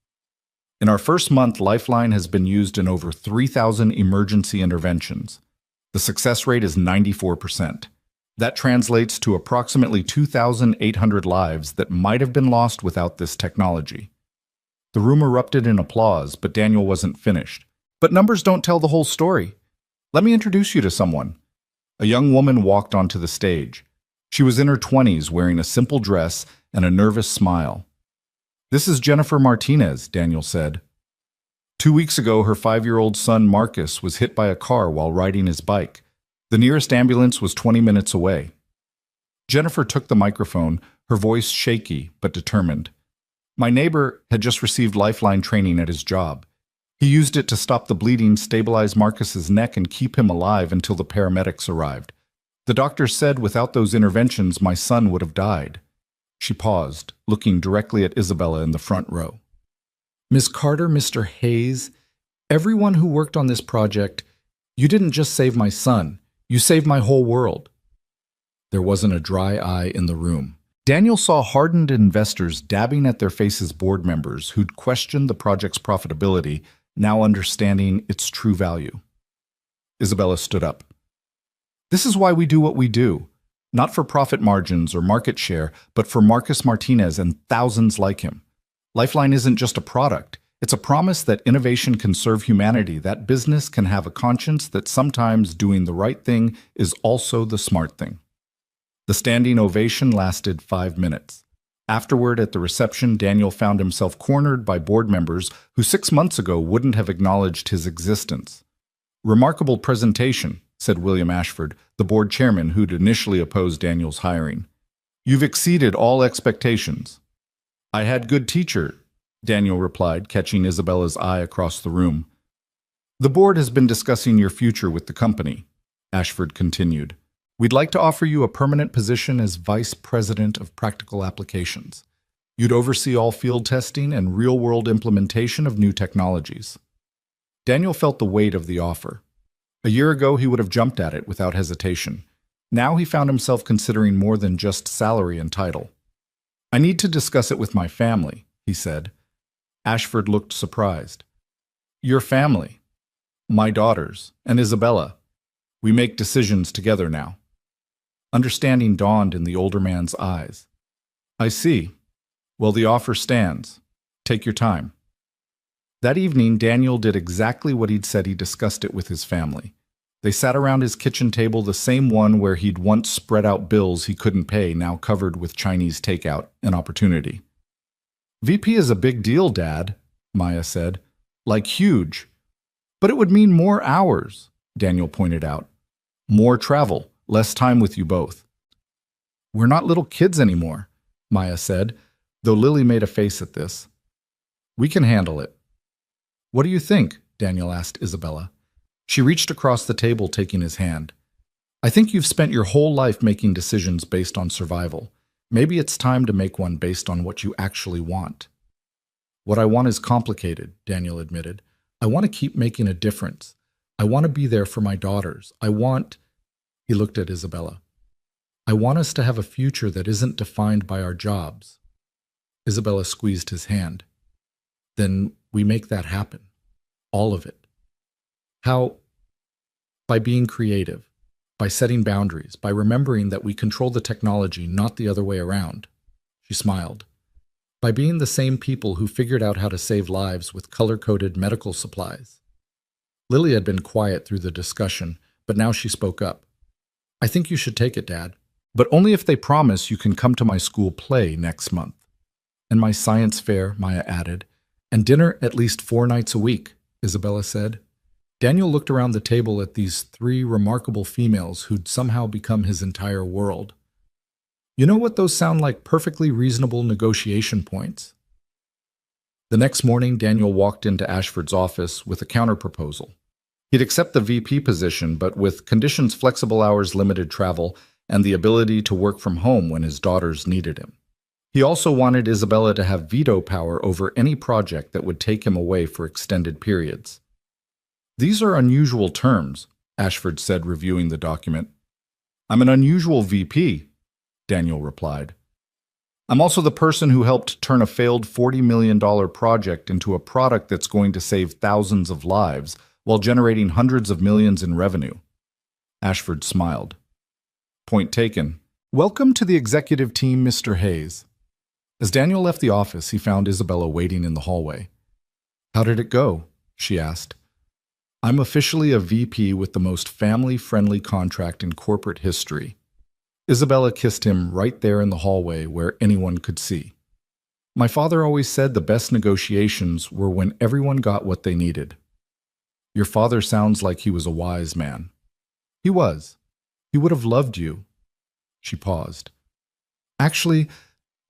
"In our first month, Lifeline has been used in over 3,000 emergency interventions. The success rate is 94%. That translates to approximately 2,800 lives that might have been lost without this technology." The room erupted in applause, but Daniel wasn't finished. "But numbers don't tell the whole story. Let me introduce you to someone." A young woman walked onto the stage. She was in her 20s, wearing a simple dress and a nervous smile. "This is Jennifer Martinez," Daniel said. 2 weeks ago, her 5-year-old son Marcus was hit by a car while riding his bike. The nearest ambulance was 20 minutes away." Jennifer took the microphone, her voice shaky but determined. "My neighbor had just received Lifeline training at his job. He used it to stop the bleeding, stabilize Marcus's neck, and keep him alive until the paramedics arrived. The doctor said without those interventions, my son would have died." She paused, looking directly at Isabella in the front row. "Ms. Carter, Mr. Hayes, everyone who worked on this project, you didn't just save my son. You saved my whole world." There wasn't a dry eye in the room. Daniel saw hardened investors dabbing at their faces board members who'd questioned the project's profitability, now understanding its true value. Isabella stood up. "This is why we do what we do. Not for profit margins or market share, but for Marcus Martinez and thousands like him. Lifeline isn't just a product. It's a promise that innovation can serve humanity, that business can have a conscience, that sometimes doing the right thing is also the smart thing." The standing ovation lasted 5 minutes. Afterward, at the reception, Daniel found himself cornered by board members who 6 months ago wouldn't have acknowledged his existence. "Remarkable presentation," said William Ashford, the board chairman who'd initially opposed Daniel's hiring. "You've exceeded all expectations." "I had good teacher," Daniel replied, catching Isabella's eye across the room. "The board has been discussing your future with the company," Ashford continued. "We'd like to offer you a permanent position as Vice President of Practical Applications. You'd oversee all field testing and real-world implementation of new technologies." Daniel felt the weight of the offer. A year ago, he would have jumped at it without hesitation. Now he found himself considering more than just salary and title. "I need to discuss it with my family," he said. Ashford looked surprised. "Your family, my daughters, and Isabella. We make decisions together now." Understanding dawned in the older man's eyes. "I see. Well, the offer stands. Take your time. That evening, Daniel did exactly what he'd said. He discussed it with his family. They sat around his kitchen table, the same one where he'd once spread out bills he couldn't pay, now covered with Chinese takeout, an opportunity. VP is a big deal, Dad, Maya said. Like huge. But it would mean more hours, Daniel pointed out. More travel, less time with you both. We're not little kids anymore, Maya said, though Lily made a face at this. We can handle it. What do you think? Daniel asked Isabella. She reached across the table, taking his hand. I think you've spent your whole life making decisions based on survival. Maybe it's time to make one based on what you actually want. What I want is complicated, Daniel admitted. I want to keep making a difference. I want to be there for my daughters. He looked at Isabella. I want us to have a future that isn't defined by our jobs. Isabella squeezed his hand. Then we make that happen. All of it. How? By being creative, by setting boundaries, by remembering that we control the technology, not the other way around. She smiled. By being the same people who figured out how to save lives with color-coded medical supplies. Lily had been quiet through the discussion, but now she spoke up. I think you should take it, Dad. But only if they promise you can come to my school play next month. And my science fair, Maya added. And dinner at least 4 nights a week, Isabella said. Daniel looked around the table at these 3 remarkable females who'd somehow become his entire world. You know what those sound like? Perfectly reasonable negotiation points. The next morning, Daniel walked into Ashford's office with a counterproposal. He'd accept the VP position, but with conditions: flexible hours, limited travel, and the ability to work from home when his daughters needed him. He also wanted Isabella to have veto power over any project that would take him away for extended periods. These are unusual terms, Ashford said, reviewing the document. I'm an unusual VP, Daniel replied. I'm also the person who helped turn a failed $40 million project into a product that's going to save thousands of lives while generating hundreds of millions in revenue. Ashford smiled. Point taken. Welcome to the executive team, Mr. Hayes. As Daniel left the office, he found Isabella waiting in the hallway. How did it go? She asked. I'm officially a VP with the most family-friendly contract in corporate history. Isabella kissed him right there in the hallway where anyone could see. My father always said the best negotiations were when everyone got what they needed. Your father sounds like he was a wise man. He was. He would have loved you. She paused. Actually,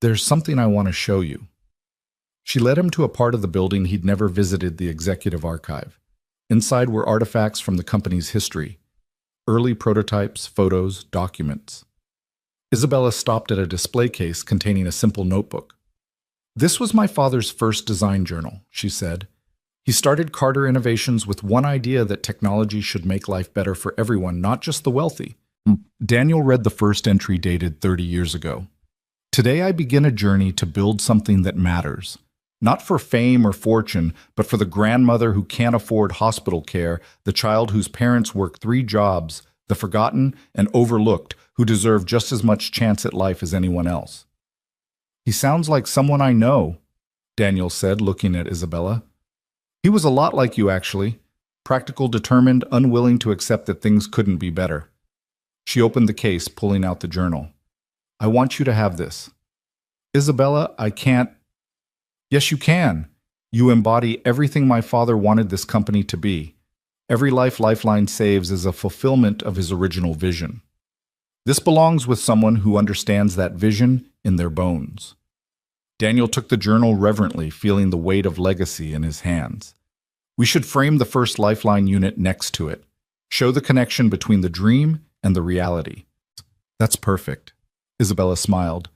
there's something I want to show you. She led him to a part of the building he'd never visited, the executive archive. Inside were artifacts from the company's history. Early prototypes, photos, documents. Isabella stopped at a display case containing a simple notebook. This was my father's first design journal, she said. He started Carter Innovations with one idea: that technology should make life better for everyone, not just the wealthy. Daniel read the first entry, dated 30 years ago. Today I begin a journey to build something that matters. Not for fame or fortune, but for the grandmother who can't afford hospital care, the child whose parents work 3 jobs, the forgotten and overlooked who deserve just as much chance at life as anyone else. He sounds like someone I know, Daniel said, looking at Isabella. He was a lot like you, actually. Practical, determined, unwilling to accept that things couldn't be better. She opened the case, pulling out the journal. I want you to have this. Isabella, I can't. Yes, you can. You embody everything my father wanted this company to be. Every life Lifeline saves is a fulfillment of his original vision. This belongs with someone who understands that vision in their bones. Daniel took the journal reverently, feeling the weight of legacy in his hands. We should frame the first Lifeline unit next to it. Show the connection between the dream and the reality. That's perfect. Isabella smiled.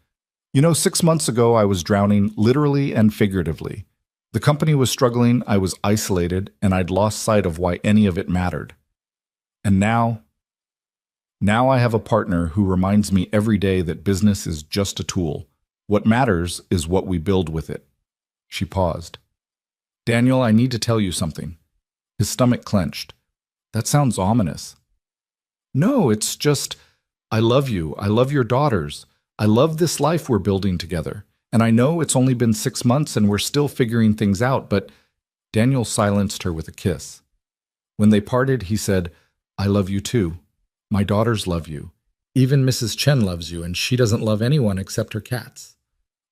You know, 6 months ago I was drowning, literally and figuratively. The company was struggling, I was isolated, and I'd lost sight of why any of it mattered. And now I have a partner who reminds me every day that business is just a tool. What matters is what we build with it. She paused. Daniel, I need to tell you something. His stomach clenched. That sounds ominous. No, it's just, I love you. I love your daughters. I love this life we're building together. And I know it's only been 6 months and we're still figuring things out, but Daniel silenced her with a kiss. When they parted, he said, "I love you too. My daughters love you. Even Mrs. Chen loves you, and she doesn't love anyone except her cats."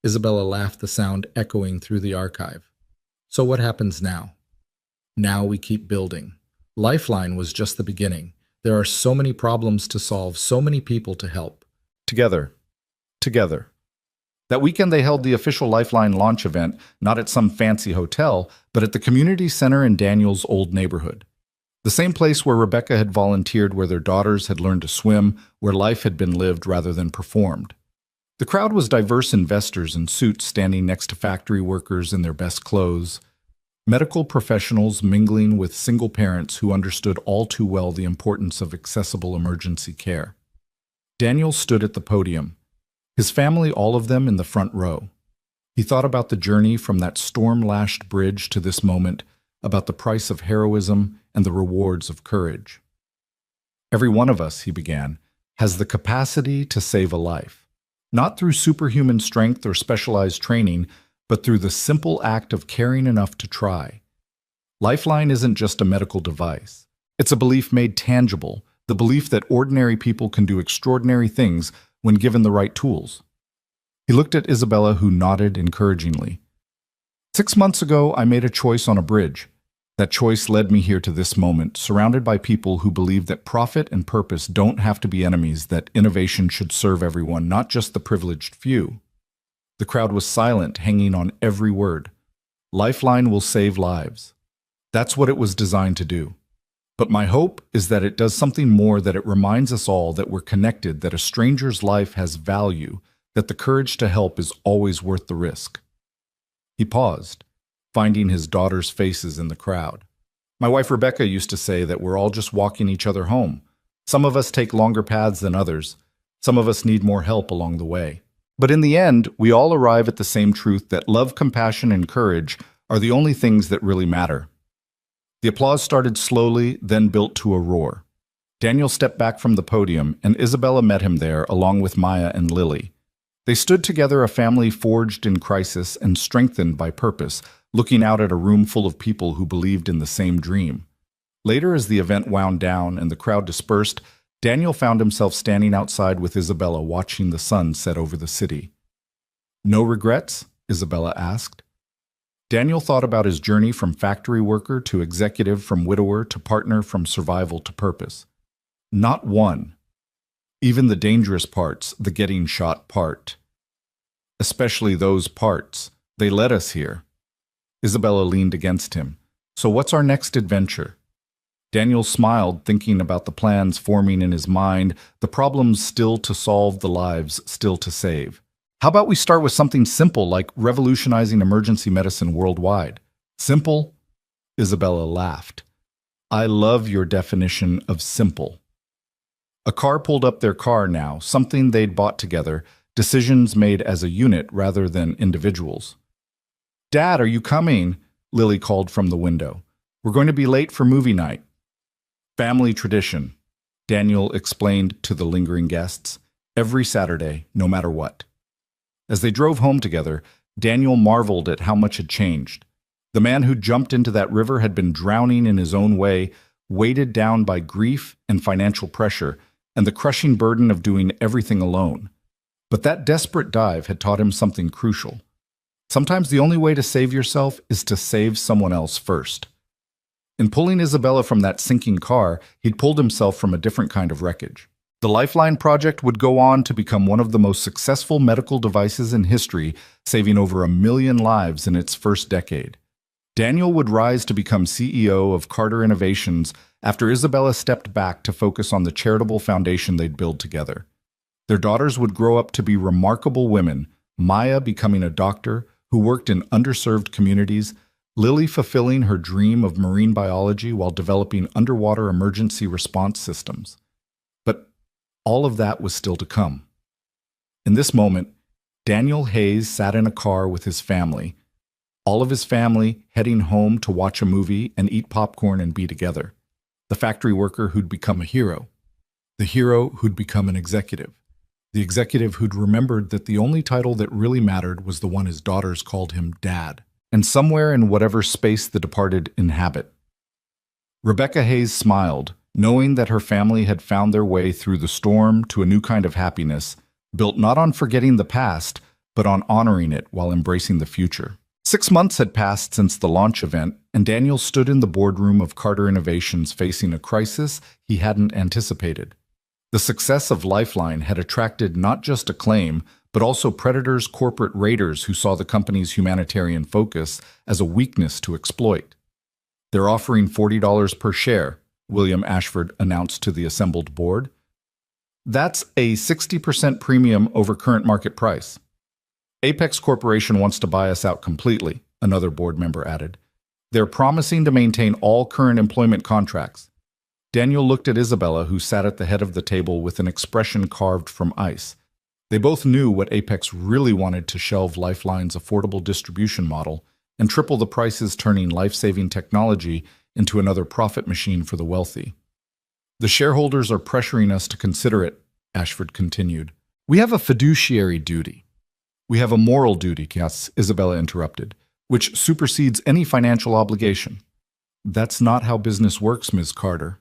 Isabella laughed, the sound echoing through the archive. "So what happens now?" "Now we keep building. Lifeline was just the beginning. There are so many problems to solve, so many people to help. Together. Together." That weekend they held the official Lifeline launch event, not at some fancy hotel, but at the community center in Daniel's old neighborhood. The same place where Rebecca had volunteered, where their daughters had learned to swim, where life had been lived rather than performed. The crowd was diverse investors in suits standing next to factory workers in their best clothes, medical professionals mingling with single parents who understood all too well the importance of accessible emergency care. Daniel stood at the podium, his family, all of them, in the front row. He thought about the journey from that storm-lashed bridge to this moment, about the price of heroism and the rewards of courage. "Every one of us," he began, "has the capacity to save a life, not through superhuman strength or specialized training, but through the simple act of caring enough to try. Lifeline isn't just a medical device. It's a belief made tangible, the belief that ordinary people can do extraordinary things when given the right tools." He looked at Isabella, who nodded encouragingly. "6 months ago, I made a choice on a bridge. That choice led me here to this moment, surrounded by people who believe that profit and purpose don't have to be enemies, that innovation should serve everyone, not just the privileged few." The crowd was silent, hanging on every word. Lifeline will save lives. That's what it was designed to do. But my hope is that it does something more, that it reminds us all that we're connected, that a stranger's life has value, that the courage to help is always worth the risk. He paused, finding his daughters' faces in the crowd. "My wife Rebecca used to say that we're all just walking each other home. Some of us take longer paths than others. Some of us need more help along the way. But in the end, we all arrive at the same truth, that love, compassion, and courage are the only things that really matter." The applause started slowly, then built to a roar. Daniel stepped back from the podium, and Isabella met him there, along with Maya and Lily. They stood together, a family forged in crisis and strengthened by purpose, looking out at a room full of people who believed in the same dream. Later, as the event wound down and the crowd dispersed, Daniel found himself standing outside with Isabella, watching the sun set over the city. "No regrets?" Isabella asked. Daniel thought about his journey from factory worker to executive, from widower to partner, from survival to purpose. Not one. Even the dangerous parts, the getting shot part. Especially those parts. They led us here. Isabella leaned against him. "So what's our next adventure?" Daniel smiled, thinking about the plans forming in his mind, the problems still to solve, the lives still to save. "How about we start with something simple, like revolutionizing emergency medicine worldwide?" "Simple?" Isabella laughed. "I love your definition of simple." A car pulled up their car now, something they'd bought together, decisions made as a unit rather than individuals. "Dad, are you coming?" Lily called from the window. "We're going to be late for movie night." "Family tradition," Daniel explained to the lingering guests. "Every Saturday, no matter what." As they drove home together, Daniel marveled at how much had changed. The man who jumped into that river had been drowning in his own way, weighted down by grief and financial pressure, and the crushing burden of doing everything alone. But that desperate dive had taught him something crucial. Sometimes the only way to save yourself is to save someone else first. In pulling Isabella from that sinking car, he'd pulled himself from a different kind of wreckage. The Lifeline project would go on to become one of the most successful medical devices in history, saving over 1 million lives in its first decade. Daniel would rise to become CEO of Carter Innovations after Isabella stepped back to focus on the charitable foundation they'd build together. Their daughters would grow up to be remarkable women, Maya becoming a doctor who worked in underserved communities, Lily fulfilling her dream of marine biology while developing underwater emergency response systems. But all of that was still to come. In this moment, Daniel Hayes sat in a car with his family, all of his family heading home to watch a movie and eat popcorn and be together. The factory worker who'd become a hero. The hero who'd become an executive. The executive who'd remembered that the only title that really mattered was the one his daughters called him Dad, and somewhere in whatever space the departed inhabit. Rebecca Hayes smiled, knowing that her family had found their way through the storm to a new kind of happiness, built not on forgetting the past, but on honoring it while embracing the future. 6 months had passed since the launch event, and Daniel stood in the boardroom of Carter Innovations facing a crisis he hadn't anticipated. The success of Lifeline had attracted not just acclaim, but also predators, corporate raiders who saw the company's humanitarian focus as a weakness to exploit. "They're offering $40 per share," William Ashford announced to the assembled board. "That's a 60% premium over current market price. Apex Corporation wants to buy us out completely," another board member added. "They're promising to maintain all current employment contracts." Daniel looked at Isabella, who sat at the head of the table with an expression carved from ice. They both knew what Apex really wanted: to shelve Lifeline's affordable distribution model and triple the prices, turning life-saving technology into another profit machine for the wealthy. "The shareholders are pressuring us to consider it," Ashford continued. "We have a fiduciary duty." "We have a moral duty," Isabella interrupted, "which supersedes any financial obligation." "That's not how business works, Ms. Carter."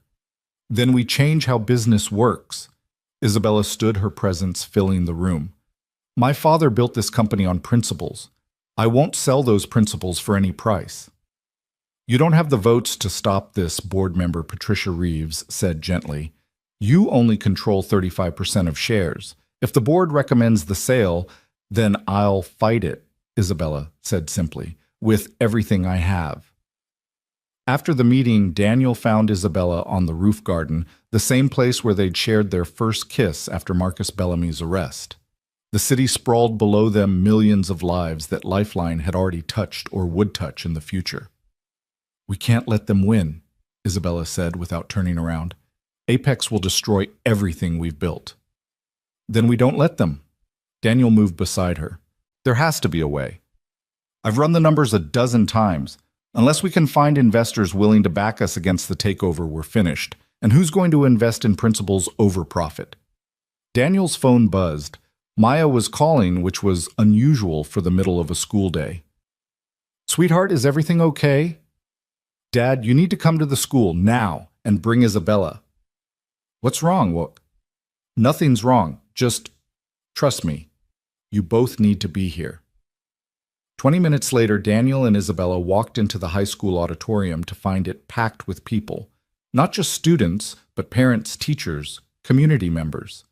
"Then we change how business works." Isabella stood, her presence filling the room. "My father built this company on principles. I won't sell those principles for any price." "You don't have the votes to stop this," board member Patricia Reeves said gently. "You only control 35% of shares. If the board recommends the sale, then I'll fight it," Isabella said simply, "with everything I have." After the meeting, Daniel found Isabella on the roof garden, the same place where they'd shared their first kiss after Marcus Bellamy's arrest. The city sprawled below them, millions of lives that Lifeline had already touched or would touch in the future. "We can't let them win," Isabella said without turning around. "Apex will destroy everything we've built." "Then we don't let them." Daniel moved beside her. "There has to be a way. I've run the numbers a dozen times. Unless we can find investors willing to back us against the takeover, we're finished. And who's going to invest in principles over profit?" Daniel's phone buzzed. Maya was calling, which was unusual for the middle of a school day. "Sweetheart, is everything okay?" "Dad, you need to come to the school now and bring Isabella." "What's wrong?" "What?" "Nothing's wrong. Just trust me. You both need to be here." 20 minutes later, Daniel and Isabella walked into the high school auditorium to find it packed with people. Not just students, but parents, teachers, community members.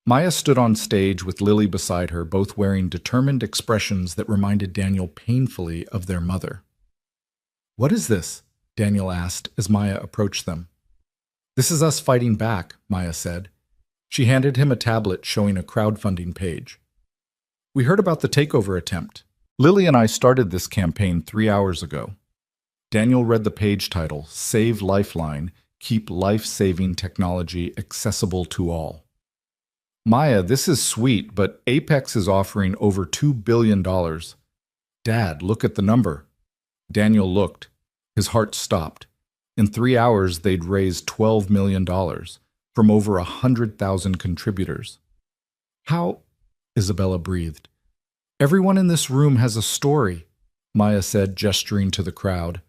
Maya stood on stage with Lily beside her, both wearing determined expressions that reminded Daniel painfully of their mother. "What is this?" Daniel asked as Maya approached them. "This is us fighting back," Maya said. She handed him a tablet showing a crowdfunding page. "We heard about the takeover attempt. Lily and I started this campaign 3 hours ago." Daniel read the page title, "Save Lifeline, Keep Life-Saving Technology Accessible to All." "Maya, this is sweet, but Apex is offering over $2 billion. "Dad, look at the number." Daniel looked. His heart stopped. In 3 hours, they'd raised $12 million from over 100,000 contributors. "How?" Isabella breathed. "Everyone in this room has a story," Maya said, gesturing to the crowd.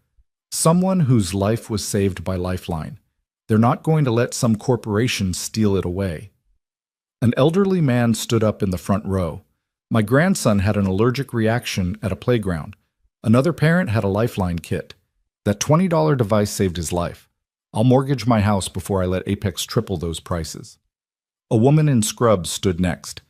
"Someone whose life was saved by Lifeline. They're not going to let some corporation steal it away." An elderly man stood up in the front row. "My grandson had an allergic reaction at a playground. Another parent had a Lifeline kit. That $20 device saved his life. I'll mortgage my house before I let Apex triple those prices." A woman in scrubs stood next.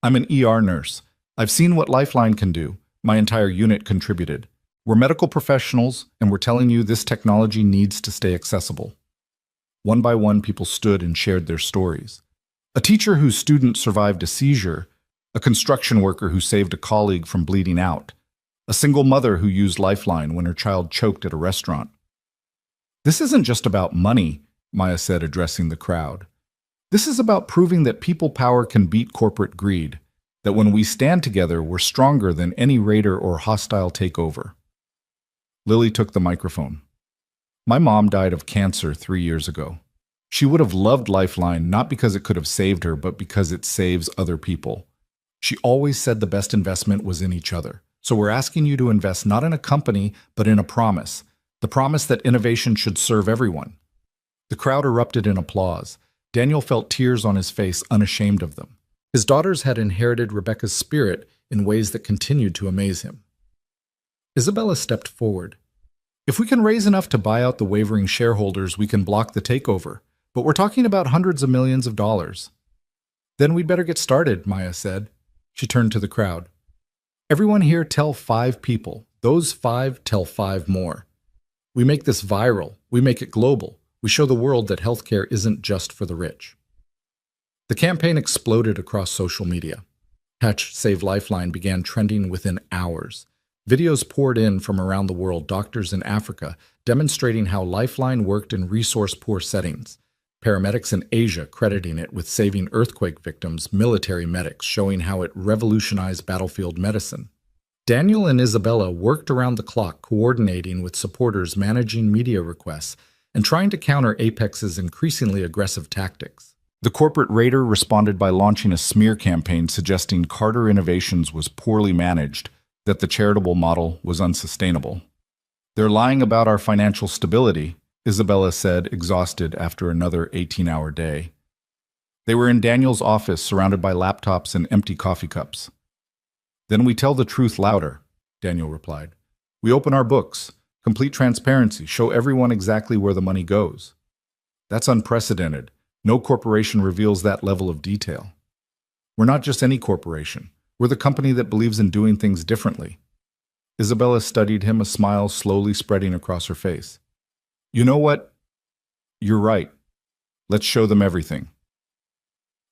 "I'm an ER nurse. I've seen what Lifeline can do. My entire unit contributed. We're medical professionals, and we're telling you this technology needs to stay accessible." One by one, people stood and shared their stories. A teacher whose student survived a seizure, a construction worker who saved a colleague from bleeding out, a single mother who used Lifeline when her child choked at a restaurant. "This isn't just about money," Maya said, addressing the crowd. "This is about proving that people power can beat corporate greed, that when we stand together, we're stronger than any raider or hostile takeover." Lily took the microphone. "My mom died of cancer 3 years ago. She would have loved Lifeline not because it could have saved her, but because it saves other people. She always said the best investment was in each other. So we're asking you to invest not in a company, but in a promise. The promise that innovation should serve everyone. The crowd erupted in applause. Daniel felt tears on his face, unashamed of them. His daughters had inherited Rebecca's spirit in ways that continued to amaze him. Isabella stepped forward. If we can raise enough to buy out the wavering shareholders, we can block the takeover. But we're talking about hundreds of millions of dollars. Then we'd better get started, Maya said. She turned to the crowd. Everyone here tell 5 people. Those 5 tell 5 more. We make this viral. We make it global. We show the world that healthcare isn't just for the rich. The campaign exploded across social media. #Save Lifeline began trending within hours. Videos poured in from around the world, doctors in Africa demonstrating how Lifeline worked in resource-poor settings. Paramedics in Asia crediting it with saving earthquake victims, military medics showing how it revolutionized battlefield medicine. Daniel and Isabella worked around the clock, coordinating with supporters, managing media requests, and trying to counter Apex's increasingly aggressive tactics. The corporate raider responded by launching a smear campaign suggesting Carter Innovations was poorly managed, that the charitable model was unsustainable. They're lying about our financial stability, Isabella said, exhausted after another 18-hour day. They were in Daniel's office, surrounded by laptops and empty coffee cups. Then we tell the truth louder, Daniel replied. We open our books, complete transparency, show everyone exactly where the money goes. That's unprecedented. No corporation reveals that level of detail. We're not just any corporation. We're the company that believes in doing things differently. Isabella studied him, a smile slowly spreading across her face. You know what? You're right. Let's show them everything.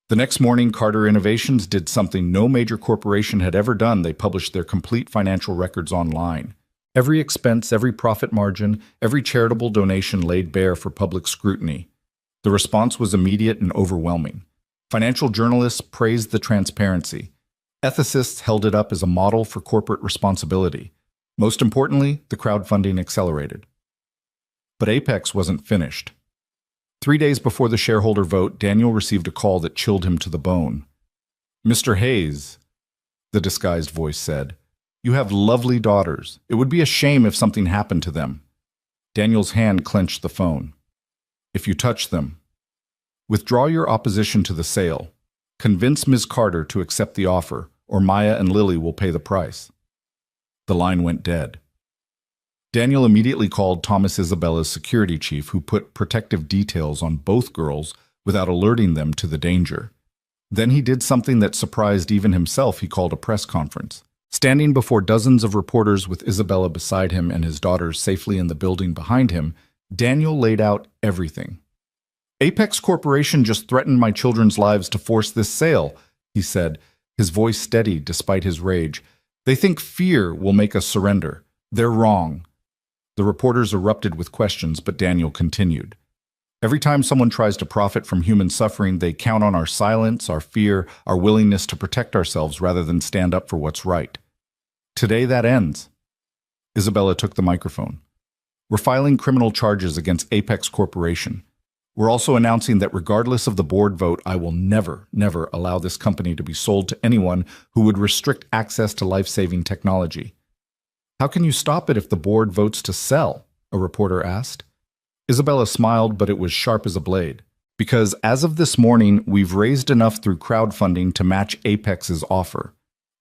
The next morning, Carter Innovations did something no major corporation had ever done. They published their complete financial records online. Every expense, every profit margin, every charitable donation laid bare for public scrutiny. The response was immediate and overwhelming. Financial journalists praised the transparency. Ethicists held it up as a model for corporate responsibility. Most importantly, the crowdfunding accelerated. But Apex wasn't finished. 3 days before the shareholder vote, Daniel received a call that chilled him to the bone. Mr. Hayes, the disguised voice said, you have lovely daughters. It would be a shame if something happened to them. Daniel's hand clenched the phone. If you touch them, withdraw your opposition to the sale. Convince Ms. Carter to accept the offer, or Maya and Lily will pay the price. The line went dead. Daniel immediately called Thomas Isabella's security chief, who put protective details on both girls without alerting them to the danger. Then he did something that surprised even himself. He called a press conference. Standing before dozens of reporters with Isabella beside him and his daughters safely in the building behind him, Daniel laid out everything. Apex Corporation just threatened my children's lives to force this sale, he said, his voice steady despite his rage. They think fear will make us surrender. They're wrong. The reporters erupted with questions, but Daniel continued. Every time someone tries to profit from human suffering, they count on our silence, our fear, our willingness to protect ourselves rather than stand up for what's right. Today that ends. Isabella took the microphone. We're filing criminal charges against Apex Corporation. We're also announcing that regardless of the board vote, I will never allow this company to be sold to anyone who would restrict access to life-saving technology. How can you stop it if the board votes to sell? A reporter asked. Isabella smiled, but it was sharp as a blade. Because as of this morning, we've raised enough through crowdfunding to match Apex's offer.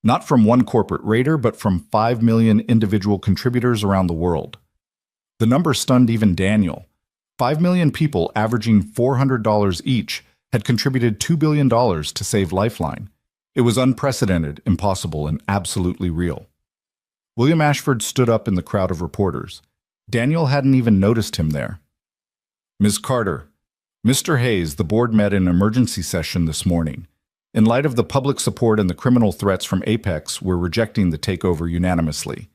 Not from one corporate raider, but from 5 million individual contributors around the world. The number stunned even Daniel. 5 million people, averaging $400 each, had contributed $2 billion to save Lifeline. It was unprecedented, impossible, and absolutely real. William Ashford stood up in the crowd of reporters. Daniel hadn't even noticed him there. Ms. Carter, Mr. Hayes, the board met in an emergency session this morning. In light of the public support and the criminal threats from Apex, we're rejecting the takeover unanimously.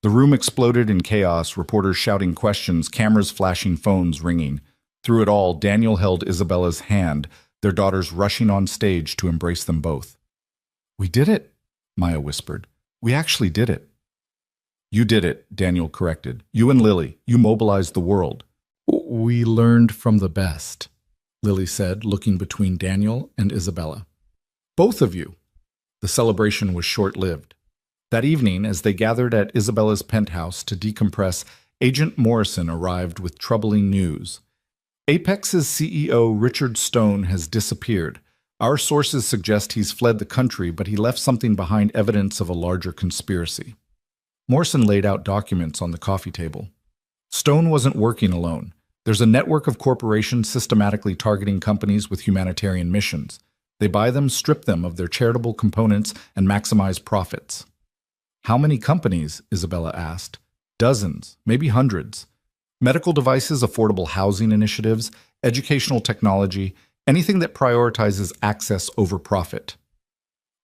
The room exploded in chaos, reporters shouting questions, cameras flashing, phones ringing. Through it all, Daniel held Isabella's hand, their daughters rushing on stage to embrace them both. We did it, Maya whispered. We actually did it. You did it, Daniel corrected. You and Lily, you mobilized the world. We learned from the best. Lily said, looking between Daniel and Isabella. Both of you. The celebration was short-lived. That evening, as they gathered at Isabella's penthouse to decompress, Agent Morrison arrived with troubling news. Apex's CEO, Richard Stone, has disappeared. Our sources suggest he's fled the country, but he left something behind, evidence of a larger conspiracy. Morrison laid out documents on the coffee table. Stone wasn't working alone. There's a network of corporations systematically targeting companies with humanitarian missions. They buy them, strip them of their charitable components, and maximize profits. How many companies? Isabella asked. Dozens, maybe hundreds. Medical devices, affordable housing initiatives, educational technology, anything that prioritizes access over profit.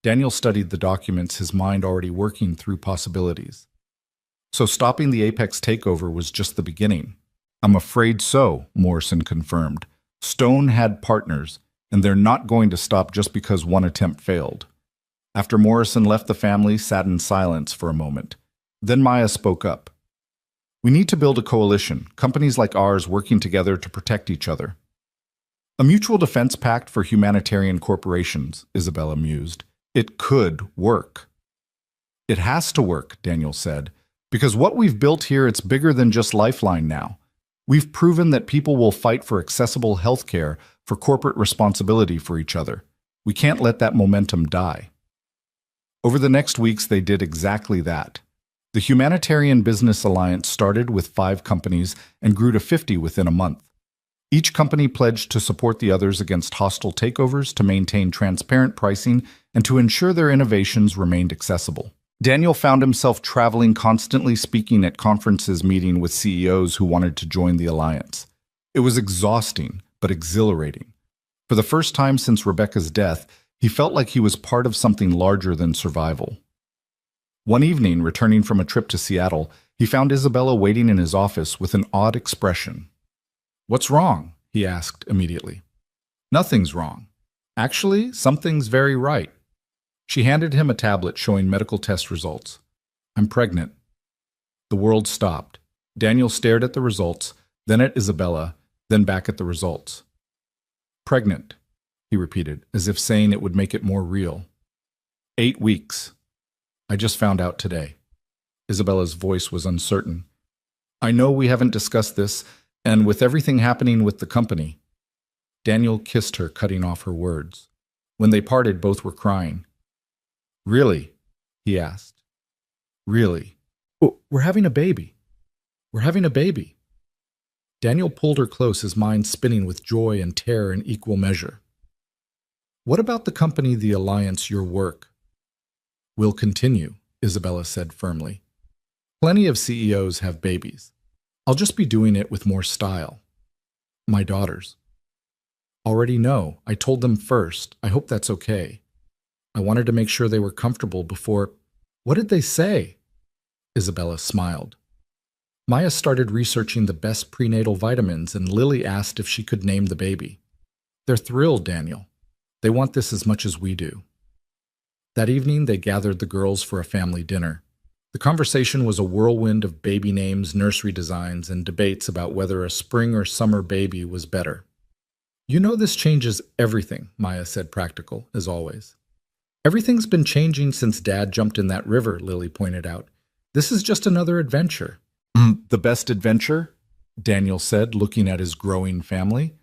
Daniel studied the documents, his mind already working through possibilities. So stopping the Apex takeover was just the beginning. I'm afraid so, Morrison confirmed. Stone had partners, and they're not going to stop just because one attempt failed. After Morrison left, the family sat in silence for a moment. Then Maya spoke up. We need to build a coalition, companies like ours working together to protect each other. A mutual defense pact for humanitarian corporations, Isabella mused. It could work. It has to work, Daniel said, because what we've built here, it's bigger than just Lifeline now. We've proven that people will fight for accessible health care, for corporate responsibility for each other. We can't let that momentum die. Over the next weeks, they did exactly that. The Humanitarian Business Alliance started with 5 companies and grew to 50 within a month. Each company pledged to support the others against hostile takeovers, to maintain transparent pricing, and to ensure their innovations remained accessible. Daniel found himself traveling, constantly speaking at conferences, meeting with CEOs who wanted to join the alliance. It was exhausting, but exhilarating. For the first time since Rebecca's death, he felt like he was part of something larger than survival. One evening, returning from a trip to Seattle, he found Isabella waiting in his office with an odd expression. What's wrong? He asked immediately. Nothing's wrong. Actually, something's very right. She handed him a tablet showing medical test results. I'm pregnant. The world stopped. Daniel stared at the results, then at Isabella, then back at the results. Pregnant, he repeated, as if saying it would make it more real. 8 weeks. I just found out today. Isabella's voice was uncertain. I know we haven't discussed this, and with everything happening with the company. Daniel kissed her, cutting off her words. When they parted, both were crying. Really? He asked. Really? We're having a baby. We're having a baby. Daniel pulled her close, his mind spinning with joy and terror in equal measure. What about the company, the alliance, your work? We'll continue, Isabella said firmly. Plenty of CEOs have babies. I'll just be doing it with more style. My daughters. Already know. I told them first. I hope that's okay. I wanted to make sure they were comfortable before... What did they say? Isabella smiled. Maya started researching the best prenatal vitamins, and Lily asked if she could name the baby. They're thrilled, Daniel. They want this as much as we do. That evening, they gathered the girls for a family dinner. The conversation was a whirlwind of baby names, nursery designs, and debates about whether a spring or summer baby was better. You know this changes everything, Maya said, practical, as always. Everything's been changing since Dad jumped in that river, Lily pointed out. This is just another adventure. The best adventure? Daniel said, looking at his growing family.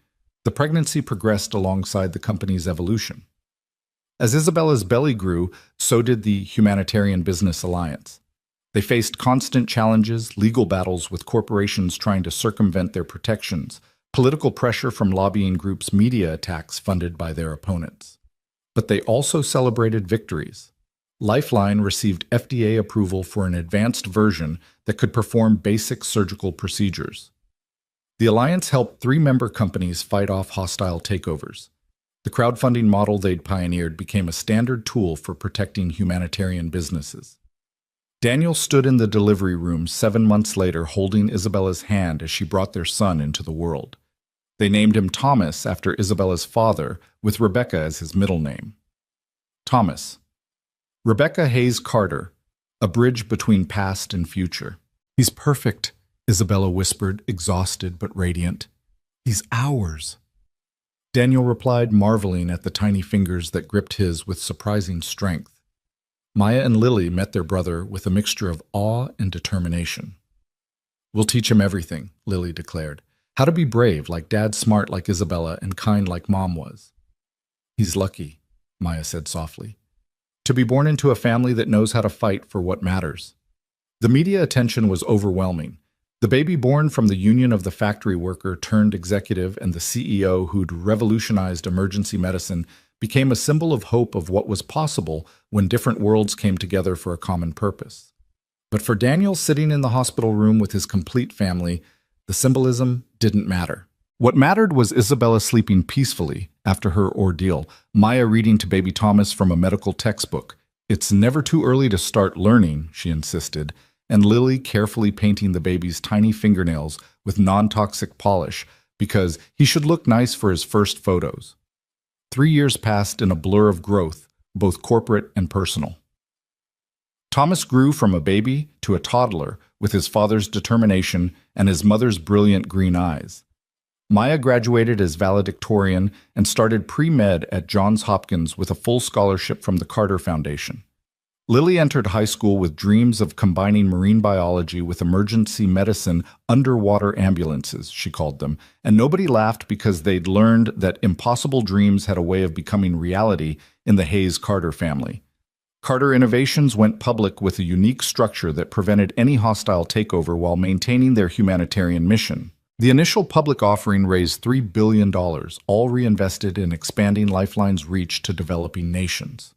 The pregnancy progressed alongside the company's evolution. As Isabella's belly grew, so did the Humanitarian Business Alliance. They faced constant challenges, legal battles with corporations trying to circumvent their protections, political pressure from lobbying groups, media attacks funded by their opponents. But they also celebrated victories. Lifeline received FDA approval for an advanced version that could perform basic surgical procedures. The alliance helped 3 member companies fight off hostile takeovers. The crowdfunding model they'd pioneered became a standard tool for protecting humanitarian businesses. Daniel stood in the delivery room 7 months later, holding Isabella's hand as she brought their son into the world. They named him Thomas after Isabella's father, with Rebecca as his middle name. Thomas. Rebecca Hayes Carter, a bridge between past and future. He's perfect, Isabella whispered, exhausted but radiant. He's ours. Daniel replied, marveling at the tiny fingers that gripped his with surprising strength. Maya and Lily met their brother with a mixture of awe and determination. "We'll teach him everything," Lily declared. "How to be brave like Dad, smart like Isabella, and kind like Mom was." "He's lucky," Maya said softly, "to be born into a family that knows how to fight for what matters." The media attention was overwhelming. The baby born from the union of the factory worker turned executive and the CEO who'd revolutionized emergency medicine became a symbol of hope of what was possible when different worlds came together for a common purpose. But for Daniel, sitting in the hospital room with his complete family, the symbolism didn't matter. What mattered was Isabella sleeping peacefully after her ordeal, Maya reading to baby Thomas from a medical textbook. "It's never too early to start learning," she insisted, and Lily carefully painting the baby's tiny fingernails with non-toxic polish because he should look nice for his first photos. 3 years passed in a blur of growth, both corporate and personal. Thomas grew from a baby to a toddler with his father's determination and his mother's brilliant green eyes. Maya graduated as valedictorian and started pre-med at Johns Hopkins with a full scholarship from the Carter Foundation. Lily entered high school with dreams of combining marine biology with emergency medicine, underwater ambulances, she called them, and nobody laughed because they'd learned that impossible dreams had a way of becoming reality in the Hayes-Carter family. Carter Innovations went public with a unique structure that prevented any hostile takeover while maintaining their humanitarian mission. The initial public offering raised $3 billion, all reinvested in expanding Lifeline's reach to developing nations.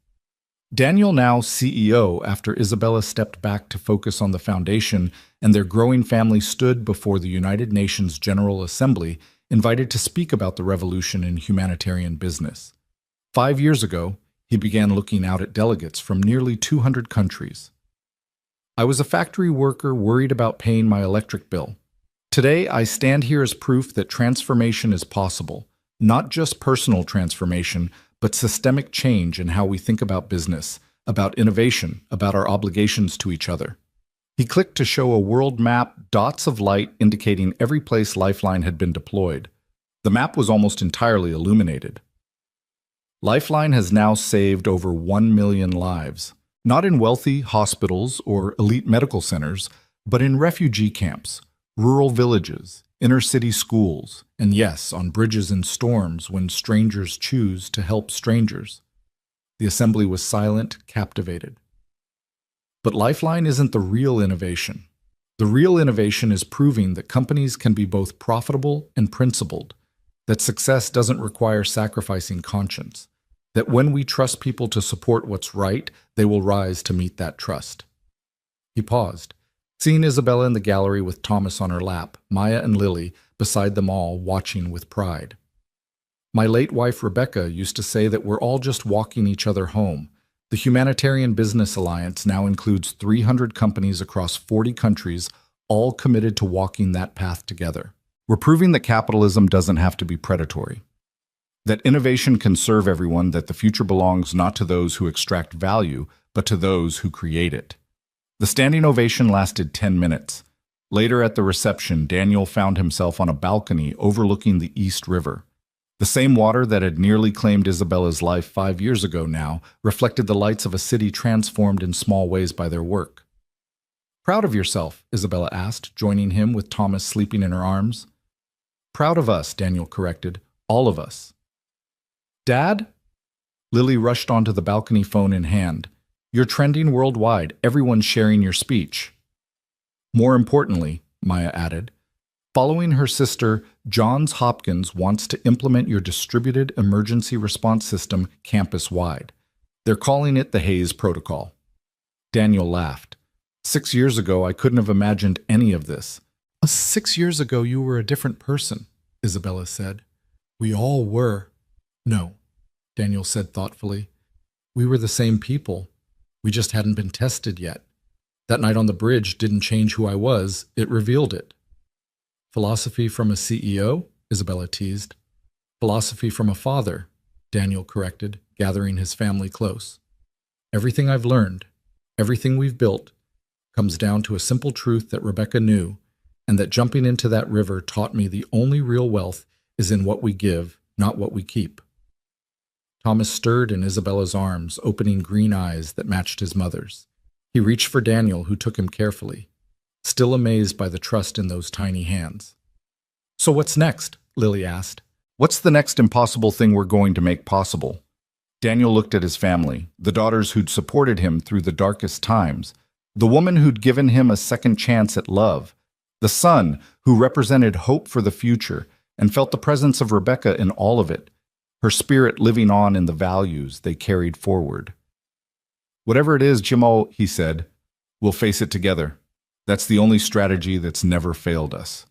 Daniel, now CEO, after Isabella stepped back to focus on the foundation and their growing family, stood before the United Nations General Assembly, invited to speak about the revolution in humanitarian business. 5 years ago, he began looking out at delegates from nearly 200 countries. "I was a factory worker worried about paying my electric bill. Today, I stand here as proof that transformation is possible, not just personal transformation, but systemic change in how we think about business, about innovation, about our obligations to each other." He clicked to show a world map, dots of light indicating every place Lifeline had been deployed. The map was almost entirely illuminated. Lifeline has now saved over 1 million lives, not in wealthy hospitals or elite medical centers, but in refugee camps, rural villages, inner-city schools, and yes, on bridges in storms when strangers choose to help strangers. The assembly was silent, captivated. But Lifeline isn't the real innovation. The real innovation is proving that companies can be both profitable and principled, that success doesn't require sacrificing conscience, that when we trust people to support what's right, they will rise to meet that trust. He paused, seeing Isabella in the gallery with Thomas on her lap, Maya and Lily beside them all, watching with pride. "My late wife Rebecca used to say that we're all just walking each other home. The Humanitarian Business Alliance now includes 300 companies across 40 countries, all committed to walking that path together. We're proving that capitalism doesn't have to be predatory, that innovation can serve everyone, that the future belongs not to those who extract value, but to those who create it." The standing ovation lasted 10 minutes. Later at the reception, Daniel found himself on a balcony overlooking the East River. The same water that had nearly claimed Isabella's life 5 years ago now reflected the lights of a city transformed in small ways by their work. "Proud of yourself?" Isabella asked, joining him with Thomas sleeping in her arms. "Proud of us," Daniel corrected. "All of us." "Dad?" Lily rushed onto the balcony, phone in hand. "You're trending worldwide. Everyone's sharing your speech." "More importantly," Maya added, "following her sister, Johns Hopkins wants to implement your distributed emergency response system campus-wide. They're calling it the Hayes Protocol." Daniel laughed. 6 years ago, I couldn't have imagined any of this." 6 years ago, you were a different person," Isabella said. "We all were." "No," Daniel said thoughtfully. "We were the same people. We just hadn't been tested yet. That night on the bridge didn't change who I was, it revealed it." "Philosophy from a CEO?" Isabella teased. "Philosophy from a father," Daniel corrected, gathering his family close. "Everything I've learned, everything we've built, comes down to a simple truth that Rebecca knew, and that jumping into that river taught me the only real wealth is in what we give, not what we keep. Thomas stirred in Isabella's arms, opening green eyes that matched his mother's. He reached for Daniel, who took him carefully, still amazed by the trust in those tiny hands. "So what's next?" Lily asked. "What's the next impossible thing we're going to make possible?" Daniel looked at his family, the daughters who'd supported him through the darkest times, the woman who'd given him a second chance at love, the son who represented hope for the future and felt the presence of Rebecca in all of it, her spirit living on in the values they carried forward. "Whatever it is, Jimo," he said, "we'll face it together. That's the only strategy that's never failed us."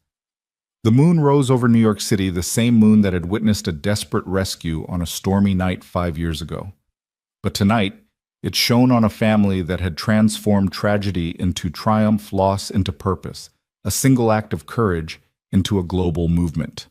The moon rose over New York City, the same moon that had witnessed a desperate rescue on a stormy night 5 years ago. But tonight, it shone on a family that had transformed tragedy into triumph, loss into purpose, a single act of courage into a global movement.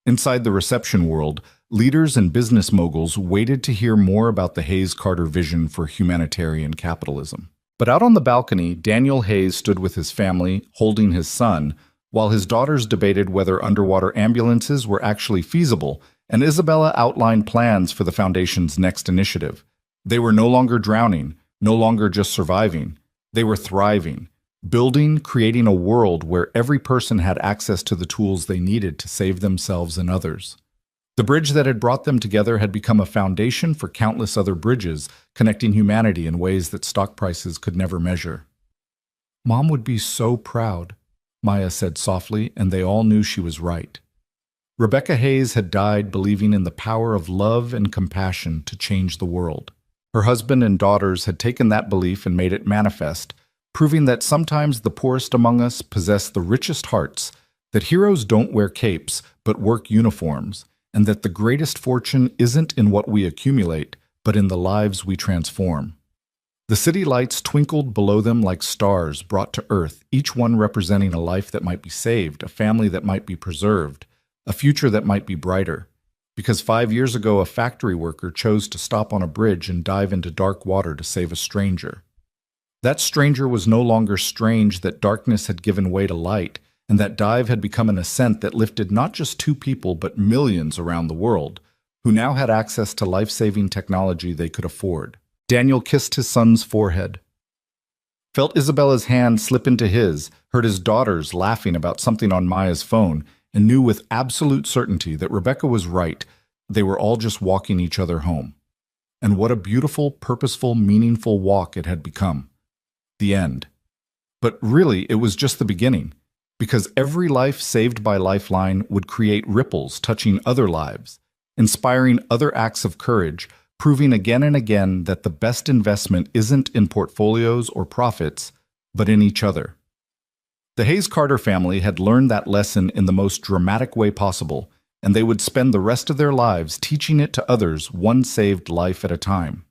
Inside the reception world, leaders and business moguls waited to hear more about the Hayes-Carter vision for humanitarian capitalism. But out on the balcony, Daniel Hayes stood with his family, holding his son, while his daughters debated whether underwater ambulances were actually feasible, and Isabella outlined plans for the Foundation's next initiative. They were no longer drowning, no longer just surviving. They were thriving, building, creating a world where every person had access to the tools they needed to save themselves and others. The bridge that had brought them together had become a foundation for countless other bridges, connecting humanity in ways that stock prices could never measure. "Mom would be so proud," Maya said softly, and they all knew she was right. Rebecca Hayes had died believing in the power of love and compassion to change the world. Her husband and daughters had taken that belief and made it manifest, proving that sometimes the poorest among us possess the richest hearts, that heroes don't wear capes but work uniforms, and that the greatest fortune isn't in what we accumulate, but in the lives we transform. The city lights twinkled below them like stars brought to earth, each one representing a life that might be saved, a family that might be preserved, a future that might be brighter. Because 5 years ago, a factory worker chose to stop on a bridge and dive into dark water to save a stranger. That stranger was no longer strange that darkness had given way to light, and that dive had become an ascent that lifted not just 2 people but millions around the world, who now had access to life-saving technology they could afford. Daniel kissed his son's forehead, felt Isabella's hand slip into his, heard his daughters laughing about something on Maya's phone, and knew with absolute certainty that Rebecca was right. They were all just walking each other home. And what a beautiful, purposeful, meaningful walk it had become. The end. But really, it was just the beginning, because every life saved by Lifeline would create ripples touching other lives, inspiring other acts of courage, proving again and again that the best investment isn't in portfolios or profits, but in each other. The Hayes-Carter family had learned that lesson in the most dramatic way possible, and they would spend the rest of their lives teaching it to others, one saved life at a time.